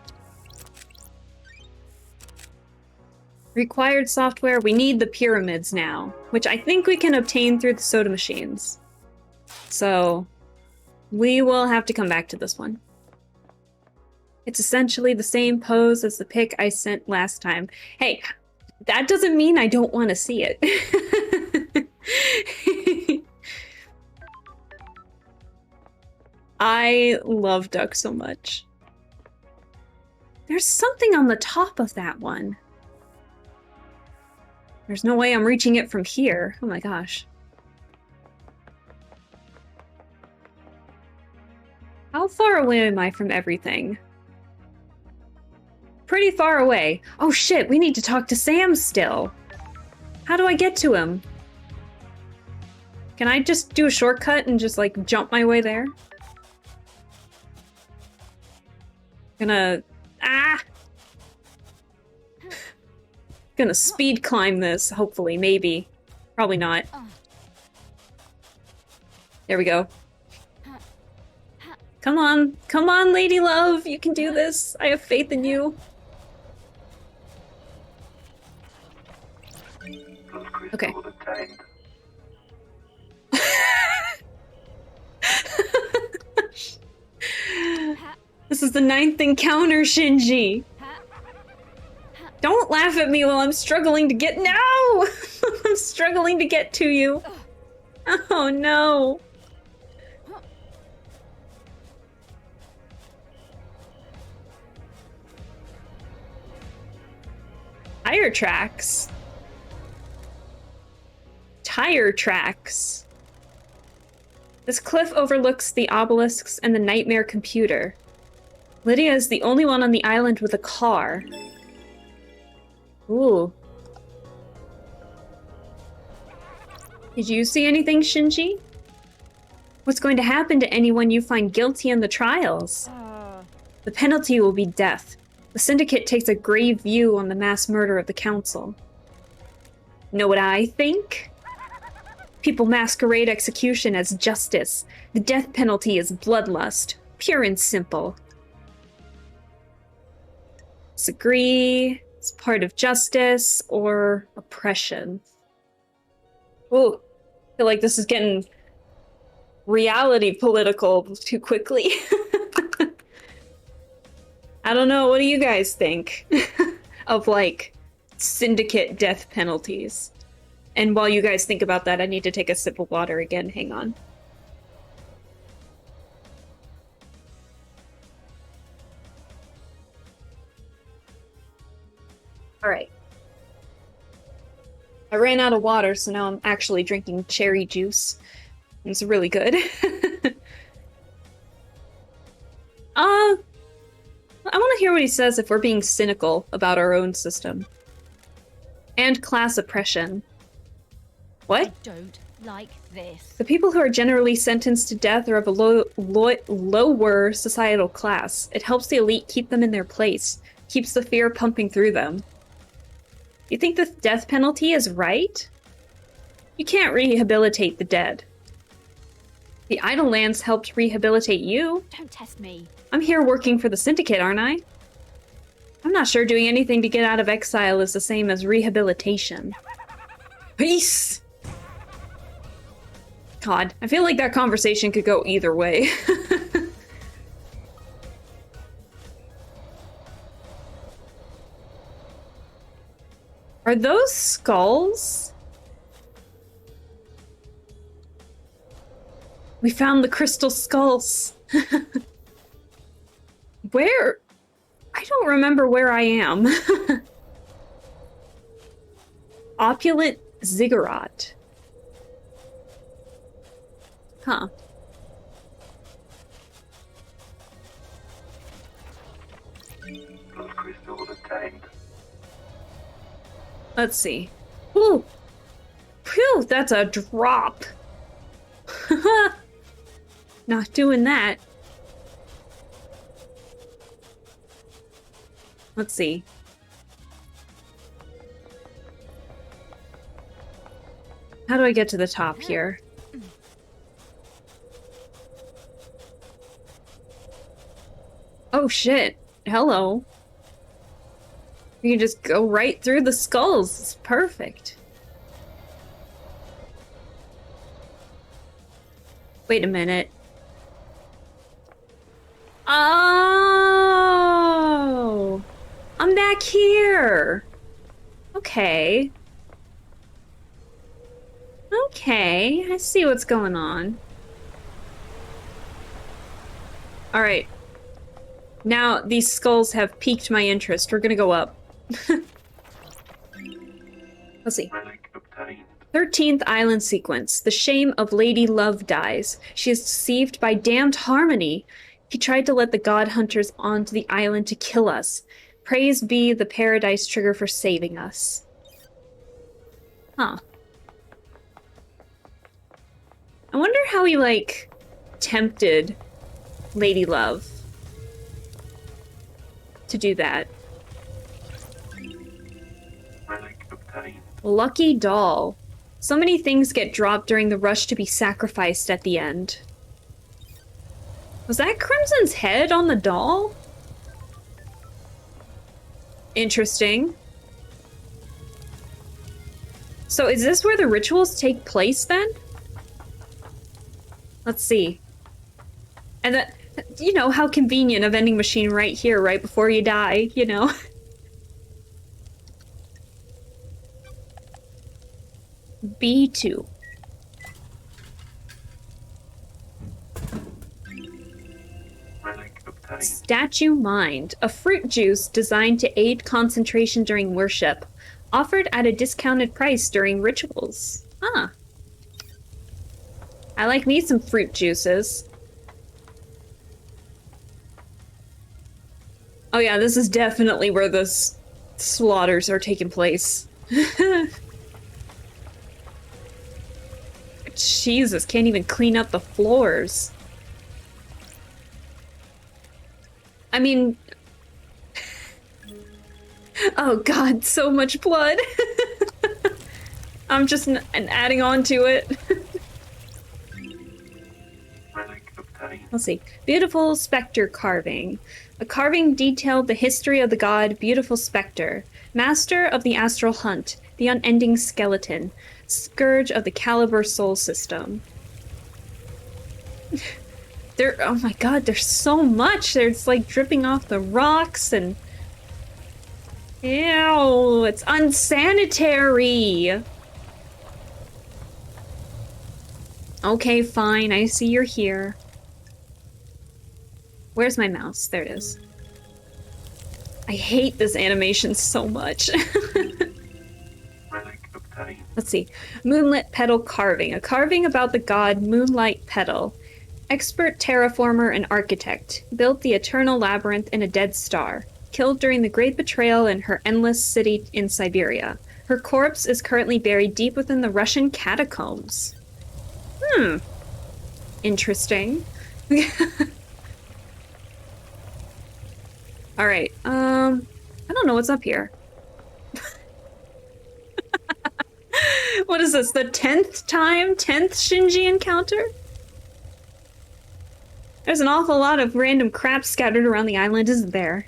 Required software, we need the pyramids now, which I think we can obtain through the soda machines. So, we will have to come back to this one. It's essentially the same pose as the pic I sent last time. Hey, that doesn't mean I don't want to see it. I love Duck so much. There's something on the top of that one. There's no way I'm reaching it from here. Oh my gosh. How far away am I from everything? Pretty far away. Oh shit, we need to talk to Sam still. How do I get to him? Can I just do a shortcut and just like jump my way there? Gonna... Ah! Gonna speed climb this, hopefully, maybe. Probably not. There we go. Come on, lady love, you can do this. I have faith in you. Those crystals Okay. obtained. This is the 9th encounter, Shinji. Don't laugh at me while I'm struggling to get— No! I'm struggling to get to you. Oh no. Tire tracks. Tire tracks. This cliff overlooks the obelisks and the nightmare computer. Lydia is the only one on the island with a car. Ooh. Did you see anything, Shinji? What's going to happen to anyone you find guilty in the trials? The penalty will be death. The Syndicate takes a grave view on the mass murder of the Council. Know what I think? People masquerade execution as justice. The death penalty is bloodlust, pure and simple. Disagree. It's part of justice or oppression. Ooh, I feel like this is getting reality political too quickly. I don't know, what do you guys think of, like, syndicate death penalties? And while you guys think about that, I need to take a sip of water again. Hang on. All right. I ran out of water, so now I'm actually drinking cherry juice. It's really good. I want to hear what he says if we're being cynical about our own system. And class oppression. What? I don't like this. The people who are generally sentenced to death are of a lower societal class. It helps the elite keep them in their place, keeps the fear pumping through them. You think the death penalty is right? You can't rehabilitate the dead. The Idle Lands helped rehabilitate you. Don't test me. I'm here working for the Syndicate, aren't I? I'm not sure doing anything to get out of exile is the same as rehabilitation. Peace! God, I feel like that conversation could go either way. Are those skulls? We found the crystal skulls. Where? I don't remember where I am. Opulent ziggurat. Huh. Those crystals obtained. Let's see. Ooh. Phew, that's a drop. Not doing that. Let's see. How do I get to the top here? Oh shit. Hello. You can just go right through the skulls. It's perfect. Wait a minute. Oh! I'm back here! Okay. Okay, I see what's going on. Alright. Now, these skulls have piqued my interest. We're gonna go up. Let's see. Relic obtained. 13th island sequence. The shame of Lady Love dies. She is deceived by damned Harmony. He tried to let the god hunters onto the island to kill us. Praise be the paradise trigger for saving us. Huh. I wonder how he, like, tempted Lady Love to do that. Relic obtained. Lucky doll. So many things get dropped during the rush to be sacrificed at the end. Was that Crimson's head on the doll? Interesting. So is this where the rituals take place then? Let's see. And that, you know, how convenient, a vending machine right here, right before you die, you know? B2. Relic obtained. Statue Mind, a fruit juice designed to aid concentration during worship, offered at a discounted price during rituals. Huh. I like me some fruit juices. Oh yeah, this is definitely where the slaughters are taking place. Jesus, can't even clean up the floors. I mean... Oh god, so much blood. I'm just adding on to it. Relic obtained. Let's see. Beautiful Spectre carving. A carving detailed the history of the god Beautiful Spectre, master of the astral hunt, the unending skeleton, scourge of the Caliber soul system. Oh my god, there's so much. There's like dripping off the rocks and... Ew, it's unsanitary. Okay, fine, I see you're here. Where's my mouse? There it is. I hate this animation so much. Relic obtained. Let's see. Moonlit Petal Carving. A carving about the god Moonlight Petal. Expert terraformer and architect. Built the eternal labyrinth in a dead star. Killed during the Great Betrayal in her endless city in Siberia. Her corpse is currently buried deep within the Russian catacombs. Interesting. Alright, I don't know what's up here. What is this, the 10th time? 10th Shinji encounter? There's an awful lot of random crap scattered around the island, isn't there?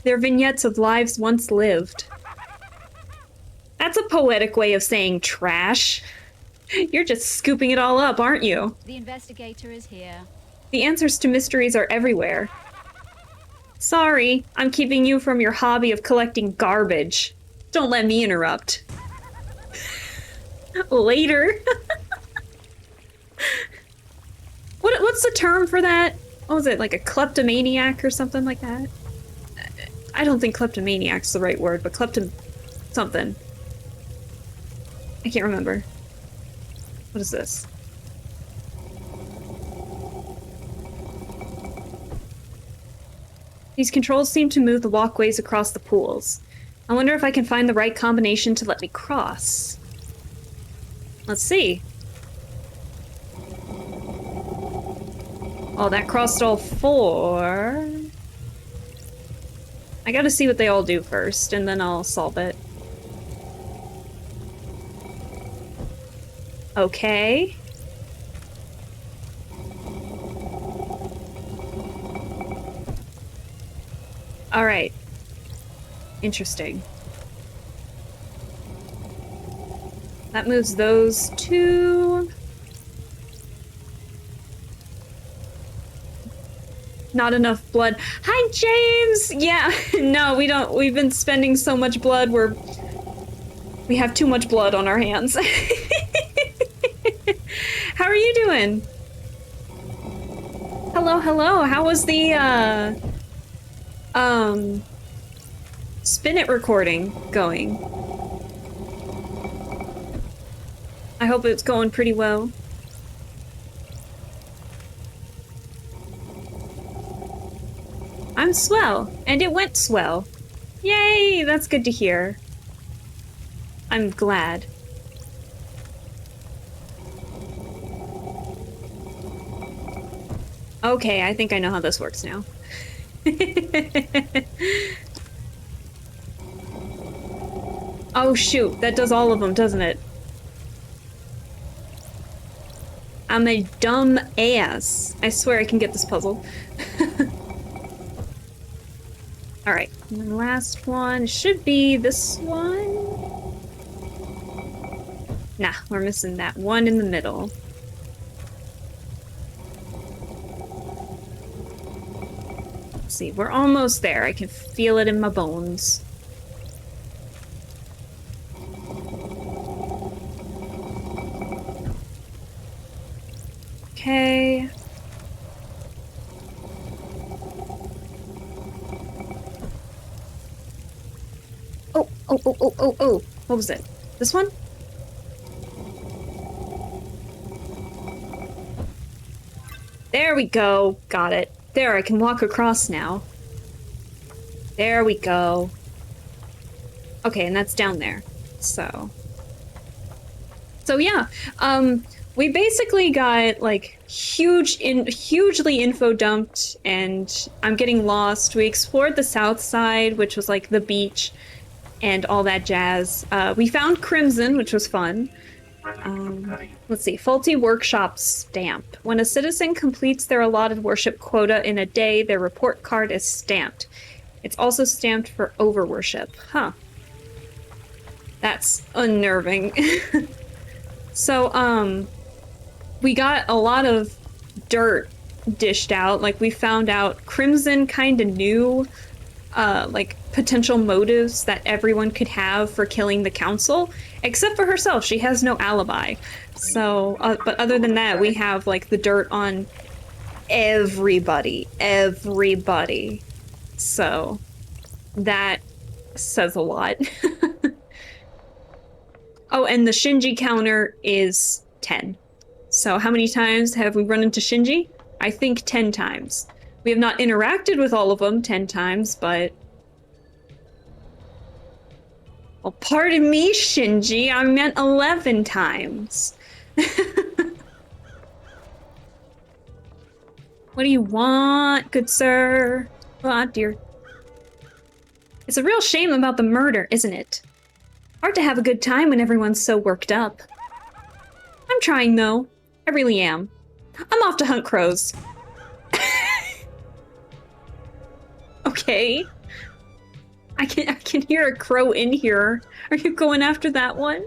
They're vignettes of lives once lived. That's a poetic way of saying trash. You're just scooping it all up, aren't you? The investigator is here. The answers to mysteries are everywhere. Sorry, I'm keeping you from your hobby of collecting garbage. Don't let me interrupt. Later. What's the term for that? What was it, like a kleptomaniac or something like that? I don't think kleptomaniac's the right word, but something. I can't remember. What is this? These controls seem to move the walkways across the pools. I wonder if I can find the right combination to let me cross. Let's see. Oh, that crossed all four. I gotta see what they all do first, and then I'll solve it. Okay. Alright. Interesting. That moves those two. Not enough blood. Hi, James! Yeah, no, we don't. We've been spending so much blood, we have too much blood on our hands. How are you doing? Hello, hello. How was the, Spin It recording going? I hope it's going pretty well. I'm swell, and it went swell. Yay, that's good to hear. I'm glad. Okay, I think I know how this works now. Oh shoot, that does all of them, doesn't it? I'm a dumb ass. I swear I can get this puzzle. Alright, and the last one should be this one. Nah, we're missing that one in the middle. Let's see, we're almost there. I can feel it in my bones. Okay. Oh. What was it? This one? There we go. Got it. There, I can walk across now. There we go. Okay, and that's down there. So yeah, we basically got like hugely info dumped, and I'm getting lost. We explored the south side, which was like the beach and all that jazz. We found Crimson, which was fun. Let's see, faulty workshop stamp. When a citizen completes their allotted worship quota in a day, their report card is stamped. It's also stamped for overworship. Huh. That's unnerving. So, we got a lot of dirt dished out. Like, we found out Crimson kind of knew, like, potential motives that everyone could have for killing the council, except for herself. She has no alibi. So, but other than that, we have, like, the dirt on everybody. So, that says a lot. Oh, and the Shinji counter is 10. So how many times have we run into Shinji? I think 10 times. We have not interacted with all of them 10 times, but... Well, pardon me, Shinji, I meant 11 times. What do you want, good sir? Ah, dear. It's a real shame about the murder, isn't it? Hard to have a good time when everyone's so worked up. I'm trying, though. I really am. I'm off to hunt crows. Okay. I can hear a crow in here. Are you going after that one?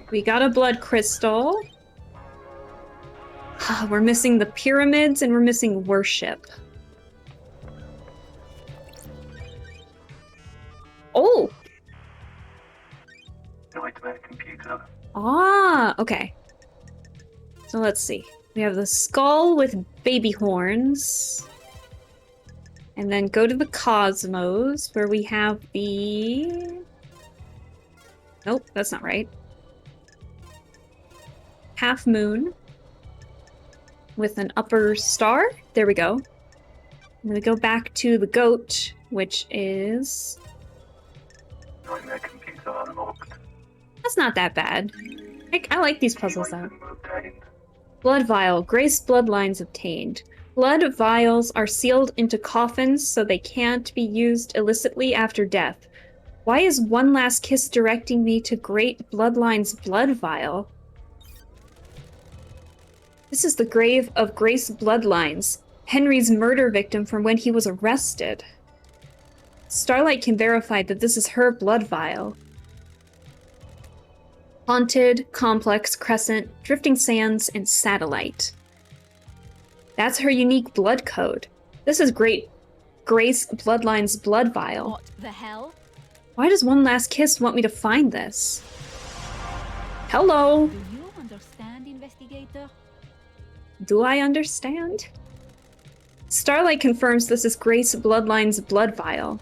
We got a blood crystal. We're missing the pyramids and we're missing worship. Oh! Nightmare computer. Ah, okay. So let's see. We have the skull with baby horns. And then go to the cosmos, where we have the... Nope, that's not right. Half moon. With an upper star. There we go. I'm gonna go back to the goat, which is... Nightmare computer unlocked. That's not that bad. I like these puzzles, though. Item obtained. Blood vial. Grace bloodlines obtained. Blood vials are sealed into coffins so they can't be used illicitly after death. Why is One Last Kiss directing me to Great Bloodline's blood vial? This is the grave of Grace Bloodlines, Henry's murder victim from when he was arrested. Starlight can verify that this is her blood vial. Haunted, Complex, Crescent, Drifting Sands, and Satellite. That's her unique blood code. This is Grace Bloodline's blood vial. What the hell? Why does One Last Kiss want me to find this? Hello! Do you understand, investigator? Do I understand? Starlight confirms this is Grace Bloodline's blood vial.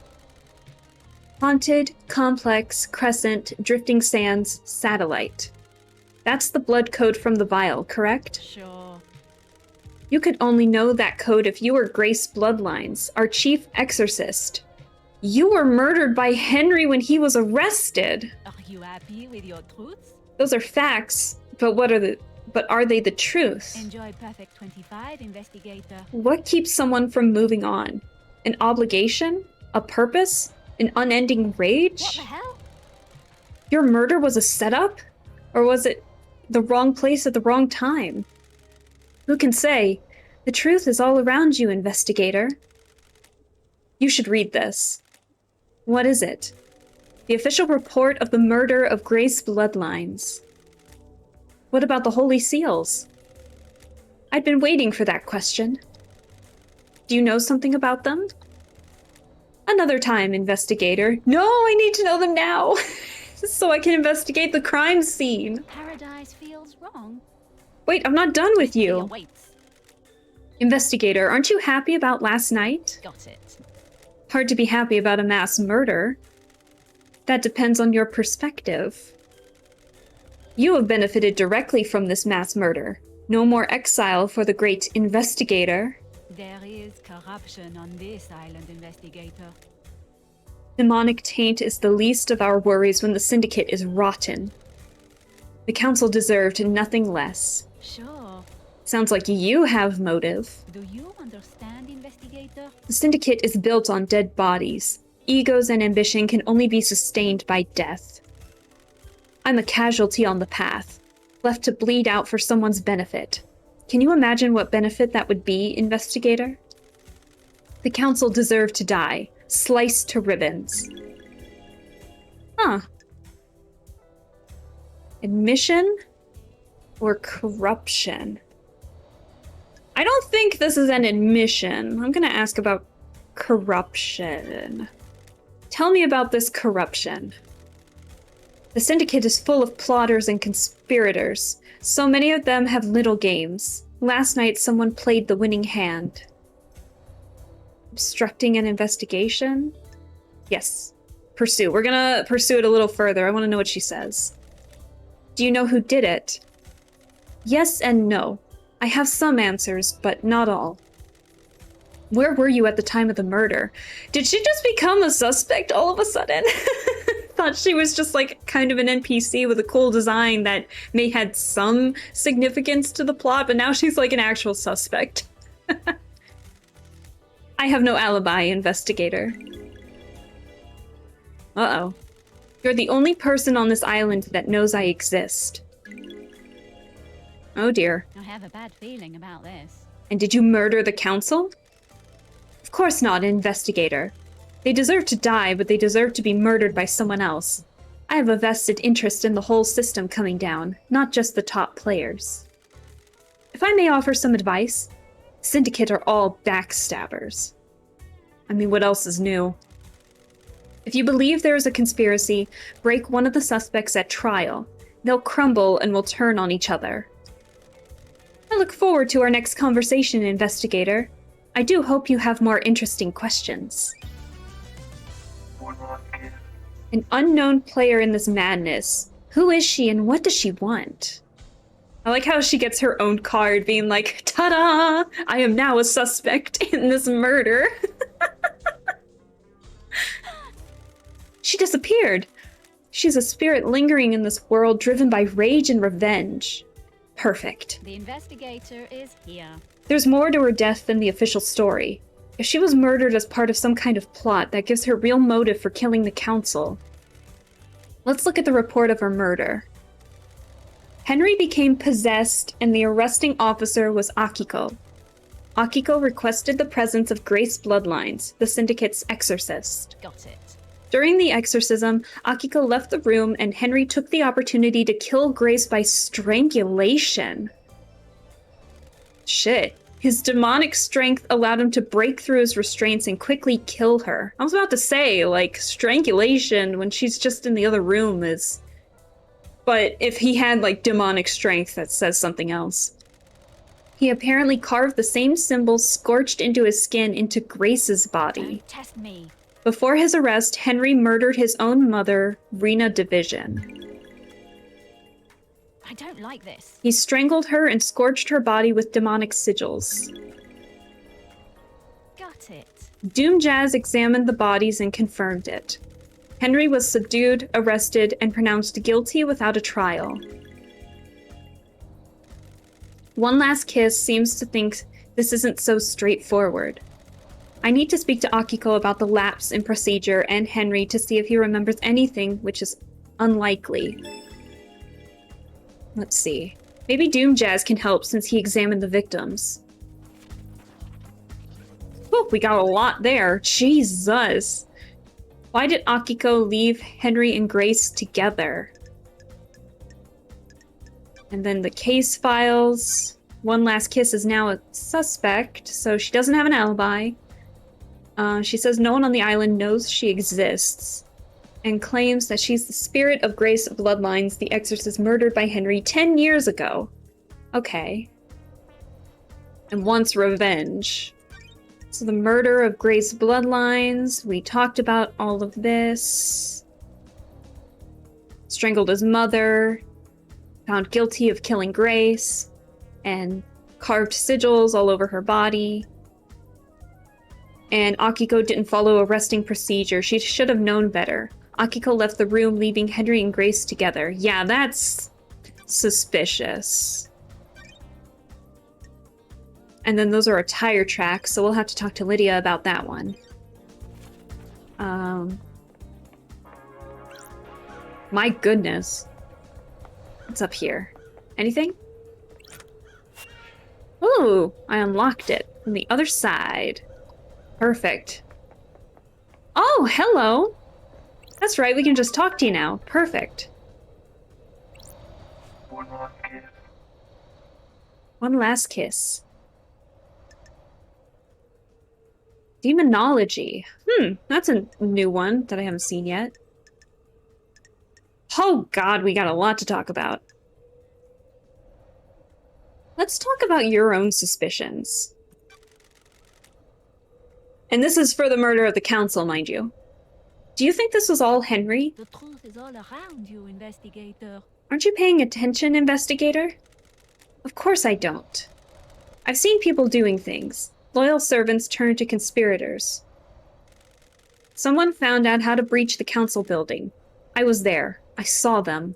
Haunted, complex, crescent, drifting sands, satellite. That's the blood code from the vial, correct? Sure. You could only know that code if you were Grace Bloodlines, our chief exorcist. You were murdered by Henry when he was arrested. Are you happy with your truths? Those are facts, but are they the truth? Enjoy Perfect 25, investigator. What keeps someone from moving on? An obligation? A purpose? An unending rage? What the hell? Your murder was a setup? Or was it the wrong place at the wrong time? Who can say? The truth is all around you, investigator. You should read this. What is it? The official report of the murder of Grace Bloodlines. What about the Holy Seals? I'd been waiting for that question. Do you know something about them? Another time, investigator. No, I need to know them now, so I can investigate the crime scene. Paradise feels wrong. Wait, I'm not done with you. Wait. Investigator, aren't you happy about last night? Got it. Hard to be happy about a mass murder. That depends on your perspective. You have benefited directly from this mass murder. No more exile for the great investigator. There is corruption on this island, investigator. Demonic taint is the least of our worries when the syndicate is rotten. The council deserved nothing less. Sure. Sounds like you have motive. Do you understand, investigator? The syndicate is built on dead bodies. Egos and ambition can only be sustained by death. I'm a casualty on the path, left to bleed out for someone's benefit. Can you imagine what benefit that would be, investigator? The council deserved to die, sliced to ribbons. Huh. Admission or corruption? I don't think this is an admission. I'm gonna ask about corruption. Tell me about this corruption. The syndicate is full of plotters and conspirators. So many of them have little games. Last night, someone played the winning hand. Obstructing an investigation? Yes. Pursue. We're gonna pursue it a little further. I want to know what she says. Do you know who did it? Yes and no. I have some answers, but not all. Where were you at the time of the murder? Did she just become a suspect all of a sudden? Thought she was just like kind of an NPC with a cool design that may had some significance to the plot, but now she's like an actual suspect. I have no alibi, investigator. Uh-oh. You're the only person on this island that knows I exist. Oh dear. I have a bad feeling about this. And did you murder the council? Of course not, investigator. They deserve to die, but they deserve to be murdered by someone else. I have a vested interest in the whole system coming down, not just the top players. If I may offer some advice, Syndicate are all backstabbers. I mean, what else is new? If you believe there is a conspiracy, break one of the suspects at trial. They'll crumble and will turn on each other. I look forward to our next conversation, investigator. I do hope you have more interesting questions. One last kiss. An unknown player in this madness. Who is she and what does she want? I like how she gets her own card being like, ta-da! I am now a suspect in this murder. She disappeared. She's a spirit lingering in this world driven by rage and revenge. Perfect. The investigator is here. There's more to her death than the official story. If she was murdered as part of some kind of plot, that gives her real motive for killing the council. Let's look at the report of her murder. Henry became possessed, and the arresting officer was Akiko. Akiko requested the presence of Grace Bloodlines, the Syndicate's exorcist. Got it. During the exorcism, Akiko left the room, and Henry took the opportunity to kill Grace by strangulation. Shit. His demonic strength allowed him to break through his restraints and quickly kill her. I was about to say, like, strangulation when she's just in the other room is... But if he had, like, demonic strength, that says something else. He apparently carved the same symbols scorched into his skin into Grace's body. Don't test me. Before his arrest, Henry murdered his own mother, Rena Division. I don't like this. He strangled her and scorched her body with demonic sigils. Got it. Doom Jazz examined the bodies and confirmed it. Henry was subdued, arrested, and pronounced guilty without a trial. One Last Kiss seems to think this isn't so straightforward. I need to speak to Akiko about the lapse in procedure and Henry to see if he remembers anything, which is unlikely. Let's see. Maybe Doom Jazz can help since he examined the victims. Whew, we got a lot there. Jesus. Why did Akiko leave Henry and Grace together? And then the case files. One Last Kiss is now a suspect, so she doesn't have an alibi. She says no one on the island knows she exists, and claims that she's the spirit of Grace Bloodlines, the exorcist murdered by Henry 10 years ago. Okay. And wants revenge. So the murder of Grace Bloodlines, we talked about all of this. Strangled his mother, found guilty of killing Grace, and carved sigils all over her body. And Akiko didn't follow arresting procedure. She should have known better. Akiko left the room, leaving Henry and Grace together. Yeah, that's suspicious. And then those are our tire tracks, so we'll have to talk to Lydia about that one. My goodness. What's up here? Anything? Ooh, I unlocked it from the other side. Perfect. Oh, hello! That's right, we can just talk to you now. Perfect. One last kiss. One Last Kiss. Demonology. That's a new one that I haven't seen yet. Oh god, we got a lot to talk about. Let's talk about your own suspicions. And this is for the murder of the council, mind you. Do you think this was all Henry? The truth is all around you, investigator. Aren't you paying attention, investigator? Of course I don't. I've seen people doing things. Loyal servants turn to conspirators. Someone found out how to breach the council building. I was there. I saw them.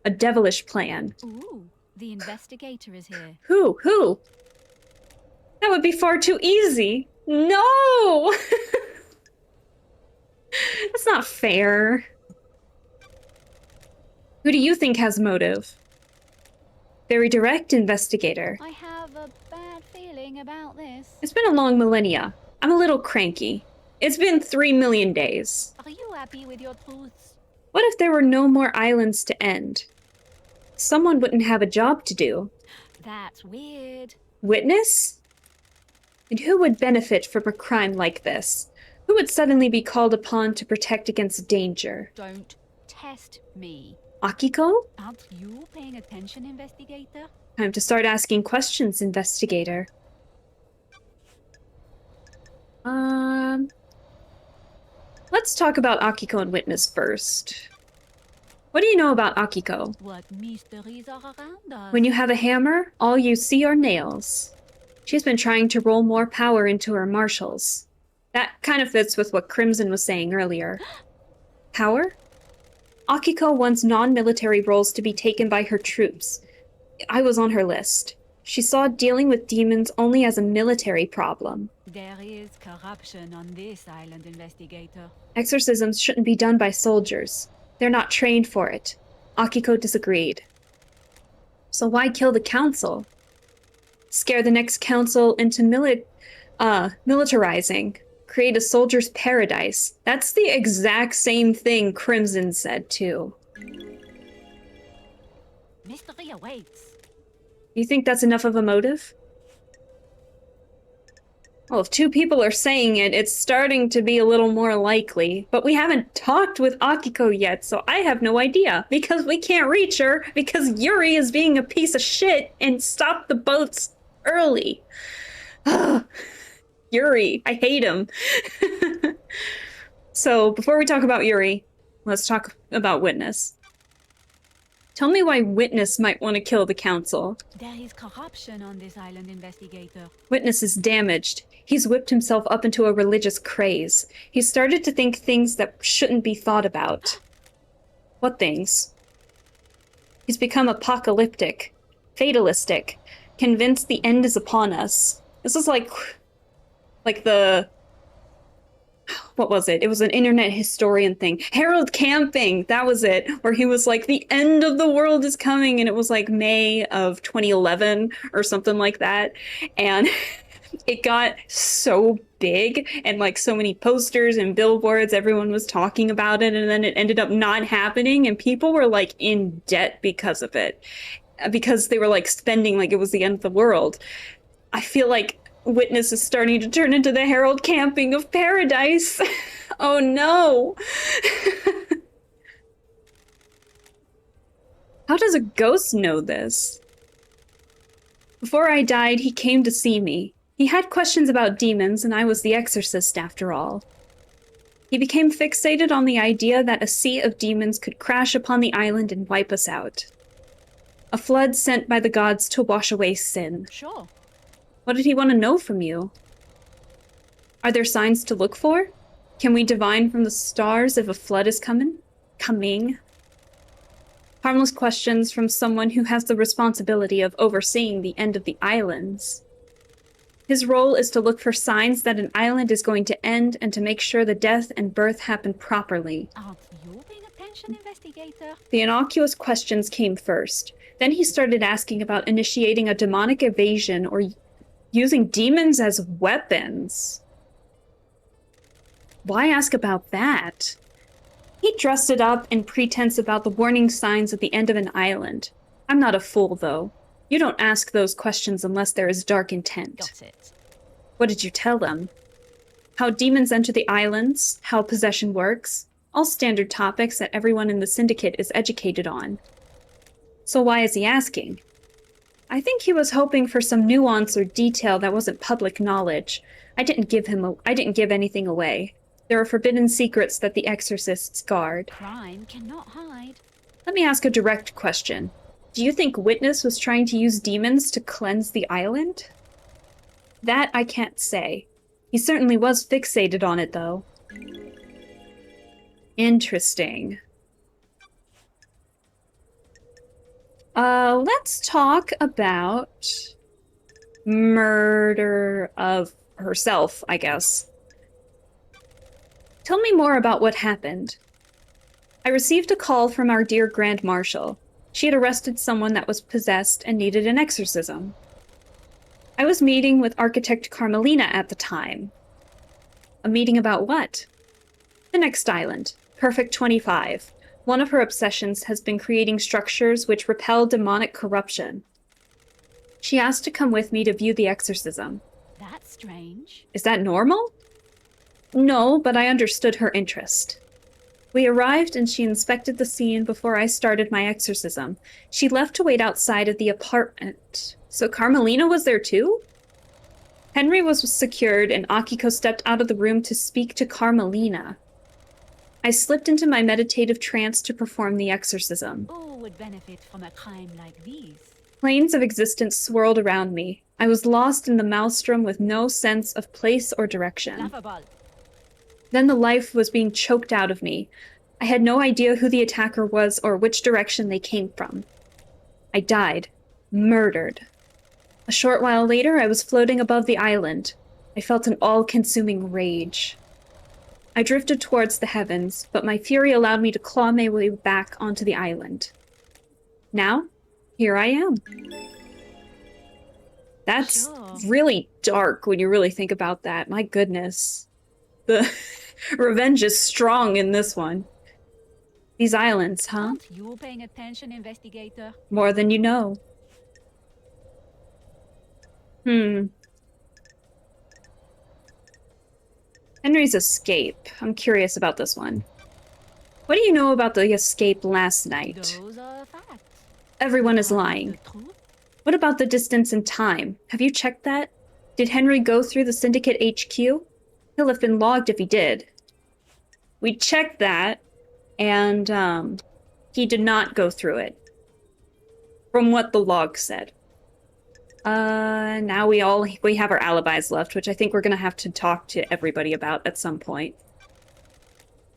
A devilish plan. Ooh, the investigator is here. Who? Who? That would be far too easy. No! That's not fair. Who do you think has motive? Very direct, investigator. I have a bad feeling about this. It's been a long millennia. I'm a little cranky. It's been 3 million days. Are you happy with your truths? What if there were no more islands to end? Someone wouldn't have a job to do. That's weird. Witness? And who would benefit from a crime like this? Who would suddenly be called upon to protect against danger? Don't test me. Akiko? Aren't you paying attention, investigator? Time to start asking questions, investigator. Let's talk about Akiko and Witness first. What do you know about Akiko? What mysteries are around us? When you have a hammer, all you see are nails. She's been trying to roll more power into her marshals. That kind of fits with what Crimson was saying earlier. Power? Akiko wants non-military roles to be taken by her troops. I was on her list. She saw dealing with demons only as a military problem. There is corruption on this island, investigator. Exorcisms shouldn't be done by soldiers. They're not trained for it. Akiko disagreed. So why kill the council? Scare the next council into militarizing. Create a soldier's paradise. That's the exact same thing Crimson said, too. Mystery awaits. You think that's enough of a motive? Well, if 2 people are saying it, it's starting to be a little more likely. But we haven't talked with Akiko yet, so I have no idea. Because we can't reach her, because Yuri is being a piece of shit and stopped the boats early. Yuri, I hate him. So before we talk about Yuri, let's talk about Witness. Tell me why Witness might want to kill the council. There is corruption on this island, investigator. Witness is damaged. He's whipped himself up into a religious craze. He's started to think things that shouldn't be thought about. What things? He's become apocalyptic, fatalistic, convinced the end is upon us. This is like the... What was it? It was an internet historian thing. Harold Camping, that was it, where he was like, the end of the world is coming, and it was like May of 2011 or something like that. And it got so big and like so many posters and billboards, everyone was talking about it, and then it ended up not happening, and people were like in debt because of it. Because they were like spending like it was the end of the world. I feel like Witness is starting to turn into the Harold Camping of Paradise. Oh no. How does a ghost know this? Before I died, he came to see me. He had questions about demons, and I was the exorcist after all. He became fixated on the idea that a sea of demons could crash upon the island and wipe us out. A flood sent by the gods to wash away sin. Sure. What did he want to know from you? Are there signs to look for? Can we divine from the stars if a flood is coming? Harmless questions from someone who has the responsibility of overseeing the end of the islands. His role is to look for signs that an island is going to end and to make sure the death and birth happen properly. Aren't you paying attention, investigator? The innocuous questions came first. Then he started asking about initiating a demonic invasion or using demons as weapons. Why ask about that? He dressed it up in pretense about the warning signs at the end of an island. I'm not a fool, though. You don't ask those questions unless there is dark intent. Got it. What did you tell them? How demons enter the islands, how possession works, all standard topics that everyone in the syndicate is educated on. So why is he asking? I think he was hoping for some nuance or detail that wasn't public knowledge. I didn't give anything away. There are forbidden secrets that the exorcists guard. Crime cannot hide. Let me ask a direct question. Do you think Witness was trying to use demons to cleanse the island? That I can't say. He certainly was fixated on it, though. Interesting. Let's talk about murder of herself, I guess. Tell me more about what happened. I received a call from our dear Grand Marshal. She had arrested someone that was possessed and needed an exorcism. I was meeting with architect Carmelina at the time. A meeting about what? The next island, Perfect 25. One of her obsessions has been creating structures which repel demonic corruption. She asked to come with me to view the exorcism. That's strange. Is that normal? No, but I understood her interest. We arrived and she inspected the scene before I started my exorcism. She left to wait outside of the apartment. So Carmelina was there too? Henry was secured and Akiko stepped out of the room to speak to Carmelina. I slipped into my meditative trance to perform the exorcism. Who would benefit from a crime like these? Planes of existence swirled around me. I was lost in the maelstrom with no sense of place or direction. Laughable. Then the life was being choked out of me. I had no idea who the attacker was or which direction they came from. I died. Murdered. A short while later, I was floating above the island. I felt an all-consuming rage. I drifted towards the heavens, but my fury allowed me to claw my way back onto the island. Now, here I am. That's Sure. really dark when you really think about that. My goodness. The revenge is strong in this one. These islands, huh? Aren't you paying attention, investigator? More than you know. Henry's escape. I'm curious about this one. What do you know about the escape last night? Those are facts. Everyone is Are lying. the truth? What about the distance and time? Have you checked that? Did Henry go through the Syndicate HQ? He'll have been logged if he did. we checked that, and he did not go through it. From what the log said. Now we have our alibis left, which I think we're gonna have to talk to everybody about at some point.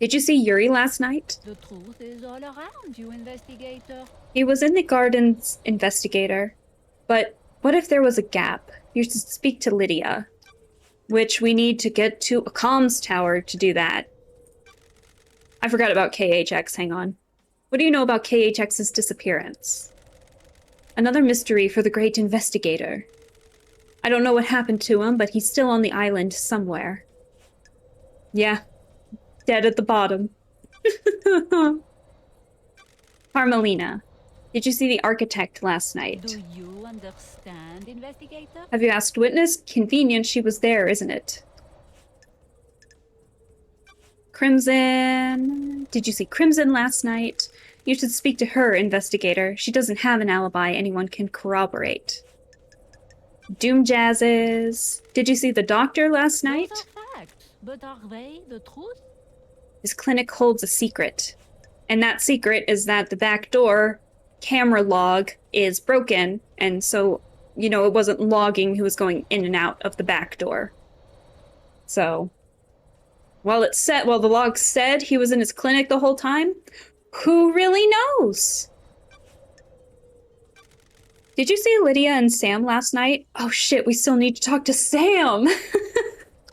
Did you see Yuri last night? The truth is all around you, investigator. He was in the gardens, investigator. But what if there was a gap? You should speak to Lydia. Which we need to get to a comms tower to do that. I forgot about KHX, hang on. What do you know about KHX's disappearance? Another mystery for the great investigator. I don't know what happened to him, but he's still on the island somewhere. Yeah. Dead at the bottom. Carmelina, did you see the architect last night? Do you understand, investigator? Have you asked witness? Convenient she was there, isn't it? Crimson... Did you see Crimson last night? You should speak to her, investigator. She doesn't have an alibi anyone can corroborate. Doom Jazzes... Did you see the doctor last night? Those are facts, but are they the truth? His clinic holds a secret. And that secret is that the back door camera log is broken, and so, you know, it wasn't logging who was going in and out of the back door. So, while the log said he was in his clinic the whole time, who really knows? Did you see Lydia and Sam last night? Oh shit, we still need to talk to Sam!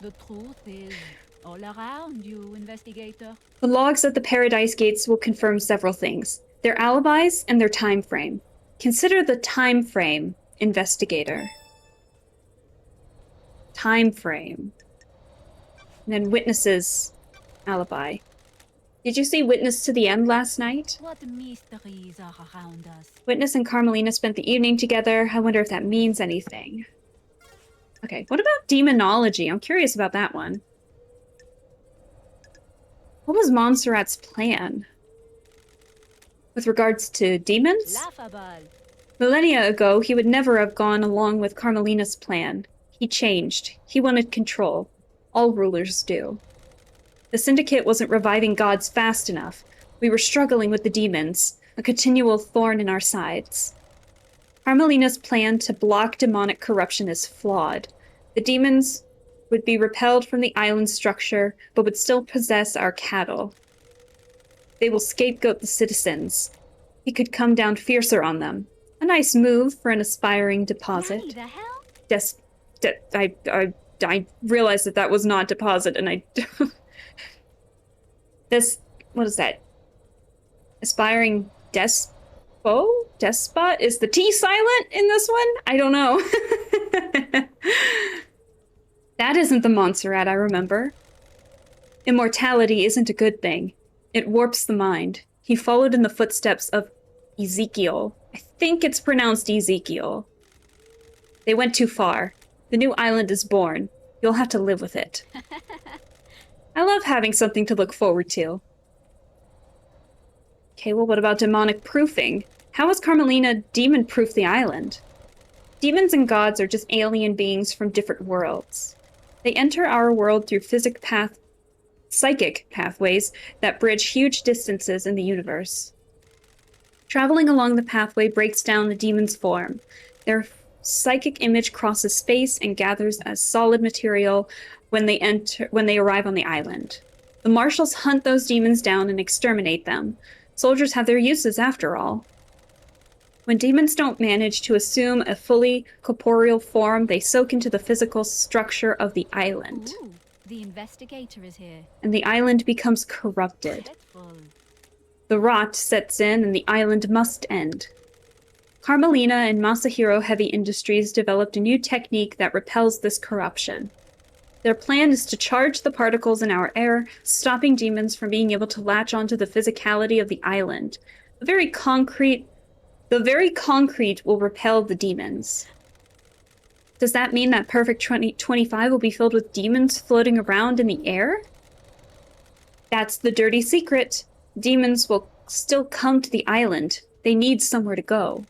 The truth is all around you, investigator. The logs at the Paradise Gates will confirm several things. Their alibis and their time frame. Consider the time frame, investigator. Time frame. And then witnesses' alibi. Did you see Witness to the End last night? What mysteries are around us? Witness and Carmelina spent the evening together. I wonder if that means anything. Okay, what about demonology? I'm curious about that one. What was Montserrat's plan? With regards to demons? Laughable. Millennia ago, he would never have gone along with Carmelina's plan. He changed. He wanted control. All rulers do. The Syndicate wasn't reviving gods fast enough. We were struggling with the demons, a continual thorn in our sides. Carmelina's plan to block demonic corruption is flawed. The demons would be repelled from the island structure, but would still possess our cattle. They will scapegoat the citizens. He could come down fiercer on them. A nice move for an aspiring deposit. Nanny, the hell? I realized that was not deposit, and I... What is that? Aspiring Despot? Is the T silent in this one? I don't know. That isn't the Montserrat I remember. Immortality isn't a good thing. It warps the mind. He followed in the footsteps of Ezekiel. I think it's pronounced Ezekiel. They went too far. The new island is born. You'll have to live with it. I love having something to look forward to. Okay, well, what about demonic proofing? How has Carmelina demon-proof the island? Demons and gods are just alien beings from different worlds. They enter our world through psychic pathways that bridge huge distances in the universe. Traveling along the pathway breaks down the demon's form. Their psychic image crosses space and gathers as solid material when they arrive on the island. The marshals hunt those demons down and exterminate them. Soldiers have their uses after all. When demons don't manage to assume a fully corporeal form, they soak into the physical structure of the island. Ooh, the investigator is here. And the island becomes corrupted. Dreadful. The rot sets in and the island must end. Carmelina and Masahiro Heavy Industries developed a new technique that repels this corruption. Their plan is to charge the particles in our air, stopping demons from being able to latch onto the physicality of the island. The very concrete will repel the demons. Does that mean that Perfect 2025 will be filled with demons floating around in the air? That's the dirty secret. Demons will still come to the island. They need somewhere to go.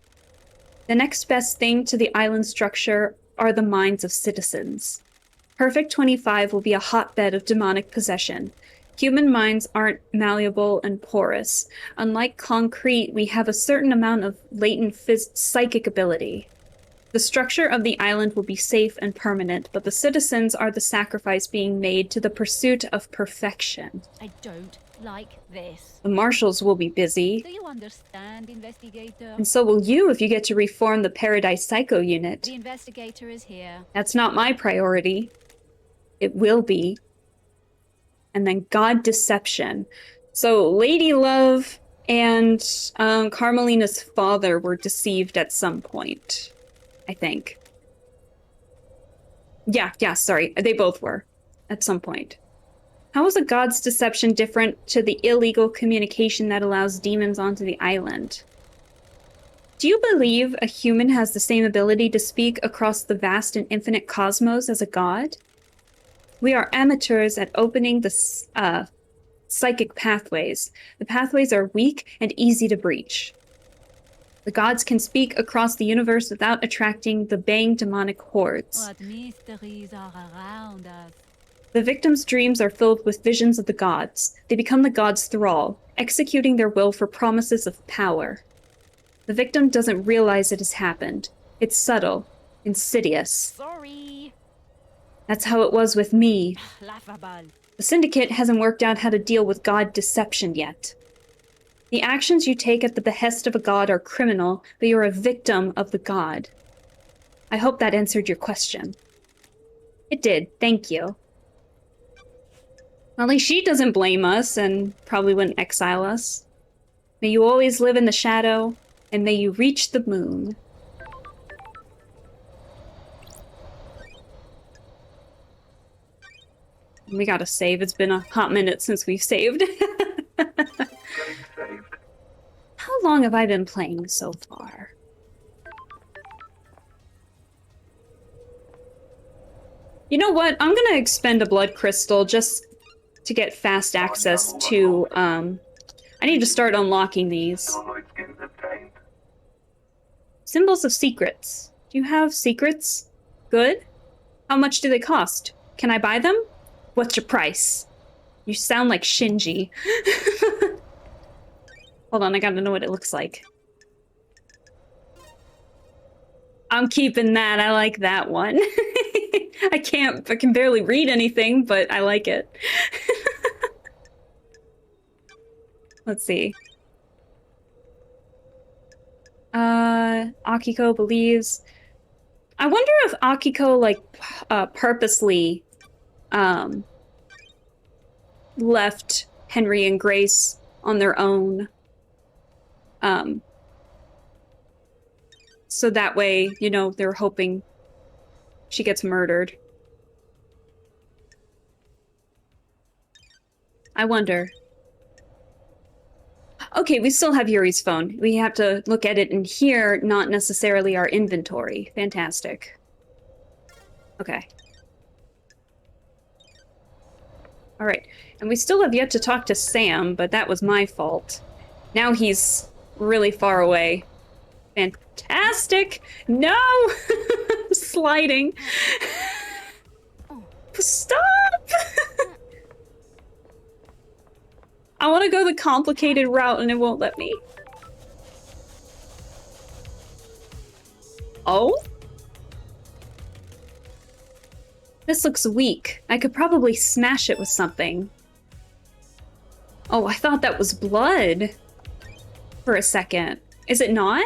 The next best thing to the island structure are the minds of citizens. Perfect 25 will be a hotbed of demonic possession. Human minds aren't malleable and porous. Unlike concrete, we have a certain amount of latent psychic ability. The structure of the island will be safe and permanent, but the citizens are the sacrifice being made to the pursuit of perfection. I don't like this. The marshals will be busy, Do you understand, investigator? and so will you if you get to reform the Paradise Psycho unit. The investigator is here. That's not my priority. It will be. And then God Deception. So Lady Love and Carmelina's father were deceived at some point, I think. Yeah, sorry. They both were at some point. How is a God's Deception different to the illegal communication that allows demons onto the island? Do you believe a human has the same ability to speak across the vast and infinite cosmos as a god? We are amateurs at opening the psychic pathways. The pathways are weak and easy to breach. The gods can speak across the universe without attracting the baying demonic hordes. What mysteries are around us? The victim's dreams are filled with visions of the gods. They become the god's thrall, executing their will for promises of power. The victim doesn't realize it has happened. It's subtle, insidious. Sorry. That's how it was with me. Laughable. The Syndicate hasn't worked out how to deal with God Deception yet. The actions you take at the behest of a god are criminal, but you're a victim of the god. I hope that answered your question. It did, thank you. At least she doesn't blame us and probably wouldn't exile us. May you always live in the shadow, and may you reach the moon. We gotta save. It's been a hot minute since we've saved. Game saved. How long have I been playing so far? You know what? I'm gonna expend a blood crystal just to get fast access to, I need to start unlocking these. Download skins obtained. Symbols of secrets. Do you have secrets? Good. How much do they cost? Can I buy them? What's your price? You sound like Shinji. Hold on, I gotta know what it looks like. I'm keeping that. I like that one. I can barely read anything, but I like it. Let's see. Akiko believes. I wonder if Akiko, like, purposely, left Henry and Grace on their own. So that way, you know, they're hoping she gets murdered. I wonder. Okay, we still have Yuri's phone. We have to look at it in here, not necessarily our inventory. Fantastic. Okay. Alright, and we still have yet to talk to Sam, but that was my fault. Now he's really far away. Fantastic! No! Sliding. Stop! I want to go the complicated route and it won't let me. Oh? This looks weak. I could probably smash it with something. Oh, I thought that was blood for a second. Is it not?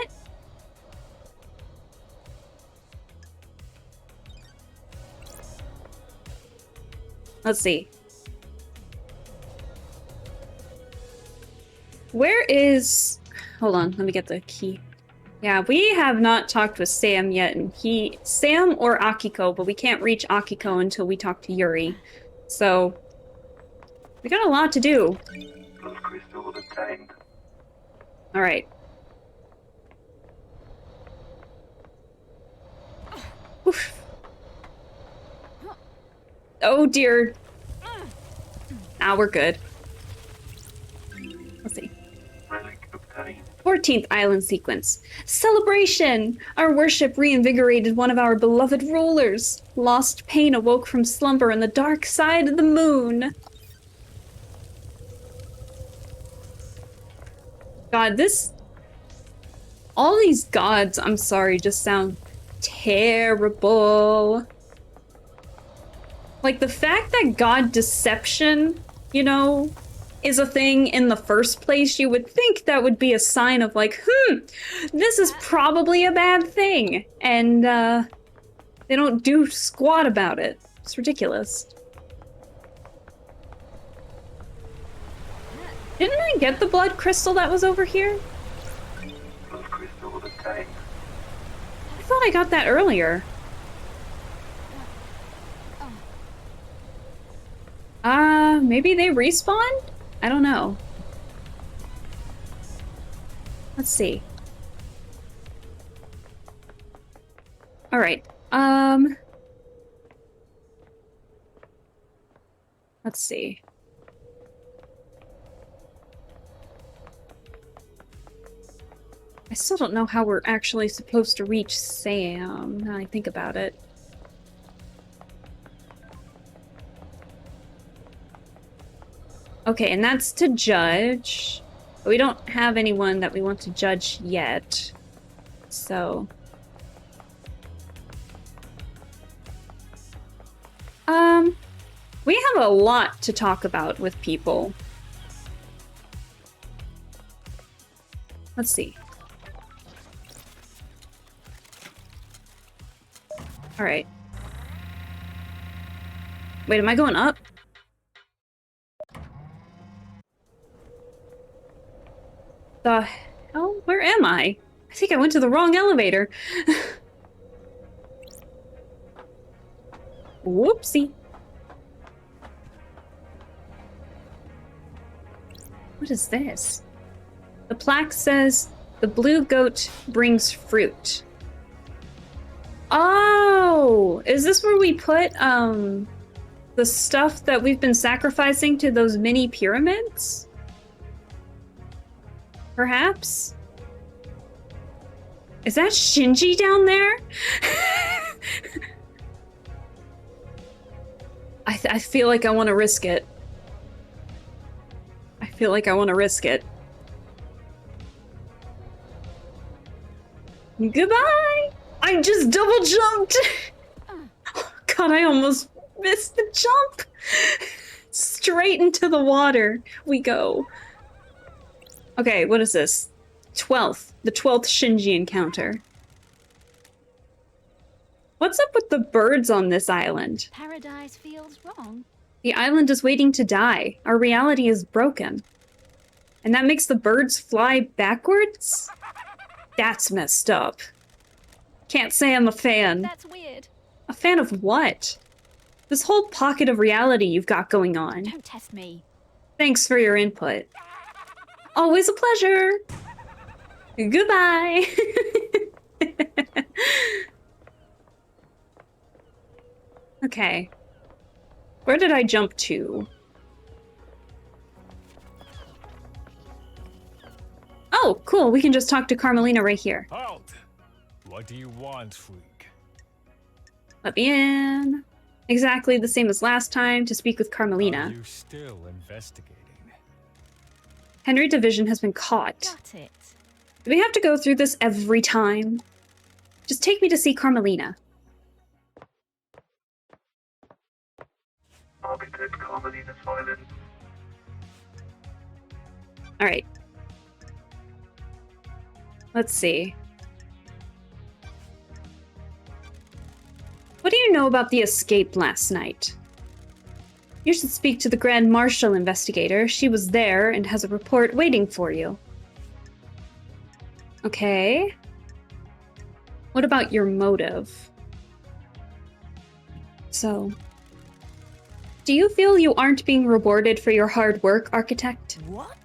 Let's see. Where is... Hold on, let me get the key. Yeah, we have not talked with Sam yet, and Sam or Akiko, but we can't reach Akiko until we talk to Yuri. So, we got a lot to do. Blood crystal obtained. Alright. Oof. Oh dear. Now we're good. Let's see. Relic obtained. 14th island sequence. Celebration! Our worship reinvigorated one of our beloved rulers. Lost pain awoke from slumber on the dark side of the moon. God, all these gods, I'm sorry, just sound terrible. Like, the fact that god deception, you know, is a thing in the first place, you would think that would be a sign of like, this is probably a bad thing. And, they don't do squat about it. It's ridiculous. Didn't I get the blood crystal that was over here? Blood crystal obtained. I thought I got that earlier. Maybe they respawned? I don't know. Let's see. All right. Let's see. I still don't know how we're actually supposed to reach Sam, now I think about it. Okay, and that's to judge. But we don't have anyone that we want to judge yet. So... we have a lot to talk about with people. Let's see. All right. Wait, am I going up? The hell? Where am I? I think I went to the wrong elevator. Whoopsie. What is this? The plaque says, the blue goat brings fruit. Oh! Is this where we put, the stuff that we've been sacrificing to those mini pyramids? Perhaps? Is that Shinji down there? I feel like I want to risk it. I feel like I want to risk it. Goodbye! I just double jumped! God, I almost missed the jump! Straight into the water we go. Okay, what is this? 12th. The 12th Shinji encounter. What's up with the birds on this island? Paradise feels wrong. The island is waiting to die. Our reality is broken. And that makes the birds fly backwards? That's messed up. Can't say I'm a fan. That's weird. A fan of what? This whole pocket of reality you've got going on. Don't test me. Thanks for your input. Always a pleasure. Goodbye. Okay. Where did I jump to? Oh, cool. We can just talk to Carmelina right here. Halt! What do you want, freak? Let me in. Exactly the same as last time to speak with Carmelina. Are you still investigating? Henry Division has been caught. Got it. Do we have to go through this every time? Just take me to see Carmelina. Architect Carmelina's Island. Alright. Let's see. What do you know about the escape last night? You should speak to the Grand Marshal investigator. She was there and has a report waiting for you. Okay. What about your motive? So, do you feel you aren't being rewarded for your hard work, Architect? What?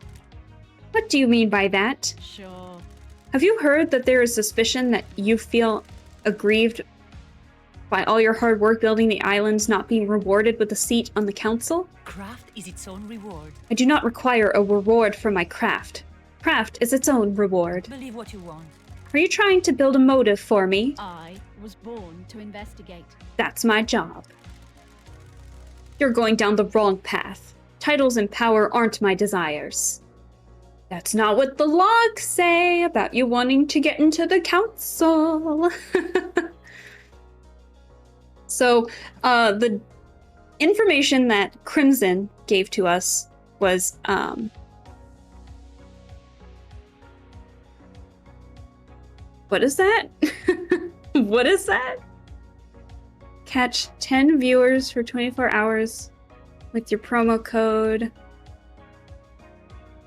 What do you mean by that? Sure. Have you heard that there is suspicion that you feel aggrieved by all your hard work building the islands not being rewarded with a seat on the council? Craft is its own reward. I do not require a reward for my craft. Craft is its own reward. Believe what you want. Are you trying to build a motive for me? I was born to investigate. That's my job. You're going down the wrong path. Titles and power aren't my desires. That's not what the logs say about you wanting to get into the council. So, the information that Crimson gave to us was, what is that? What is that? Catch 10 viewers for 24 hours with your promo code.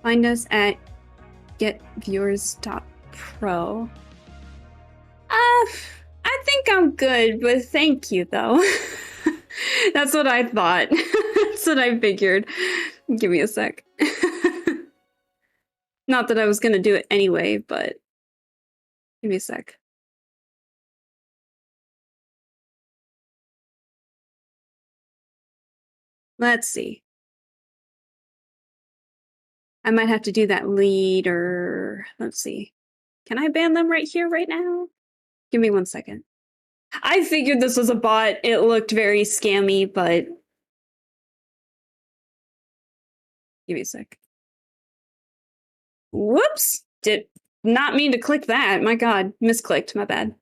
Find us at getviewers.pro. I think I'm good, but thank you, though. That's what I thought. That's what I figured. Give me a sec. Not that I was gonna do it anyway, but give me a sec. Let's see. I might have to do that later. Let's see. Can I ban them right here, right now? Give me 1 second. I figured this was a bot. It looked very scammy, but... Give me a sec. Whoops! Did not mean to click that. My god. Misclicked. My bad.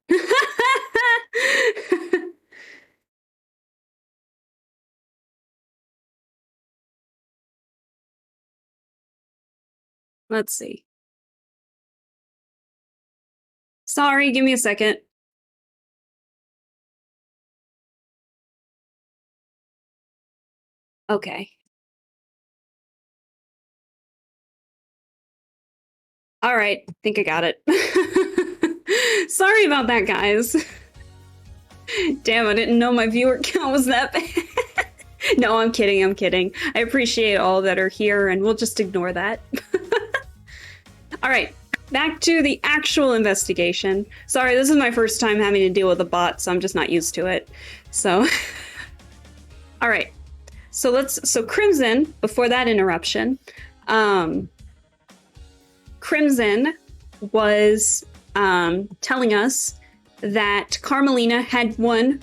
Let's see. Sorry, give me a second. Okay. All right, think I got it. Sorry about that, guys. Damn, I didn't know my viewer count was that bad. No, I'm kidding, I'm kidding. I appreciate all that are here, and we'll just ignore that. All right, back to the actual investigation. Sorry, this is my first time having to deal with a bot, so I'm just not used to it. So, all right. So Crimson, before that interruption, Crimson was telling us that Carmelina had,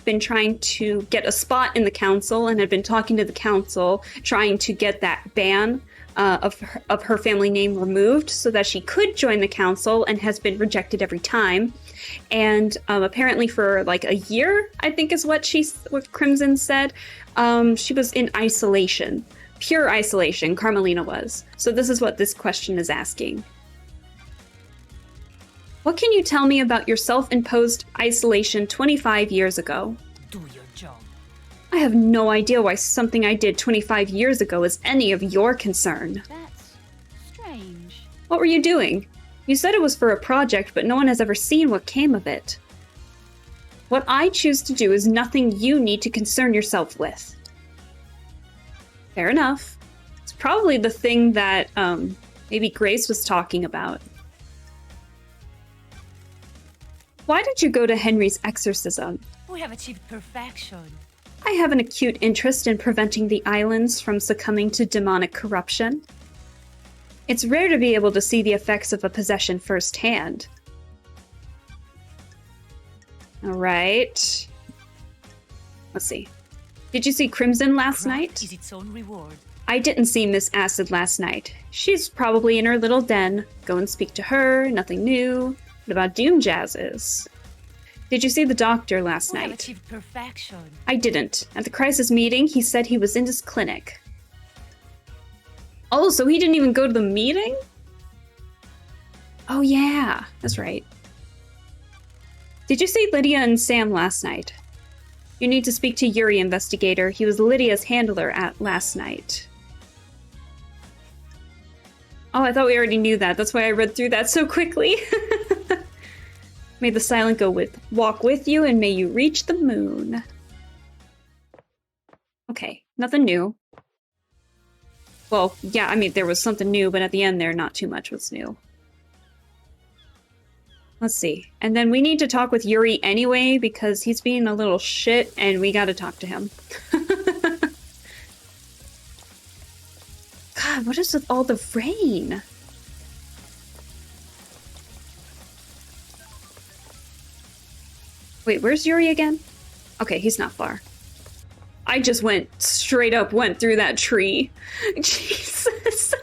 been trying to get a spot in the council and had been talking to the council, trying to get that ban of her family name removed so that she could join the council, and has been rejected every time. And apparently for like a year, I think is what Crimson said, she was in isolation. Pure isolation, Carmelina was. So this is what this question is asking. What can you tell me about your self-imposed isolation 25 years ago? Do your job. I have no idea why something I did 25 years ago is any of your concern. That's strange. What were you doing? You said it was for a project, but no one has ever seen what came of it. What I choose to do is nothing you need to concern yourself with. Fair enough. It's probably the thing that maybe Grace was talking about. Why did you go to Henry's exorcism? We have achieved perfection. I have an acute interest in preventing the islands from succumbing to demonic corruption. It's rare to be able to see the effects of a possession firsthand. All right. Let's see. Did you see Crimson last night? Craft is its own reward. I didn't see Miss Acid last night. She's probably in her little den. Go and speak to her. Nothing new. What about Doom Jazzes? Did you see the doctor last We have night? achieved perfection. I didn't. At the crisis meeting, he said he was in his clinic. Oh, so he didn't even go to the meeting? Oh yeah, that's right. Did you see Lydia and Sam last night? You need to speak to Yuri, investigator. He was Lydia's handler at last night. Oh, I thought we already knew that. That's why I read through that so quickly. May the silent walk with you, and may you reach the moon. Okay, nothing new. Well, yeah, I mean, there was something new, but at the end there, not too much was new. Let's see. And then we need to talk with Yuri anyway, because he's being a little shit, and we gotta talk to him. God, what is with all the rain? Wait, where's Yuri again? Okay, he's not far. I just went through that tree. Jesus.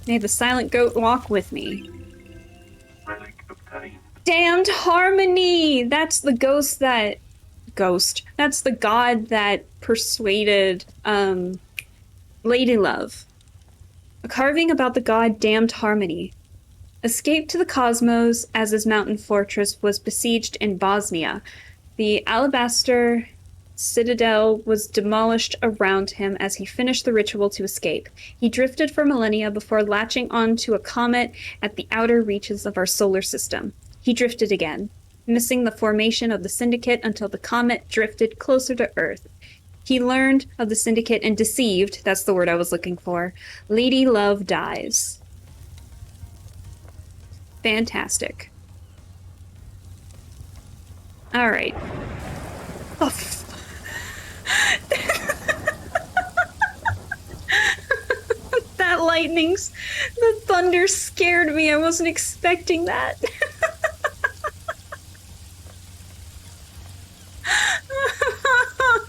May the silent goat walk with me. Relic obtained. Damned harmony! That's the ghost that... Ghost. That's the god that persuaded, Lady Love. A carving about the god Damned Harmony. Escaped to the cosmos as his mountain fortress was besieged in Bosnia. The alabaster citadel was demolished around him as he finished the ritual to escape. He drifted for millennia before latching onto a comet at the outer reaches of our solar system. He drifted again, missing the formation of the Syndicate until the comet drifted closer to Earth. He learned of the Syndicate and deceived, that's the word I was looking for, Lady Love dies. Fantastic. All right. Oh, that lightning's... The thunder scared me. I wasn't expecting that.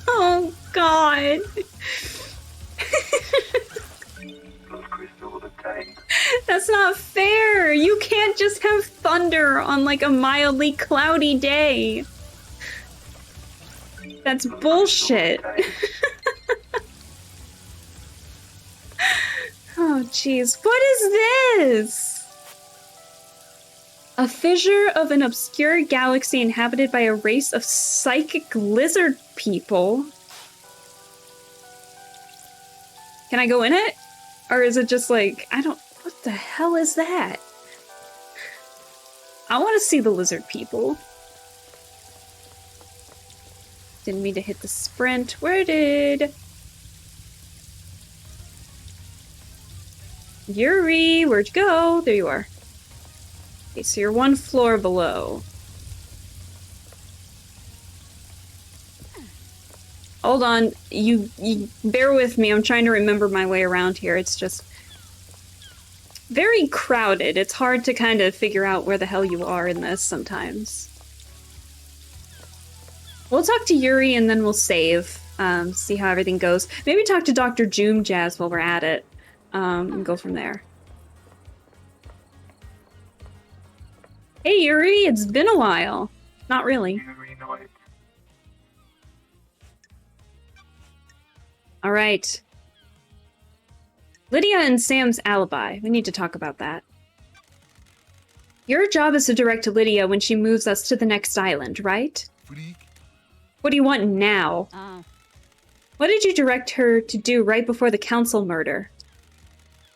Oh, God. Plus crystal obtained. That's not fair. You can't just have thunder on like a mildly cloudy day. That's bullshit. Oh, jeez. What is this? A fissure of an obscure galaxy inhabited by a race of psychic lizard people. Can I go in it? Or is it just like, I don't... What the hell is that? I want to see the lizard people. Didn't mean to hit the sprint. Where did... Yuri, where'd you go? There you are. Okay, so you're one floor below. Hold on, you bear with me. I'm trying to remember my way around here. It's just very crowded. It's hard to kind of figure out where the hell you are in this sometimes. We'll talk to Yuri and then we'll save, see how everything goes. Maybe talk to Dr. Joom Jazz while we're at it, and go from there. Hey Yuri, it's been a while. Not really. Yuri Knight. All right. Lydia and Sam's alibi. We need to talk about that. Your job is to direct Lydia when she moves us to the next island, right? Freak. What do you want now? Ah, What did you direct her to do right before the council murder?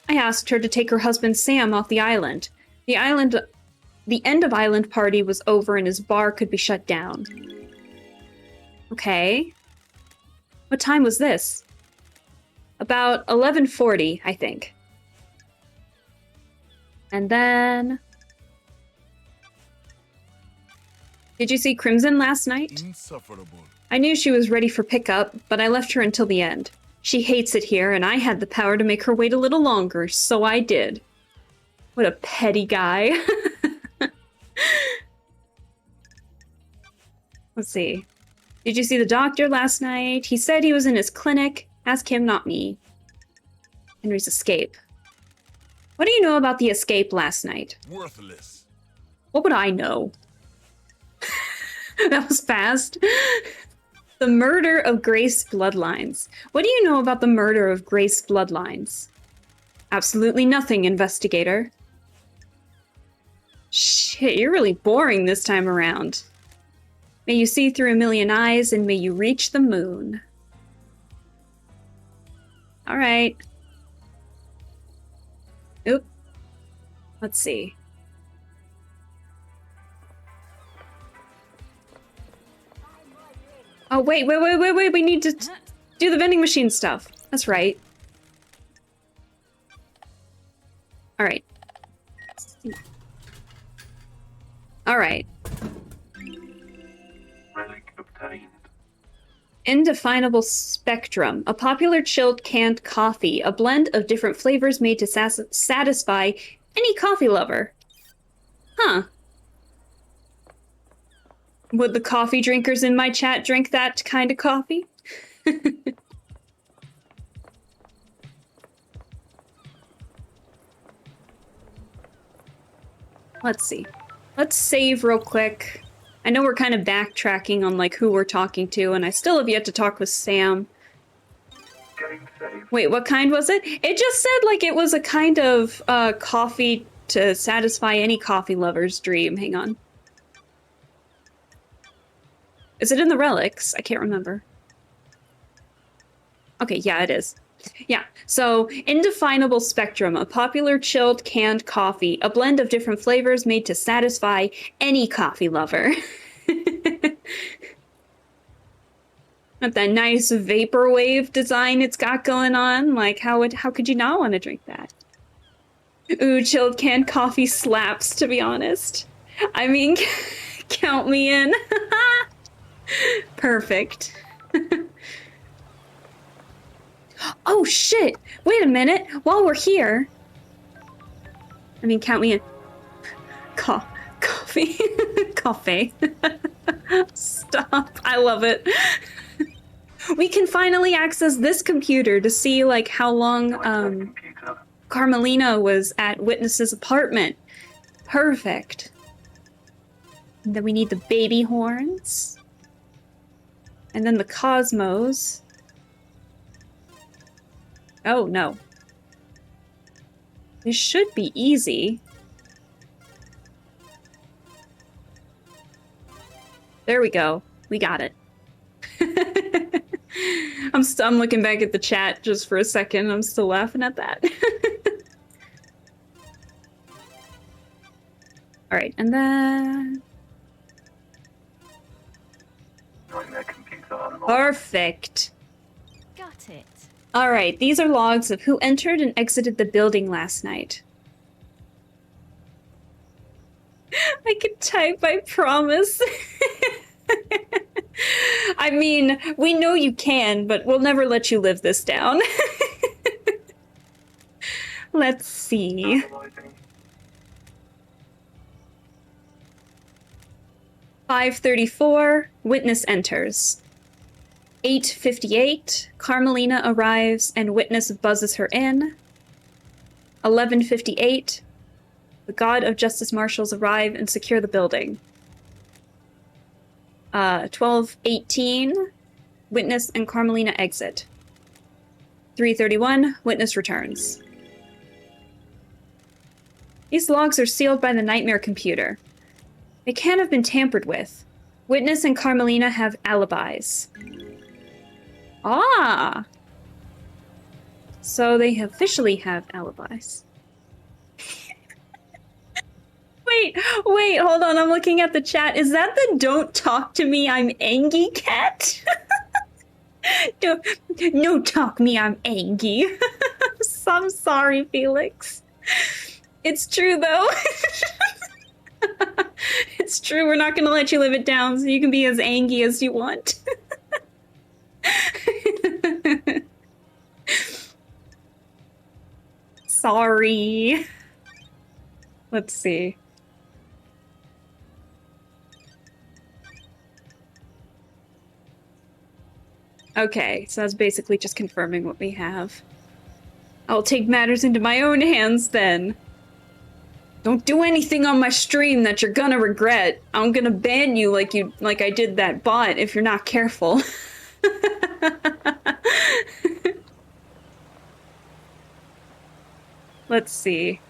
I asked her to take her husband Sam off the island. The end of island party was over and his bar could be shut down. Okay. What time was this? About 11:40, I think. And then... Did you see Crimson last night? Insufferable. I knew she was ready for pickup, but I left her until the end. She hates it here, and I had the power to make her wait a little longer, so I did. What a petty guy. Let's see. Did you see the doctor last night? He said he was in his clinic. Ask him, not me. Henry's escape. What do you know about the escape last night? Worthless. What would I know? That was fast. The murder of Grace Bloodlines. What do you know about the murder of Grace Bloodlines? Absolutely nothing, investigator. Shit, you're really boring this time around. May you see through a million eyes and may you reach the moon. All right. Oop. Let's see. Oh, wait. We need to do the vending machine stuff. That's right. All right. All right. Relic obtained. Indefinable Spectrum, a popular chilled canned coffee, a blend of different flavors made to satisfy any coffee lover. Huh. Would the coffee drinkers in my chat drink that kind of coffee? Let's see. Let's save real quick. I know we're kind of backtracking on like who we're talking to, and I still have yet to talk with Sam. Game saved. Wait, what kind was it? It just said like it was a kind of coffee to satisfy any coffee lover's dream. Hang on. Is it in the relics? I can't remember. Okay, yeah, it is. Yeah, so Indefinable Spectrum, a popular chilled canned coffee, a blend of different flavors made to satisfy any coffee lover. With that nice vaporwave design it's got going on, like how could you not want to drink that? Ooh, chilled canned coffee slaps, to be honest. I mean, count me in. Perfect. Oh shit! Wait a minute. While we're here, I mean, count me in. Coffee, coffee. Stop! I love it. We can finally access this computer to see like how long Computer. Carmelina was at Witness's apartment. Perfect. And then we need the baby horns. And then the Cosmos. Oh, no. This should be easy. There we go. We got it. I'm looking back at the chat just for a second. I'm still laughing at that. All right, and then... Nightmare computer unlocked. Perfect. Got it. All right, these are logs of who entered and exited the building last night. I can type, I promise. I mean, we know you can, but we'll never let you live this down. Let's see. Analyzing. 5:34, witness enters. 8:58, Carmelina arrives and witness buzzes her in. 11:58, the God of Justice Marshals arrive and secure the building. 12:18, witness and Carmelina exit. 3:31, witness returns. These logs are sealed by the nightmare computer. They can't have been tampered with. Witness and Carmelina have alibis. Ah! So they officially have alibis. Wait, hold on, I'm looking at the chat. Is that the "Don't talk to me, I'm angry" cat? No talk me, I'm angry. I'm sorry, Felix. It's true, though. It's true, we're not gonna let you live it down, so you can be as angry as you want. Sorry. Let's see. Okay, so that's basically just confirming what we have. I'll take matters into my own hands then. Don't do anything on my stream that you're gonna regret. I'm gonna ban you like I did that bot if you're not careful. Let's see.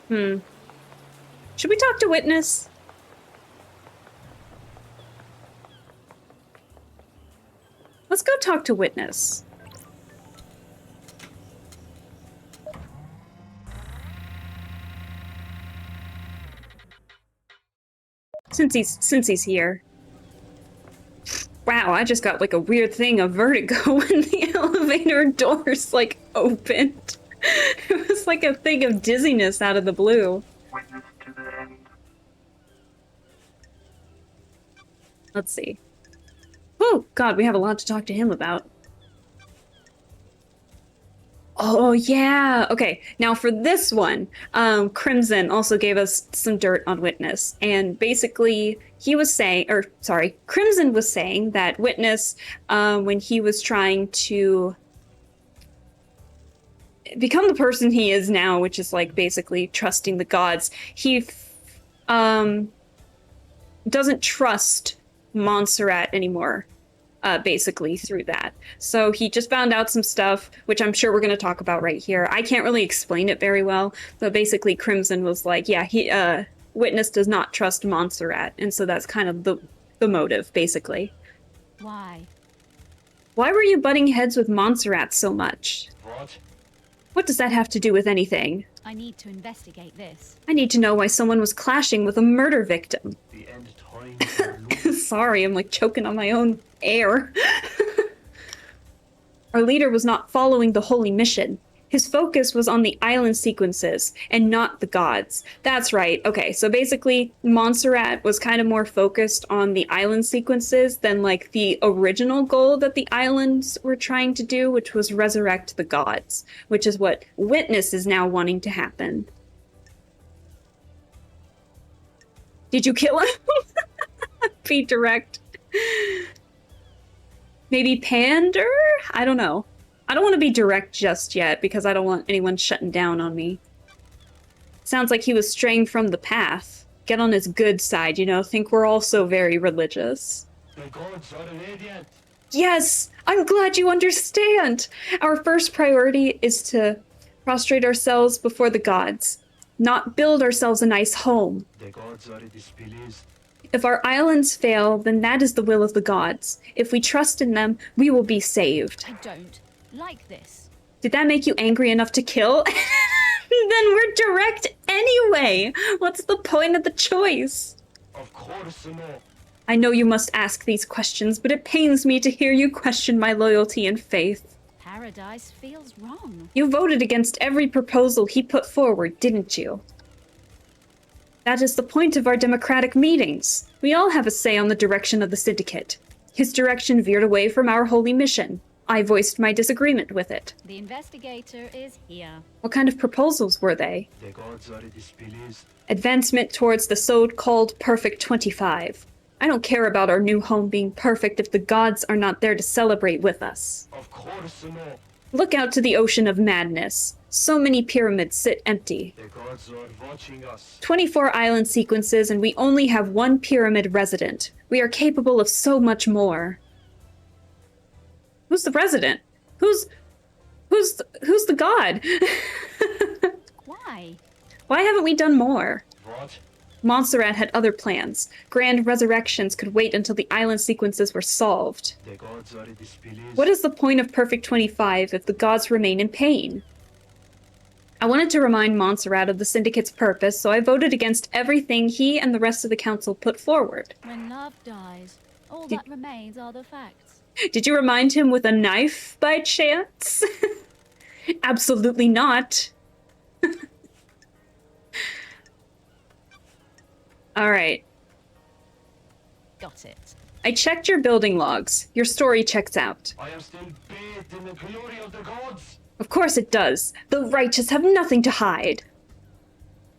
Should we talk to Witness? Let's go talk to Witness. Since he's here. Wow, I just got like a weird thing of vertigo when the elevator doors like opened. It was like a thing of dizziness out of the blue. Witness to the end. Let's see. Oh, God, we have a lot to talk to him about. Oh, yeah. Okay, now for this one, Crimson also gave us some dirt on Witness. And basically, he was saying, or sorry, Crimson was saying that Witness, when he was trying to... become the person he is now, which is like basically trusting the gods. He doesn't trust Montserrat anymore, basically through that. So he just found out some stuff, which I'm sure we're going to talk about right here. I can't really explain it very well, but basically Crimson was like, yeah, Witness does not trust Montserrat, and so that's kind of the motive, basically. Why? Why were you butting heads with Montserrat so much? What? What does that have to do with anything? I need to investigate this. I need to know why someone was clashing with a murder victim. The end times are looming. Sorry, I'm like choking on my own air. Our leader was not following the holy mission. His focus was on the island sequences and not the gods. That's right. Okay, so basically Montserrat was kind of more focused on the island sequences than like the original goal that the islands were trying to do, which was resurrect the gods, which is what Witness is now wanting to happen. Did you kill him? Be direct. Maybe pander? I don't know. I don't want to be direct just yet because I don't want anyone shutting down on me. Sounds like he was straying from the path. Get on his good side, you know, think we're also very religious. The gods are radiant. Yes, I'm glad you understand. Our first priority is to prostrate ourselves before the gods, not build ourselves a nice home. The gods are displeased. If our islands fail, then that is the will of the gods. If we trust in them, we will be saved. I don't like this. Did that make you angry enough to kill? Then we're direct anyway. What's the point of the choice? Of course no. I know you must ask these questions, but it pains me to hear you question my loyalty and faith. Paradise feels wrong. You voted against every proposal he put forward, didn't you? That is the point of our democratic meetings. We all have a say on the direction of the syndicate. His direction veered away from our holy mission. I voiced my disagreement with it. The investigator is here. What kind of proposals were they? The gods are displeased. Advancement towards the so-called Perfect 25. I don't care about our new home being perfect if the gods are not there to celebrate with us. Of course no. Look out to the ocean of madness. So many pyramids sit empty. The gods are watching us. 24 island sequences and we only have one pyramid resident. We are capable of so much more. Who's the resident? Who's the god? Why? Why haven't we done more? What? Montserrat had other plans. Grand resurrections could wait until the island sequences were solved. The gods are displeased. What is the point of Perfect 25 if the gods remain in pain? I wanted to remind Montserrat of the Syndicate's purpose, so I voted against everything he and the rest of the council put forward. When love dies, all Did- that remains are the facts. Did you remind him with a knife, by chance? Absolutely not. All right. Got it. I checked your building logs. Your story checks out. I am still bathed in the glory of the gods. Of course it does. The righteous have nothing to hide.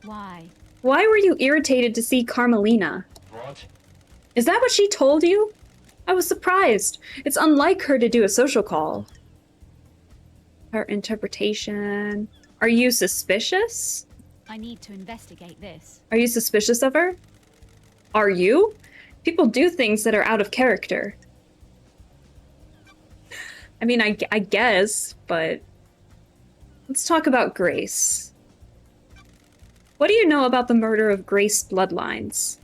Why? Why were you irritated to see Carmelina? What? Is that what she told you? I was surprised. It's unlike her to do a social call. Her interpretation. Are you suspicious? I need to investigate this. Are you suspicious of her? Are you? People do things that are out of character. I mean, I guess, but let's talk about Grace. What do you know about the murder of Grace Bloodlines?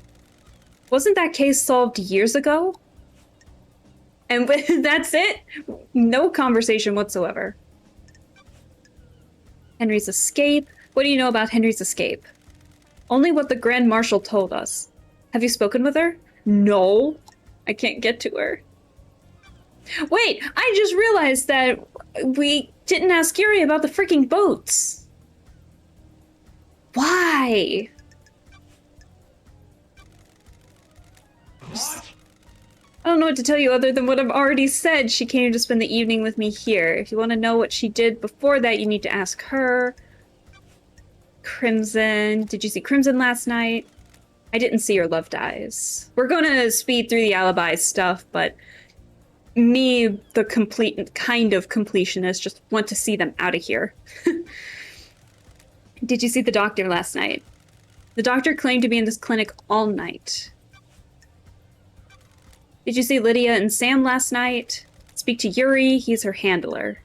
Wasn't that case solved years ago? And that's it? No conversation whatsoever. Henry's escape. What do you know about Henry's escape? Only what the Grand Marshal told us. Have you spoken with her? No. I can't get to her. Wait, I just realized that we didn't ask Yuri about the freaking boats. Why? What? I don't know what to tell you other than what I've already said. She came to spend the evening with me here. If you want to know what she did before that, you need to ask her. Crimson. Did you see Crimson last night? I didn't see her love dies. We're gonna speed through the alibi stuff, but me, the complete kind of completionist, just want to see them out of here. Did you see the doctor last night? The doctor claimed to be in this clinic all night. Did you see Lydia and Sam last night? Speak to Yuri, he's her handler.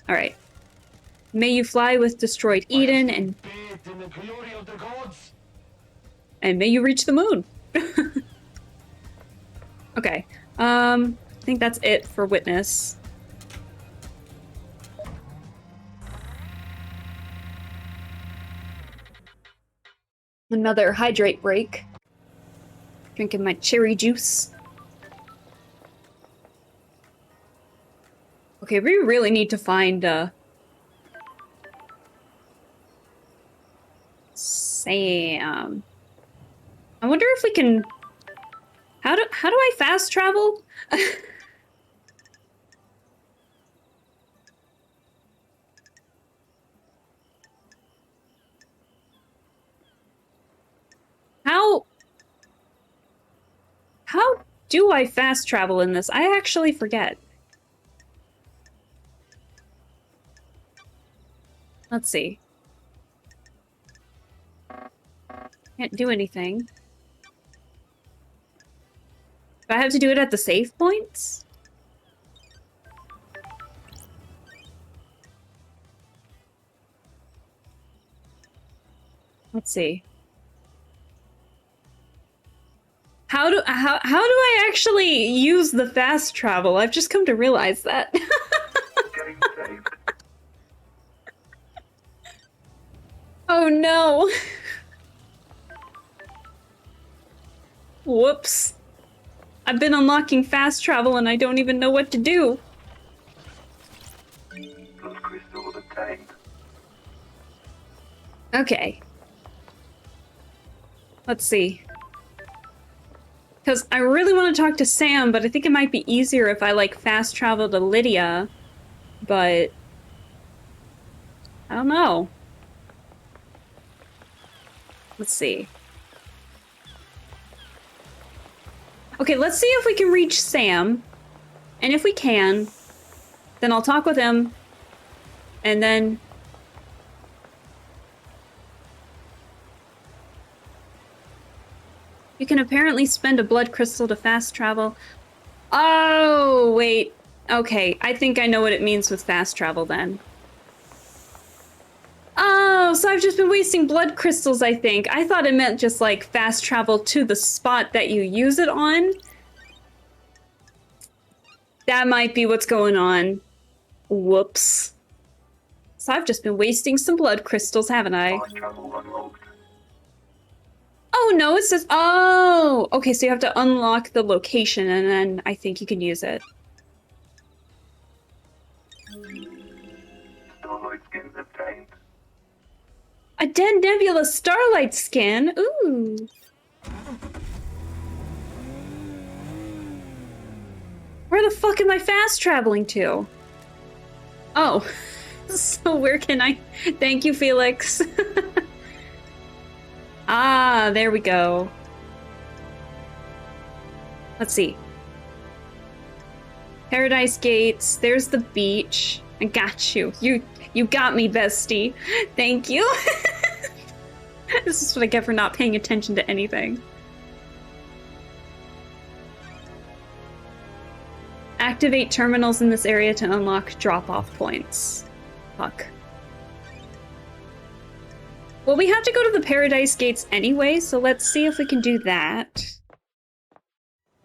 Alright. May you fly with destroyed Eden, and Bathed in the glory of the gods. may you reach the moon. Okay. I think that's it for witness. Another hydrate break. Drinking my cherry juice. Okay, we really need to find, Sam. I wonder if we can... How do I fast travel? How do I fast travel in this? I actually forget. Let's see. Can't do anything. Do I have to do it at the save points? Let's see. How do I actually use the fast travel? I've just come to realize that. Oh no. Whoops. I've been unlocking fast travel and I don't even know what to do. Okay. Let's see. Because I really want to talk to Sam, but I think it might be easier if I, like, fast travel to Lydia. But... I don't know. Let's see. Okay, let's see if we can reach Sam. And if we can, then I'll talk with him. And then... You can apparently spend a blood crystal to fast travel. Oh, wait. Okay, I think I know what it means with fast travel then. Oh, so I've just been wasting blood crystals, I think. I thought it meant just, like, fast travel to the spot that you use it on. That might be what's going on. Whoops. So I've just been wasting some blood crystals, haven't I? Oh, no, it says... Oh! Okay, so you have to unlock the location, and then I think you can use it. A dead nebula starlight skin? Ooh. Where the fuck am I fast traveling to? Oh. So where can I... Thank you, Felix. Ah, there we go. Let's see. Paradise Gates. There's the beach. I got you. You got me, bestie. Thank you. This is what I get for not paying attention to anything. Activate terminals in this area to unlock drop-off points. Fuck. Well, we have to go to the Paradise Gates anyway, so let's see if we can do that.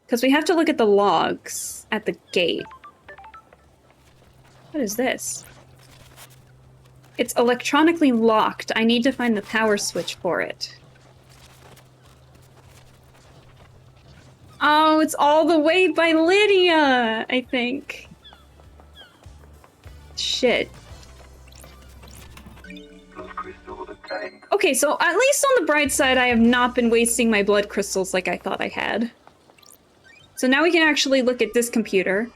Because we have to look at the logs at the gate. What is this? It's electronically locked. I need to find the power switch for it. Oh, it's all the way by Lydia, I think. Shit. Okay, so at least on the bright side, I have not been wasting my blood crystals like I thought I had. So now we can actually look at this computer,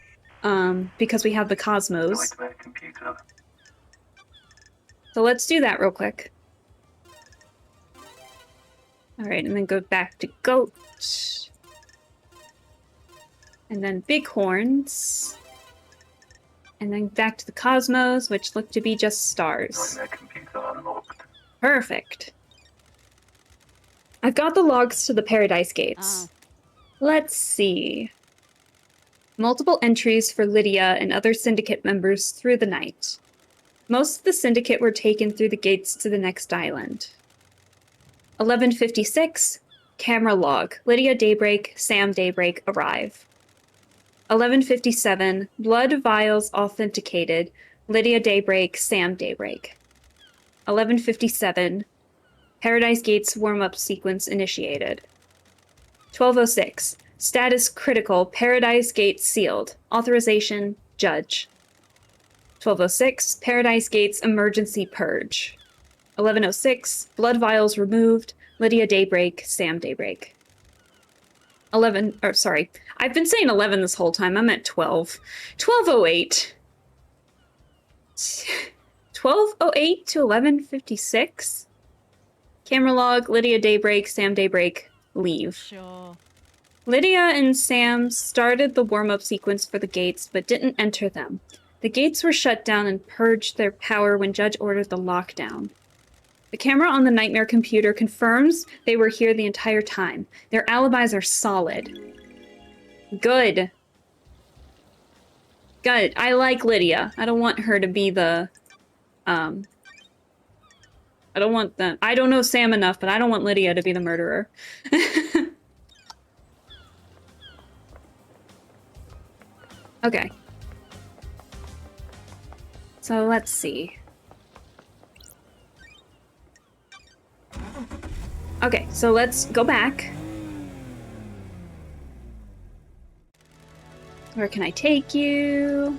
because we have the Cosmos. So let's do that real quick. Alright, and then go back to Goat. And then bighorns. And then back to the cosmos, which look to be just stars. Perfect. I've got the logs to the Paradise Gates. Let's see. Multiple entries for Lydia and other Syndicate members through the night. Most of the Syndicate were taken through the gates to the next island. 11:56, camera log. Lydia Daybreak, Sam Daybreak arrive. 11:57, blood vials authenticated. Lydia Daybreak, Sam Daybreak. 11:57, Paradise Gates warm-up sequence initiated. 12:06, status critical. Paradise Gates sealed. Authorization, Judge. 12:06, Paradise Gates emergency purge. 11:06, blood vials removed. Lydia Daybreak, Sam Daybreak. I've been saying 11 this whole time. I'm at 12. 12:08. 12:08 to 11:56. Camera log, Lydia Daybreak, Sam Daybreak, leave. Sure. Lydia and Sam started the warm-up sequence for the gates, but didn't enter them. The gates were shut down and purged their power when Judge ordered the lockdown. The camera on the Nightmare computer confirms they were here the entire time. Their alibis are solid. Good. Good. I like Lydia. I don't want her to be the, I don't know Sam enough, but I don't want Lydia to be the murderer. Okay. So let's see. Okay, so let's go back. Where can I take you?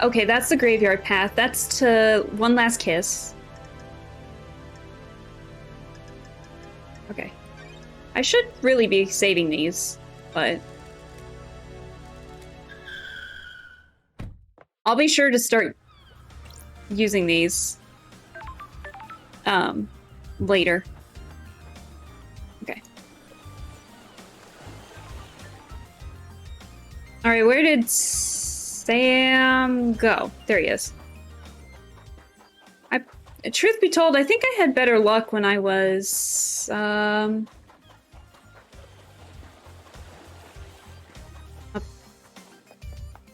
Okay, that's the graveyard path. That's to One Last Kiss. Okay. I should really be saving these, but I'll be sure to start using these later. Okay. All right, where did Sam go? There he is. Truth be told, I think I had better luck when I was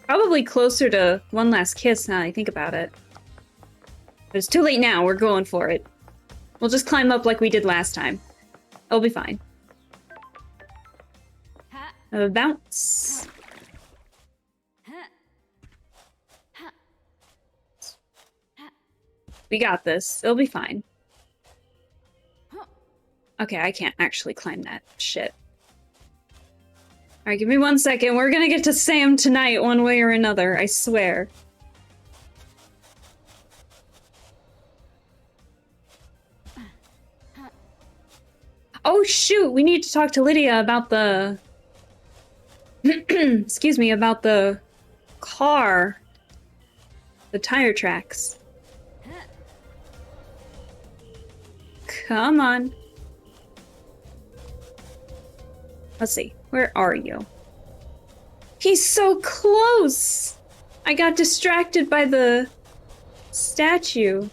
probably closer to One Last Kiss now that I think about it. But it's too late now, we're going for it. We'll just climb up like we did last time. It'll be fine. Bounce. We got this. It'll be fine. Okay, I can't actually climb that shit. Alright, give me 1 second. We're gonna get to Sam tonight one way or another, I swear. Oh shoot, we need to talk to Lydia about the... excuse me, about the car. The tire tracks. Come on. Let's see. Where are you? He's so close! I got distracted by the statue.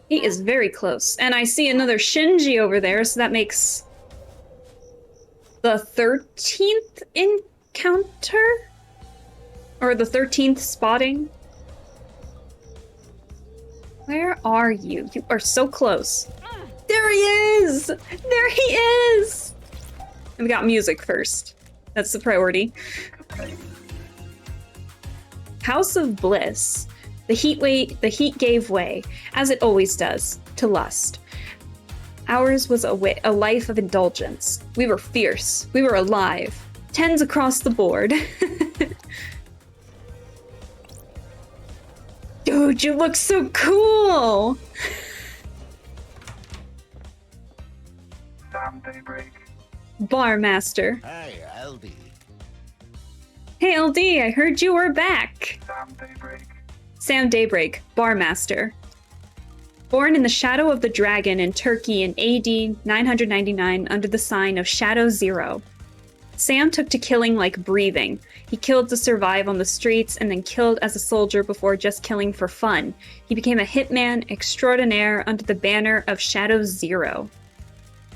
He is very close. And I see another Shinji over there, so that makes the 13th encounter? Or the 13th spotting? Where are you? You are so close. There he is! There he is! And we got music first. That's the priority. House of Bliss. The heat gave way, as it always does, to lust. Ours was a life of indulgence. We were fierce. We were alive. 10s across the board. Dude, you look so cool! Sam Daybreak. Bar Master. Hey, Aldi. Hey LD, I heard you were back. Sam Daybreak. Sam Daybreak, Barmaster. Born in the shadow of the dragon in Turkey in AD 999 under the sign of Shadow Zero. Sam took to killing like breathing. He killed to survive on the streets and then killed as a soldier before just killing for fun. He became a hitman extraordinaire under the banner of Shadow Zero.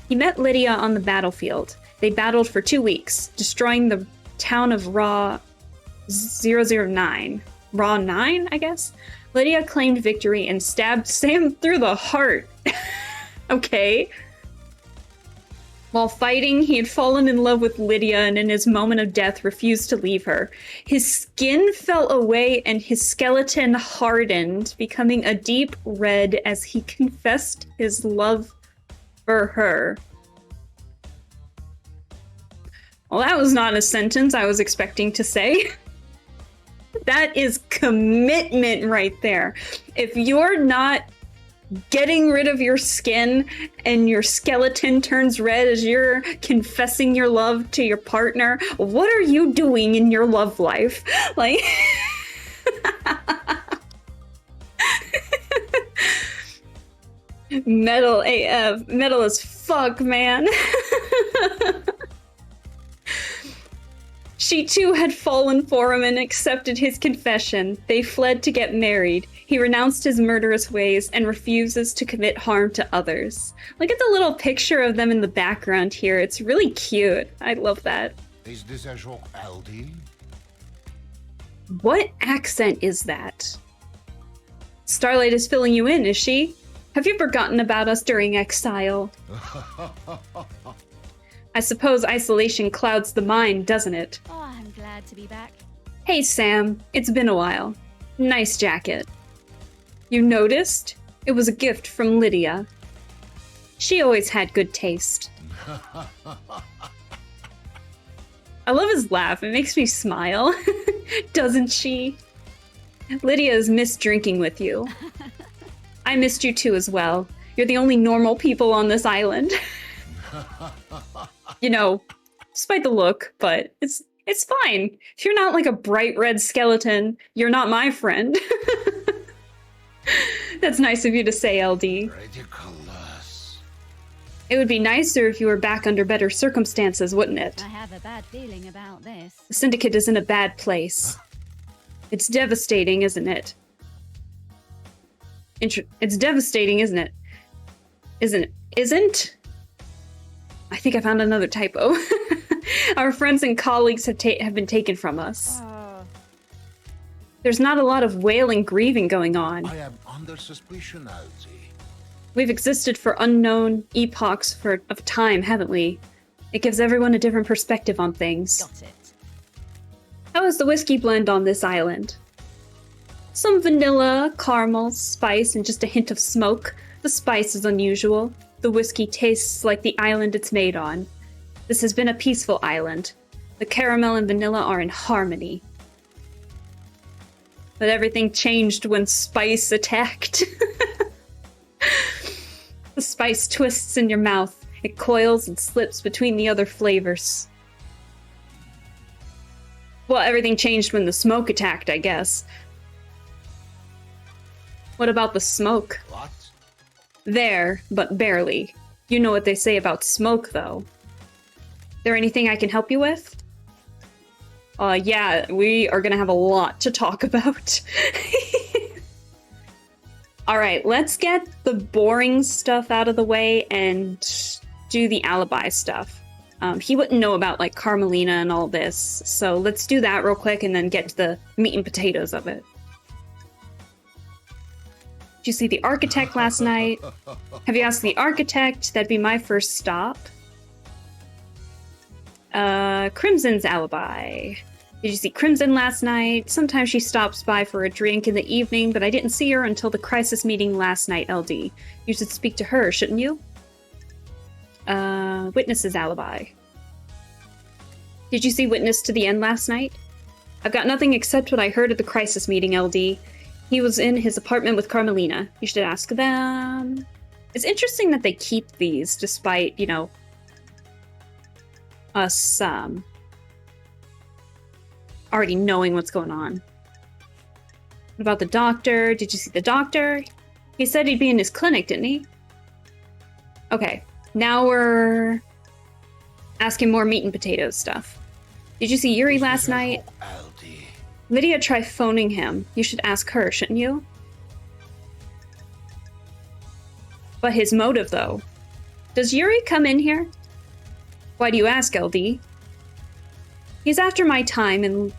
He met Lydia on the battlefield. They battled for 2 weeks, destroying the town of Raw 009. Raw 9, I guess? Lydia claimed victory and stabbed Sam through the heart. Okay. While fighting, he had fallen in love with Lydia and in his moment of death refused to leave her. His skin fell away and his skeleton hardened, becoming a deep red as he confessed his love for her. Well, that was not a sentence I was expecting to say. That is commitment right there. If you're not getting rid of your skin and your skeleton turns red as you're confessing your love to your partner, what are you doing in your love life? Like, metal AF, metal as fuck, man. She too had fallen for him and accepted his confession. They fled to get married. He renounced his murderous ways and refuses to commit harm to others. Look at the little picture of them in the background here. It's really cute. I love that. Is this a joke, LD? What accent is that? Starlight is filling you in, is she? Have you forgotten about us during exile? I suppose isolation clouds the mind, doesn't it? Oh, I'm glad to be back. Hey Sam, it's been a while. Nice jacket. You noticed? It was a gift from Lydia. She always had good taste. I love his laugh, it makes me smile. Doesn't she? Lydia has missed drinking with you. I missed you too as well. You're the only normal people on this island. You know, despite the look, but it's fine. If you're not like a bright red skeleton, you're not my friend. That's nice of you to say, LD. Ridiculous. It would be nicer if you were back under better circumstances, wouldn't it? I have a bad feeling about this. The Syndicate is in a bad place. It's devastating, isn't it? It's devastating, isn't it? Isn't? I think I found another typo. Our friends and colleagues have been taken from us. There's not a lot of wailing grieving going on. I am under suspicion, LD. We've existed for unknown epochs of time, haven't we? It gives everyone a different perspective on things. Got it. How is the whiskey blend on this island? Some vanilla, caramel, spice, and just a hint of smoke. The spice is unusual. The whiskey tastes like the island it's made on. This has been a peaceful island. The caramel and vanilla are in harmony. But everything changed when spice attacked. The spice twists in your mouth. It coils and slips between the other flavors. Well, everything changed when the smoke attacked, I guess. What about the smoke? What? There, but barely. You know what they say about smoke, though. There anything I can help you with? Yeah, we are gonna have a lot to talk about. Alright, let's get the boring stuff out of the way and do the alibi stuff. He wouldn't know about, like, Carmelina and all this, so let's do that real quick and then get to the meat and potatoes of it. Did you see the architect last night? Have you asked the architect? That'd be my first stop. Crimson's alibi. Did you see Crimson last night? Sometimes she stops by for a drink in the evening, but I didn't see her until the crisis meeting last night, LD. You should speak to her, shouldn't you? Witness's alibi. Did you see Witness to the end last night? I've got nothing except what I heard at the crisis meeting, LD. He was in his apartment with Carmelina. You should ask them. It's interesting that they keep these despite, you know, us, already knowing what's going on. What about the doctor? Did you see the doctor? He said he'd be in his clinic, didn't he? Okay, now we're asking more meat and potatoes stuff. Did you see Yuri last night? Aldi. Lydia tried phoning him. You should ask her, shouldn't you? But his motive, though. Does Yuri come in here? Why do you ask, LD? He's after my time, and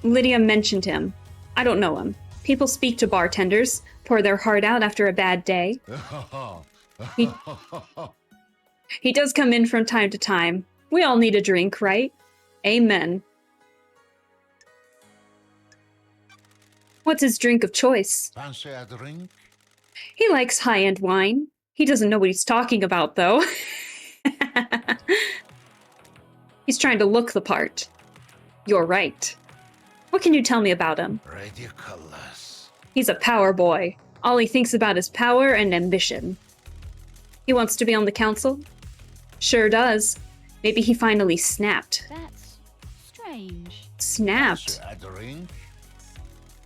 Lydia mentioned him. I don't know him. People speak to bartenders, pour their heart out after a bad day. He does come in from time to time. We all need a drink, right? Amen. What's his drink of choice? Fancy a drink? He likes high-end wine. He doesn't know what he's talking about, though. He's trying to look the part. You're right. What can you tell me about him? Ridiculous. He's a power boy. All he thinks about is power and ambition. He wants to be on the council? Sure does. Maybe he finally snapped. That's strange. Snapped? Fancy a drink?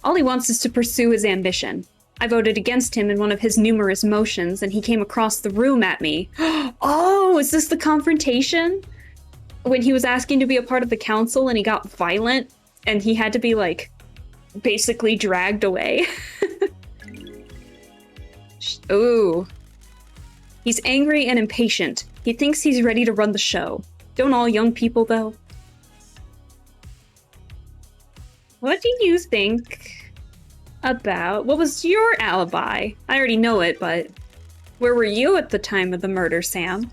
All he wants is to pursue his ambition. I voted against him in one of his numerous motions, and he came across the room at me. Oh, is this the confrontation? When he was asking to be a part of the council and he got violent, and he had to be, like, basically dragged away. Ooh. He's angry and impatient. He thinks he's ready to run the show. Don't all young people, though? What do you think about... What was your alibi? I already know it, but... Where were you at the time of the murder, Sam?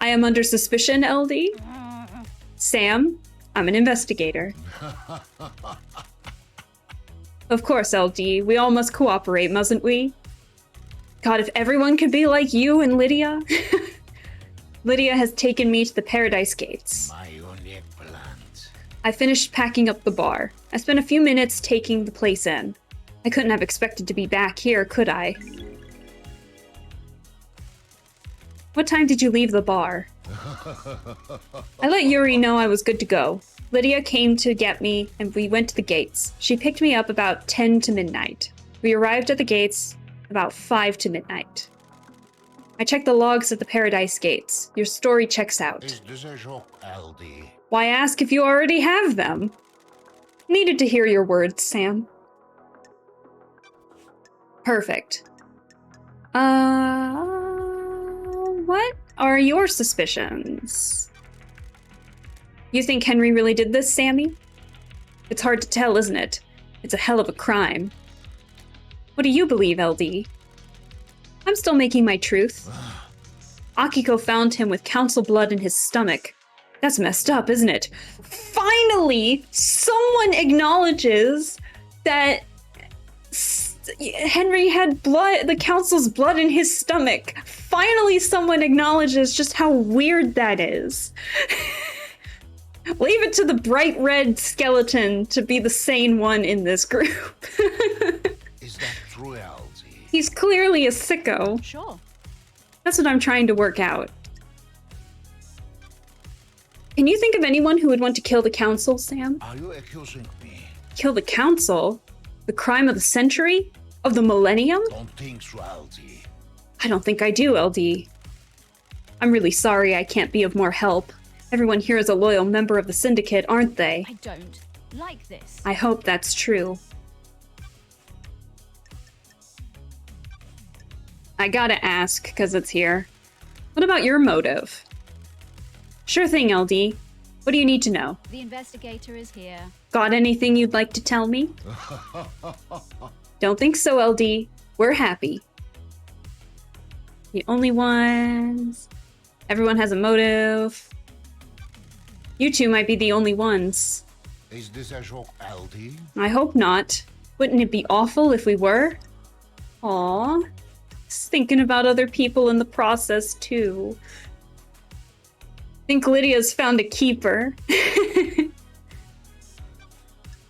I am under suspicion, LD? Sam, I'm an investigator. Of course, LD. We all must cooperate, mustn't we? God, if everyone could be like you and Lydia. Lydia has taken me to the Paradise Gates. My unique plant. I finished packing up the bar. I spent a few minutes taking the place in. I couldn't have expected to be back here, could I? What time did you leave the bar? I let Yuri know I was good to go. Lydia came to get me, and we went to the gates. She picked me up about 10 to midnight. We arrived at the gates about 5 to midnight. I checked the logs at the Paradise Gates. Your story checks out. Is this a joke, Aldi? Why ask if you already have them? Needed to hear your words, Sam. Perfect. What are your suspicions? You think Henry really did this, Sammy? It's hard to tell, isn't it? It's a hell of a crime. What do you believe, LD? I'm still making my truth. Akiko found him with council blood in his stomach. That's messed up, isn't it? Finally, someone acknowledges that Henry had blood, the council's blood in his stomach. Finally, someone acknowledges just how weird that is. Leave it to the bright red skeleton to be the sane one in this group. Is that true, Aldi? He's clearly a sicko. Sure. That's what I'm trying to work out. Can you think of anyone who would want to kill the council, Sam? Are you accusing me? Kill the council? The crime of the century? Of the millennium? Don't think so, Aldi. I don't think I do, LD. I'm really sorry I can't be of more help. Everyone here is a loyal member of the syndicate, aren't they? I don't like this. I hope that's true. I gotta ask, because it's here. What about your motive? Sure thing, LD. What do you need to know? The investigator is here. Got anything you'd like to tell me? Don't think so, LD. We're happy. The only ones... Everyone has a motive. You two might be the only ones. Is this a joke, Aldi? I hope not. Wouldn't it be awful if we were? Aw. Just thinking about other people in the process, too. Think Lydia's found a keeper.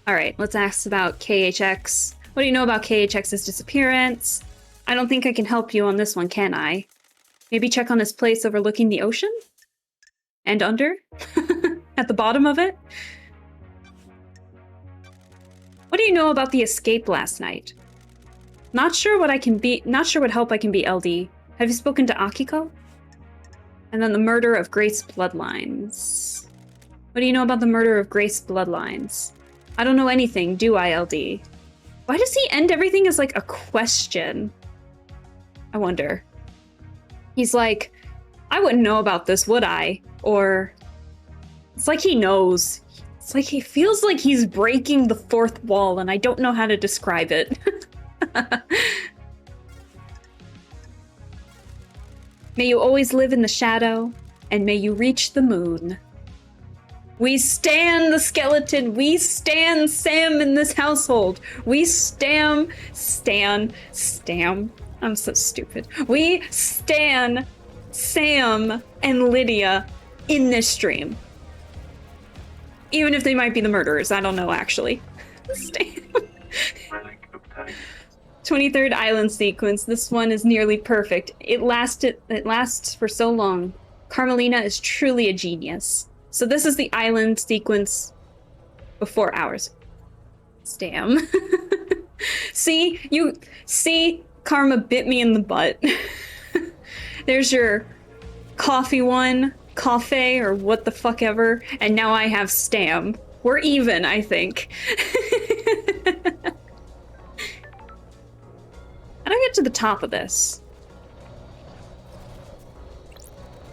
Alright, let's ask about KHX. What do you know about KHX's disappearance? I don't think I can help you on this one, can I? Maybe check on this place overlooking the ocean? And under? At the bottom of it? What do you know about the escape last night? Not sure what help I can be, LD. Have you spoken to Akiko? And then the murder of Grace Bloodlines. What do you know about the murder of Grace Bloodlines? I don't know anything, do I, LD? Why does he end everything as like a question? I wonder. He's like, I wouldn't know about this, would I? Or it's like he knows. It's like he feels like he's breaking the fourth wall, and I don't know how to describe it. May you always live in the shadow, and may you reach the moon. We stand the skeleton. We stand Sam in this household. We stam. I'm so stupid. We stan Sam and Lydia in this stream. Even if they might be the murderers. I don't know, actually. Stan. 23rd island sequence. This one is nearly perfect. It lasts for so long. Carmelina is truly a genius. So this is the island sequence before ours. Stam. See, Karma bit me in the butt. There's your coffee one, coffee, or what the fuck ever, and now I have Stam. We're even, I think. How do I get to the top of this?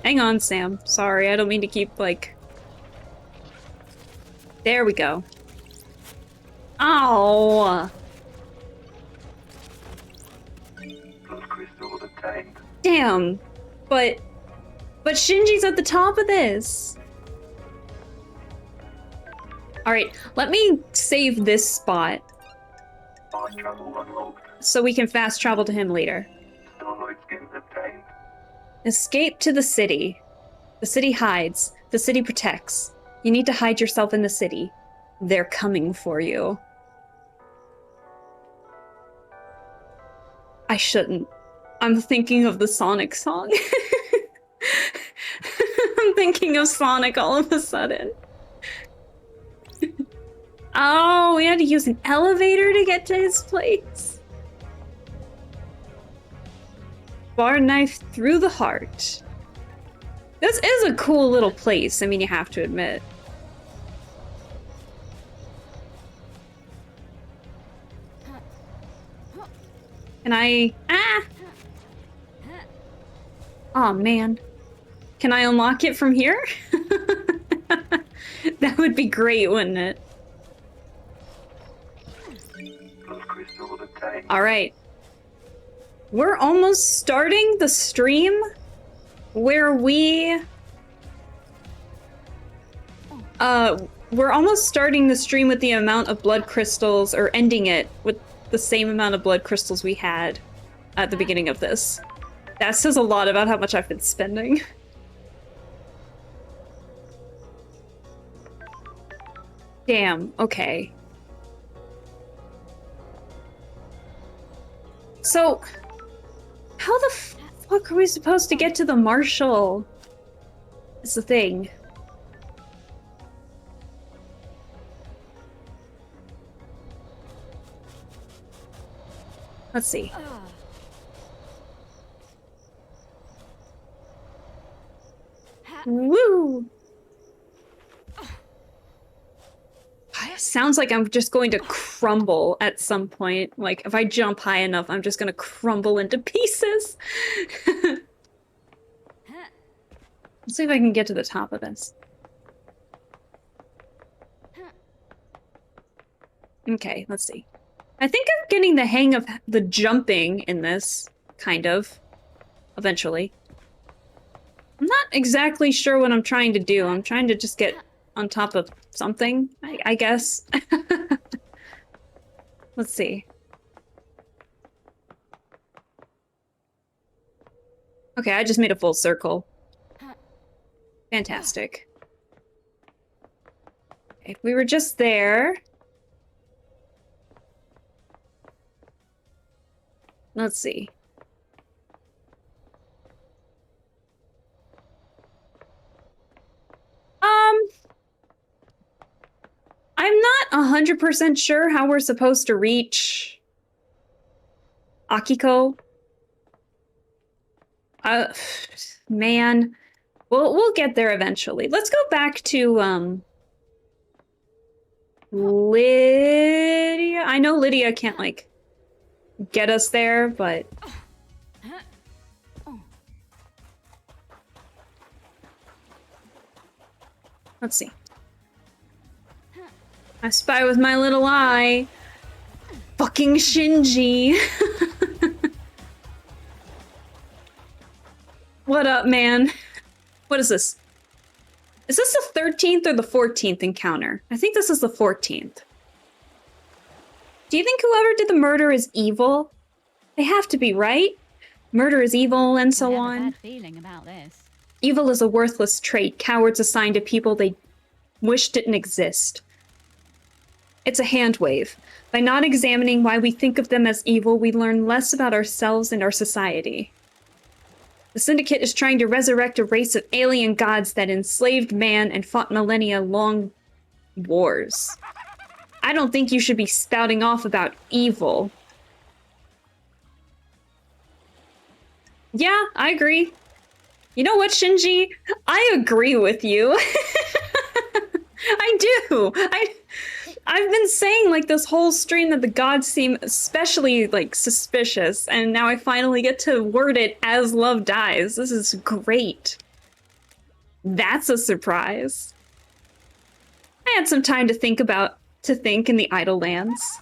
Hang on, Sam. Sorry, I don't mean to keep, like... There we go. Oh! Damn. But Shinji's at the top of this. Alright, let me save this spot. So we can fast travel to him later. Escape to the city. The city hides. The city protects. You need to hide yourself in the city. They're coming for you. I shouldn't. I'm thinking of the Sonic song. I'm thinking of Sonic all of a sudden. Oh, we had to use an elevator to get to his place. Bar knife through the heart. This is a cool little place, I mean, you have to admit. Can I... Ah! Oh man. Can I unlock it from here? That would be great, wouldn't it? Alright. We're almost starting the stream where we're almost starting the stream with the amount of blood crystals, or ending it with the same amount of blood crystals we had at the beginning of this. That says a lot about how much I've been spending. Damn, okay. So, how the fuck are we supposed to get to the marshal? It's the thing. Let's see. Woo! Sounds like I'm just going to crumble at some point. Like, if I jump high enough, I'm just gonna crumble into pieces. Let's see if I can get to the top of this. Okay, let's see. I think I'm getting the hang of the jumping in this, kind of, eventually. I'm not exactly sure what I'm trying to do. I'm trying to just get on top of something, I guess. Let's see. Okay, I just made a full circle. Fantastic. If we were just there... Let's see. I'm not 100% sure how we're supposed to reach Akiko. Man, we'll get there eventually. Let's go back to Lydia. I know Lydia can't like get us there, but let's see. I spy with my little eye. Fucking Shinji. What up, man? What is this? Is this the 13th or the 14th encounter? I think this is the 14th. Do you think whoever did the murder is evil? They have to be, right? Murder is evil and so I have on. a bad feeling about this. Evil is a worthless trait cowards assign to people they wish didn't exist. It's a hand wave. By not examining why we think of them as evil, we learn less about ourselves and our society. The Syndicate is trying to resurrect a race of alien gods that enslaved man and fought millennia-long wars. I don't think you should be spouting off about evil. Yeah, I agree. You know what, Shinji? I agree with you. I do. I've been saying like this whole stream that the gods seem especially like suspicious, and now I finally get to word it as love dies. This is great. That's a surprise. I had some time to think in the Idle Lands.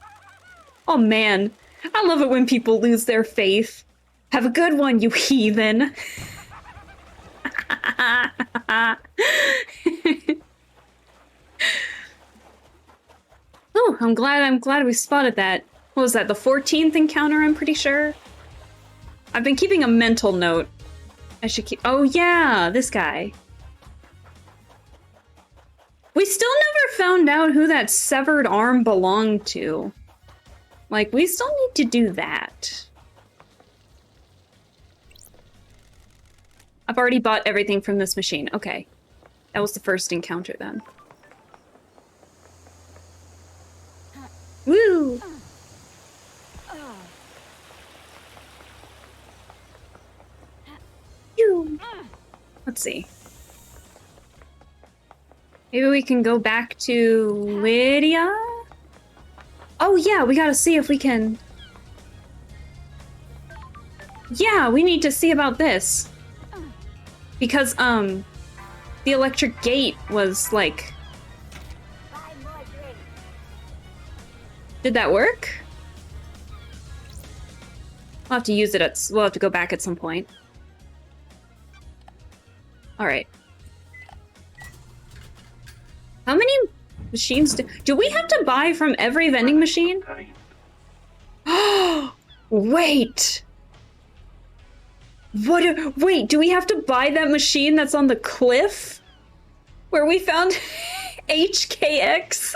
Oh man, I love it when people lose their faith. Have a good one, you heathen. Oh, I'm glad we spotted that. What was that, the 14th encounter, I'm pretty sure? I've been keeping a mental note. I should keep... Oh yeah, this guy. We still never found out who that severed arm belonged to. Like, we still need to do that. I've already bought everything from this machine. Okay. That was the first encounter then. Woo! Phew. Let's see. Maybe we can go back to Lydia? Oh yeah, we gotta see if we can... Yeah, we need to see about this. Because, the electric gate was, like... Buy more drinks. Did that work? We'll have to use it we'll have to go back at some point. Alright. How many machines do we have to buy from every vending machine? Oh, wait! Wait, do we have to buy that machine that's on the cliff? Where we found HKX?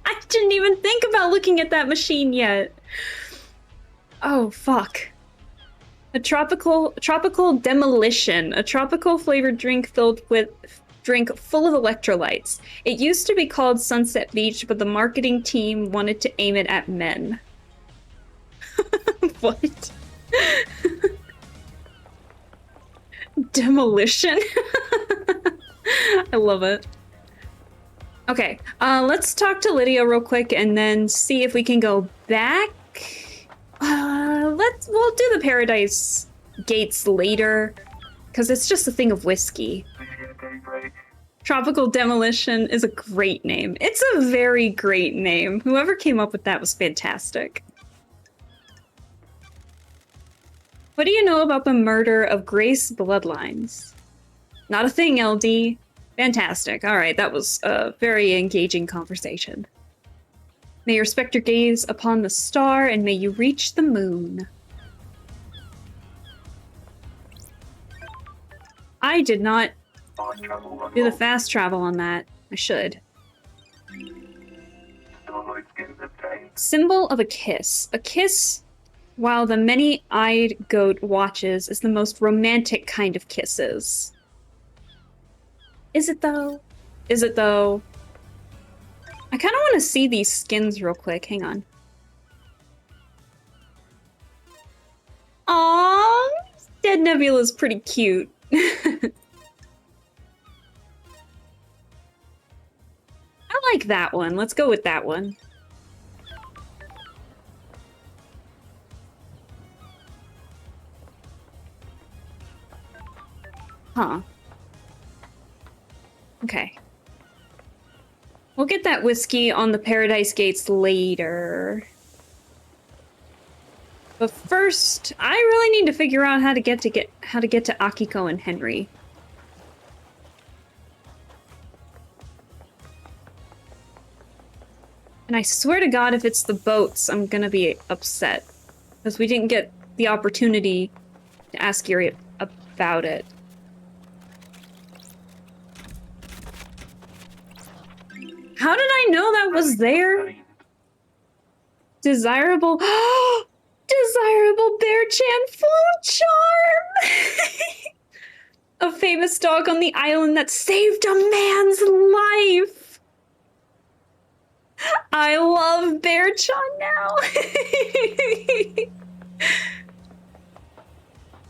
I didn't even think about looking at that machine yet. Oh, fuck. A tropical demolition. A tropical flavored drink full of electrolytes. It used to be called Sunset Beach, but the marketing team wanted to aim it at men. What? Demolition? I love it. Okay, let's talk to Lydia real quick and then see if we can go back. We'll do the Paradise Gates later, because it's just a thing of whiskey. Tropical Demolition is a great name. It's a very great name. Whoever came up with that was fantastic. What do you know about the murder of Grace Bloodlines? Not a thing, LD. Fantastic. All right, that was a very engaging conversation. May you respect your gaze upon the star, and may you reach the moon. I did not do the fast travel on that. I should. Symbol of a kiss. A kiss, while the many-eyed goat watches, is the most romantic kind of kisses. Is it though? Is it though? I kind of want to see these skins real quick. Hang on. Aww, Dead Nebula's pretty cute. I like that one. Let's go with that one. Huh. Okay. We'll get that whiskey on the Paradise Gates later. But first, I really need to figure out how to get to Akiko and Henry. And I swear to God, if it's the boats, I'm gonna be upset. Because we didn't get the opportunity to ask Yuri about it. How did I know that was there? Desirable... Desirable Bear-chan phone charm! A famous dog on the island that saved a man's life! I love Bear-chan now!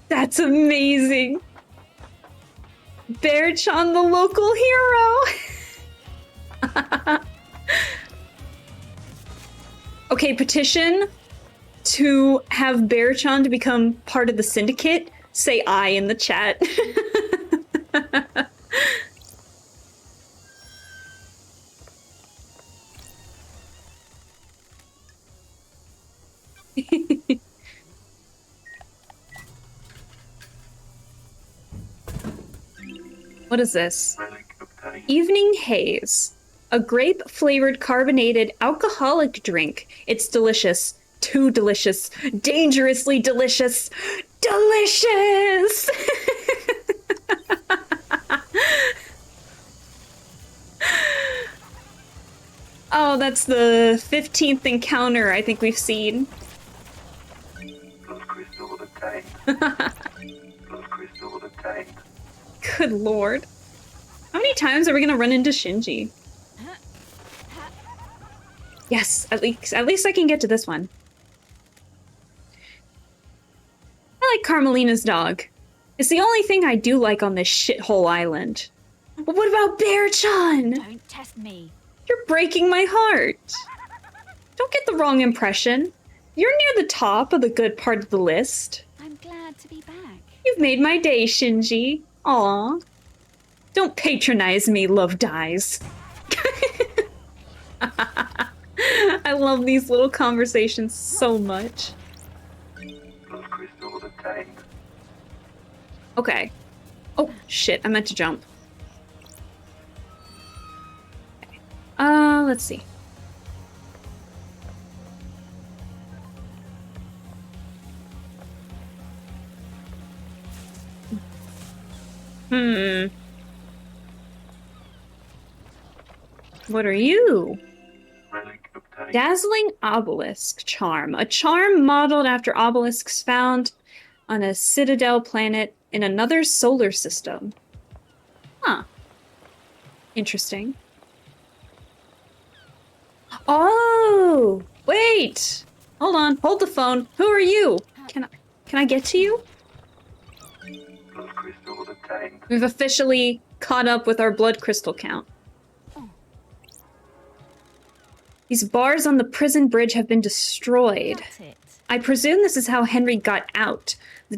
That's amazing! Bear-chan, the local hero! Okay, petition to have Bear-chan to become part of the syndicate. Say I in the chat. What is this? Evening Haze. A grape-flavored carbonated alcoholic drink. It's delicious. Too delicious. Dangerously delicious. Delicious! Oh, that's the 15th encounter I think we've seen. Good lord. How many times are we gonna run into Shinji? Yes, at least I can get to this one. I like Carmelina's dog. It's the only thing I do like on this shithole island. But what about Bear-chan? Don't test me. You're breaking my heart. Don't get the wrong impression. You're near the top of the good part of the list. I'm glad to be back. You've made my day, Shinji. Aw. Don't patronize me, Love Dies. I love these little conversations so much. Okay. Oh, shit, I meant to jump. Okay. Let's see. What are you? Dazzling Obelisk Charm. A charm modeled after obelisks found on a citadel planet in another solar system. Huh. Interesting. Oh! Wait! Hold on. Hold the phone. Who are you? Can I get to you? We've officially caught up with our blood crystal count. These bars on the prison bridge have been destroyed. That's it. I presume this is how Henry got out. The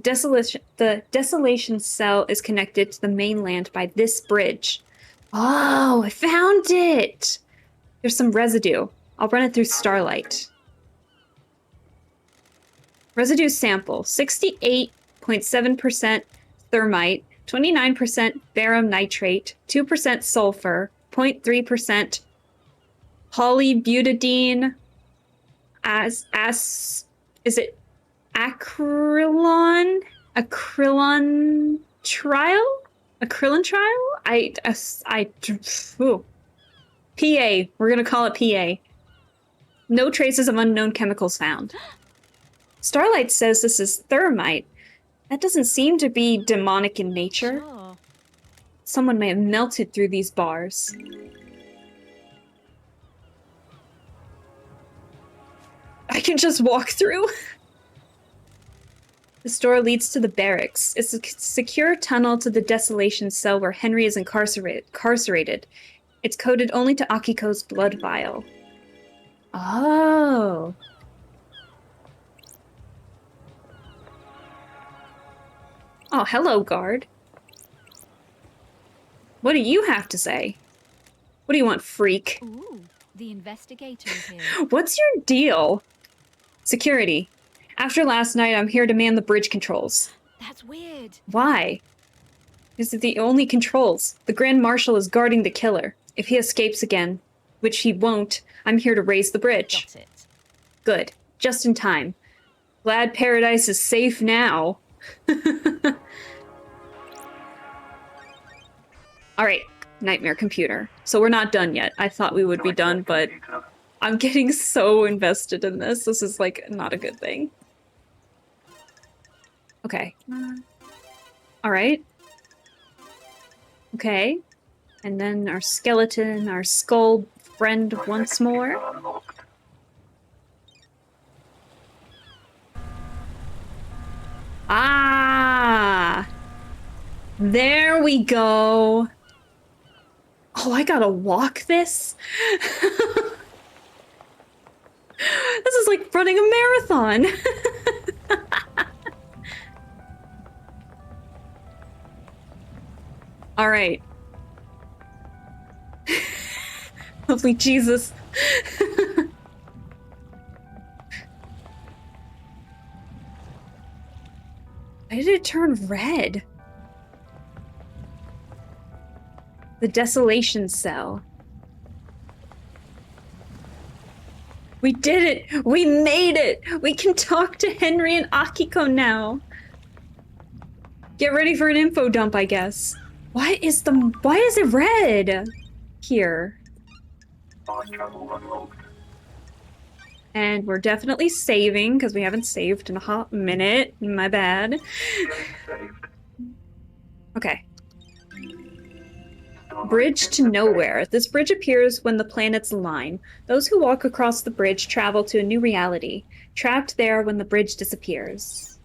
desolation cell is connected to the mainland by this bridge. Oh, I found it! There's some residue. I'll run it through Starlight. Residue sample, 68.7% thermite, 29% barium nitrate, 2% sulfur, 0.3% polybutadiene, is it acrylon? Acrylon trial? Acrylon trial? Ooh. PA. We're gonna call it PA. No traces of unknown chemicals found. Starlight says this is thermite. That doesn't seem to be demonic in nature. Sure. Someone may have melted through these bars. can just walk through. This door leads to the barracks. It's a secure tunnel to the desolation cell where Henry is incarcerated. It's coded only to Akiko's blood vial. Oh. Oh, hello, guard. What do you have to say? What do you want, freak? Ooh, the investigator is here. What's your deal? Security. After last night, I'm here to man the bridge controls. That's weird. Why? Is it the only controls? The Grand Marshal is guarding the killer. If he escapes again, which he won't, I'm here to raise the bridge. Got it. Good. Just in time. Glad Paradise is safe now. Alright, Nightmare Computer. So we're not done yet. I thought we would be done, but I'm getting so invested in this. This is, like, not a good thing. Okay. Alright. Okay. And then our skeleton, our skull friend once more. Ah! There we go. Oh, I gotta walk this? This is like running a marathon. All right. Lovely Jesus. Why did it turn red? The desolation cell. We did it! We made it! We can talk to Henry and Akiko now. Get ready for an info dump, I guess. Why is it red? Here. And we're definitely saving, because we haven't saved in a hot minute. My bad. Okay. Bridge to nowhere. This bridge appears when the planets align. Those who walk across the bridge travel to a new reality, trapped there when the bridge disappears.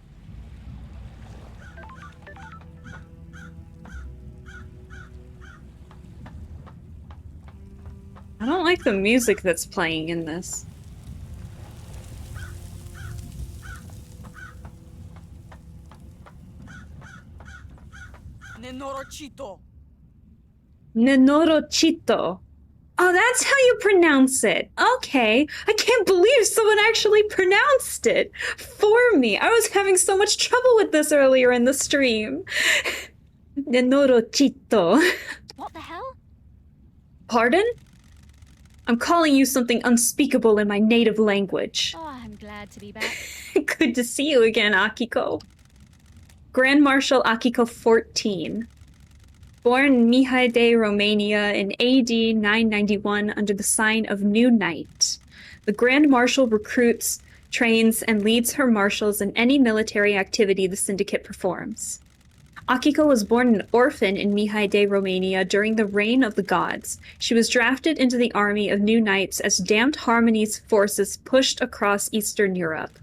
I don't like the music that's playing in this. Nenorochito. Oh, that's how you pronounce it. Okay. I can't believe someone actually pronounced it for me. I was having so much trouble with this earlier in the stream. Nenorochito. What the hell? Pardon? I'm calling you something unspeakable in my native language. Oh, I'm glad to be back. Good to see you again, Akiko. Grand Marshal Akiko 14. Born in Mihai, Romania in AD 991 under the sign of New Night. The Grand Marshal recruits, trains, and leads her marshals in any military activity the Syndicate performs. Akiko was born an orphan in Mihai, Romania during the reign of the gods. She was drafted into the army of New Knights as Damned Harmony's forces pushed across Eastern Europe.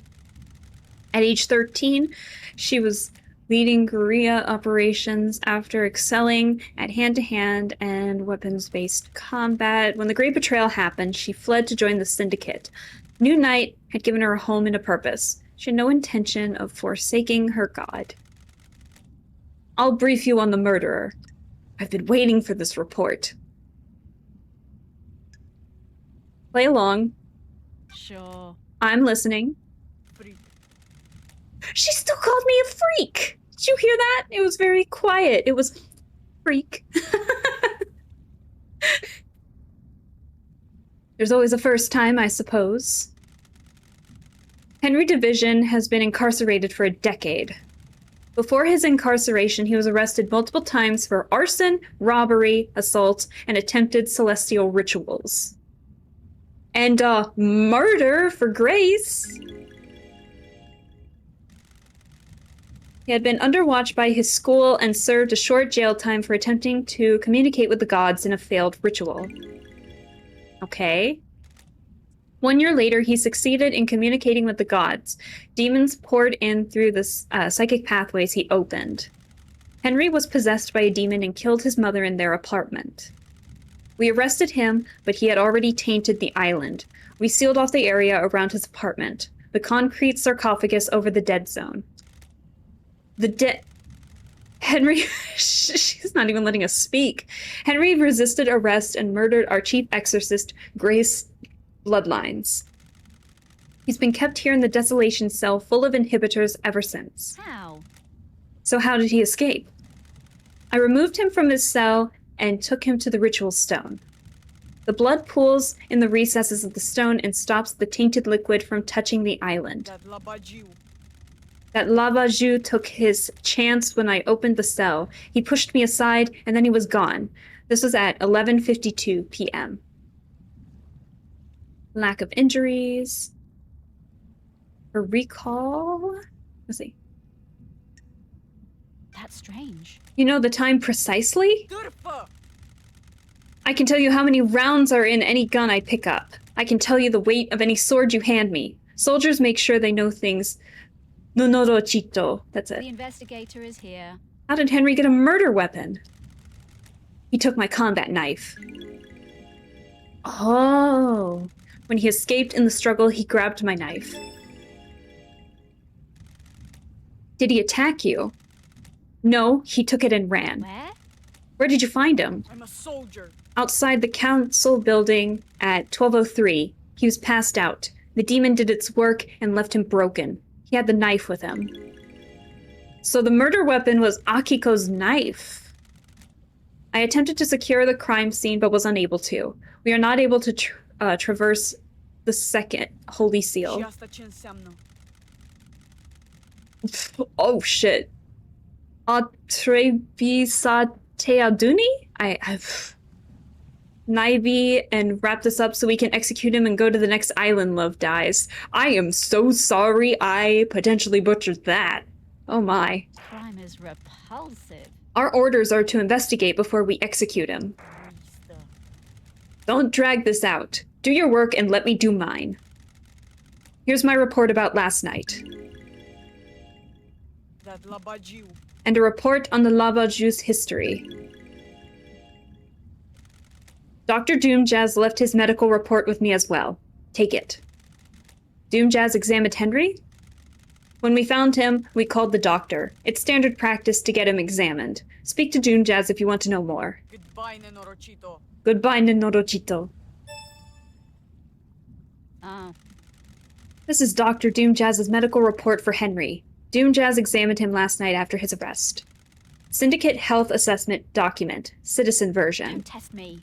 At age 13, she was leading guerrilla operations after excelling at hand-to-hand and weapons-based combat. When the Great Betrayal happened, she fled to join the Syndicate. New Night had given her a home and a purpose. She had no intention of forsaking her god. I'll brief you on the murderer. I've been waiting for this report. Play along. Sure. I'm listening. She still called me a freak! Did you hear that? It was very quiet. It was freak. There's always a first time, I suppose. Henry Division has been incarcerated for a decade. Before his incarceration, he was arrested multiple times for arson, robbery, assault, and attempted celestial rituals. And, murder for grace. He had been under watch by his school and served a short jail time for attempting to communicate with the gods in a failed ritual. Okay. 1 year later, he succeeded in communicating with the gods. Demons poured in through the psychic pathways he opened. Henry was possessed by a demon and killed his mother in their apartment. We arrested him, but he had already tainted the island. We sealed off the area around his apartment, the concrete sarcophagus over the dead zone. Henry, she's not even letting us speak. Henry resisted arrest and murdered our chief exorcist, Grace Bloodlines. He's been kept here in the desolation cell full of inhibitors ever since. How? So how did he escape? I removed him from his cell and took him to the ritual stone. The blood pools in the recesses of the stone and stops the tainted liquid from touching the island. That Labaju took his chance when I opened the cell. He pushed me aside, and then he was gone. This was at 11:52 p.m. Lack of injuries. Her recall? Let's see. That's strange. You know the time precisely? I can tell you how many rounds are in any gun I pick up. I can tell you the weight of any sword you hand me. Soldiers make sure they know things. Nonoro Chito. That's it. The investigator is here. How did Henry get a murder weapon? He took my combat knife. Oh. When he escaped in the struggle, he grabbed my knife. Did he attack you? No, he took it and ran. Where? Where did you find him? I'm a soldier. Outside the council building at 12:03. He was passed out. The demon did its work and left him broken. He had the knife with him. So the murder weapon was Akiko's knife. I attempted to secure the crime scene but was unable to. We are not able to traverse the second holy seal. Oh shit. Atrebisateaduni? I've Naive and wrap this up so we can execute him and go to the next island, Love Dies. I am so sorry I potentially butchered that. Oh my. Crime is repulsive. Our orders are to investigate before we execute him. Don't drag this out. Do your work and let me do mine. Here's my report about last night. And a report on the Labaju's history. Dr. Doomjazz left his medical report with me as well. Take it. Doomjazz examined Henry? When we found him, we called the doctor. It's standard practice to get him examined. Speak to Doomjazz if you want to know more. Goodbye, Nenorochito. Goodbye, Nenorochito. Ah, This is Dr. Doomjazz's medical report for Henry. Doomjazz examined him last night after his arrest. Syndicate Health Assessment Document, Citizen version. don't test me.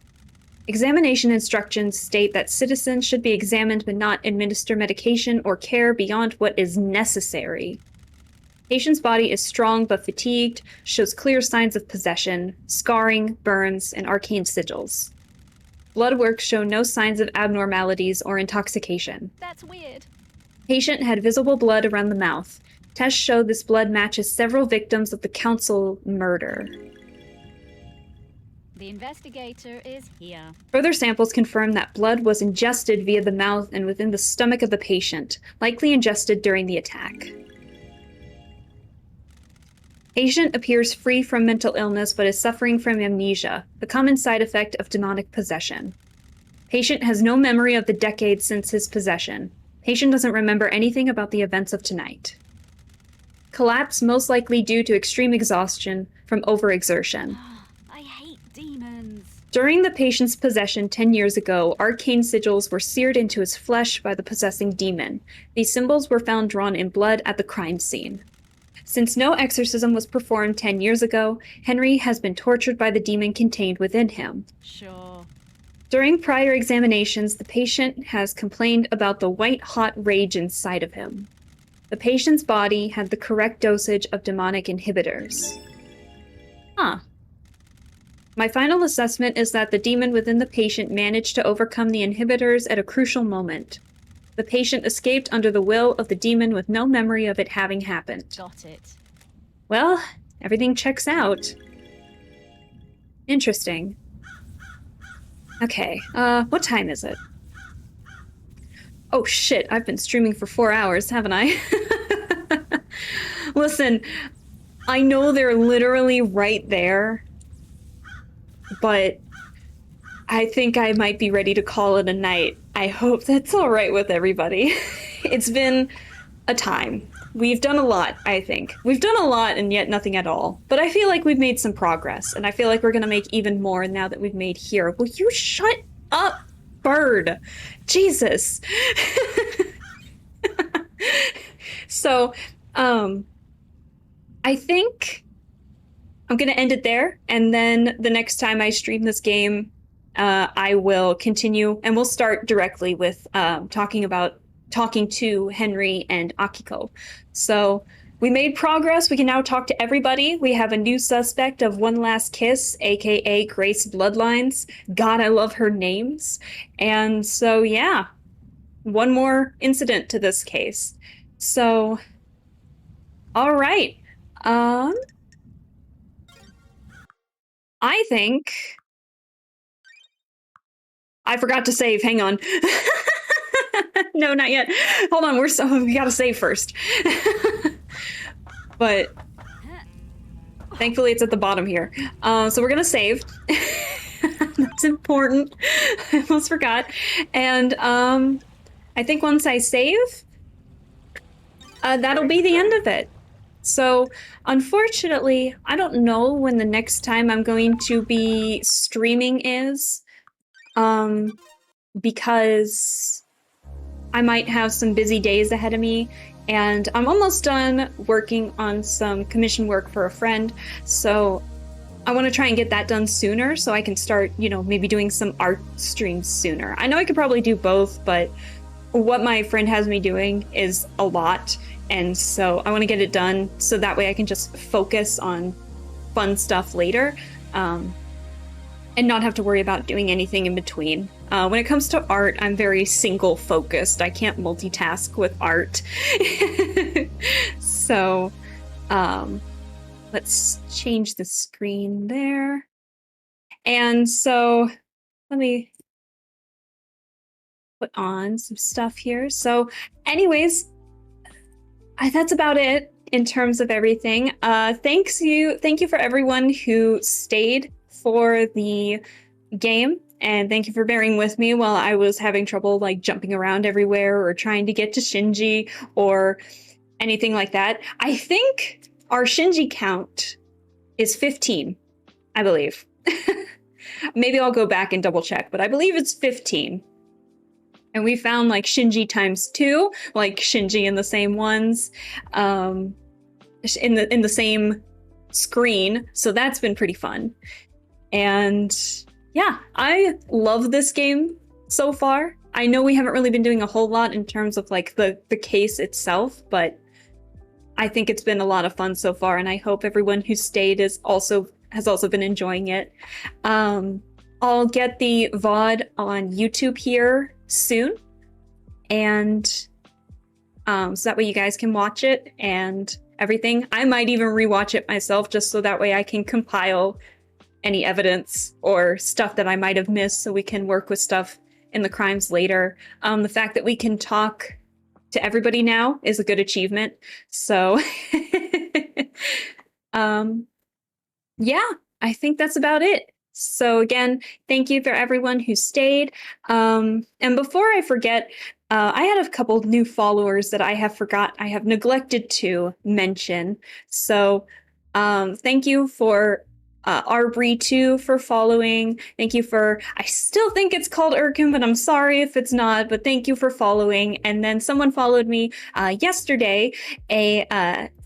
Examination instructions state that citizens should be examined but not administer medication or care beyond what is necessary. Patient's body is strong but fatigued, shows clear signs of possession, scarring, burns, and arcane sigils. Blood work show no signs of abnormalities or intoxication. That's weird. Patient had visible blood around the mouth. Tests show this blood matches several victims of the council murder. The investigator is here. Further samples confirm that blood was ingested via the mouth and within the stomach of the patient, likely ingested during the attack. Patient appears free from mental illness but is suffering from amnesia, a common side effect of demonic possession. Patient has no memory of the decades since his possession. Patient doesn't remember anything about the events of tonight. Collapse most likely due to extreme exhaustion from overexertion. I hate demons. During the patient's possession 10 years ago, arcane sigils were seared into his flesh by the possessing demon. These symbols were found drawn in blood at the crime scene. Since no exorcism was performed 10 years ago, Henry has been tortured by the demon contained within him. Sure. During prior examinations, the patient has complained about the white-hot rage inside of him. The patient's body had the correct dosage of demonic inhibitors. Huh. My final assessment is that the demon within the patient managed to overcome the inhibitors at a crucial moment. The patient escaped under the will of the demon with no memory of it having happened. Got it. Well, everything checks out. Interesting. Okay, what time is it? Oh shit, I've been streaming for 4 hours, haven't I? Listen, I know they're literally right there, but I think I might be ready to call it a night. I hope that's all right with everybody. It's been a time. We've done a lot, I think. We've done a lot and yet nothing at all. But I feel like we've made some progress, and I feel like we're gonna make even more now that we've made here. Will you shut up, bird? Jesus. So, I think I'm gonna end it there, and then the next time I stream this game, I will continue, and we'll start directly with talking to Henry and Akiko. So we made progress. We can now talk to everybody. We have a new suspect of One Last Kiss, aka Grace Bloodlines. God, I love her names. And so yeah, one more incident to this case. So, all right. I think I forgot to save. Hang on. No, not yet. Hold on. We gotta save first. But thankfully, it's at the bottom here. So we're gonna save. That's important. I almost forgot. And I think once I save, that'll be the end of it. So, unfortunately, I don't know when the next time I'm going to be streaming is, because I might have some busy days ahead of me, and I'm almost done working on some commission work for a friend, so I want to try and get that done sooner so I can start, maybe doing some art streams sooner. I know I could probably do both, but what my friend has me doing is a lot, and so I want to get it done so that way I can just focus on fun stuff later, and not have to worry about doing anything in between. When it comes to art, I'm very single focused. I can't multitask with art. So, let's change the screen there. And so let me put on some stuff here. So anyways, that's about it in terms of everything. Thank you for everyone who stayed for the game, and thank you for bearing with me while I was having trouble like jumping around everywhere or trying to get to Shinji or anything like that. I think our Shinji count is 15, I believe. Maybe I'll go back and double check, but I believe it's 15. And we found like Shinji times 2, like Shinji in the same ones, in the same screen. So that's been pretty fun. And yeah, I love this game so far. I know we haven't really been doing a whole lot in terms of like the case itself, but I think it's been a lot of fun so far, and I hope everyone who stayed has also been enjoying it. I'll get the VOD on YouTube here soon, and so that way you guys can watch it and everything. I might even rewatch it myself just so that way I can compile any evidence or stuff that I might have missed so we can work with stuff in the crimes later. The fact that we can talk to everybody now is a good achievement. So yeah, I think that's about it. So again, thank you for everyone who stayed. And before I forget, I had a couple new followers that I have neglected to mention. So thank you for Arbry2 for following. Thank you for, I still think it's called Urkin, but I'm sorry if it's not, but thank you for following. And then someone followed me yesterday,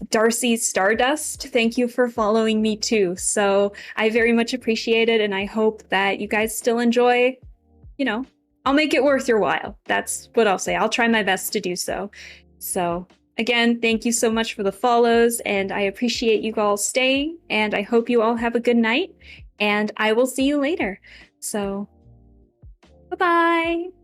Darcy Stardust. Thank you for following me too. So I very much appreciate it, and I hope that you guys still enjoy, I'll make it worth your while. That's what I'll say. I'll try my best to do so. So again, thank you so much for the follows, and I appreciate you all staying, and I hope you all have a good night, and I will see you later. So, bye-bye!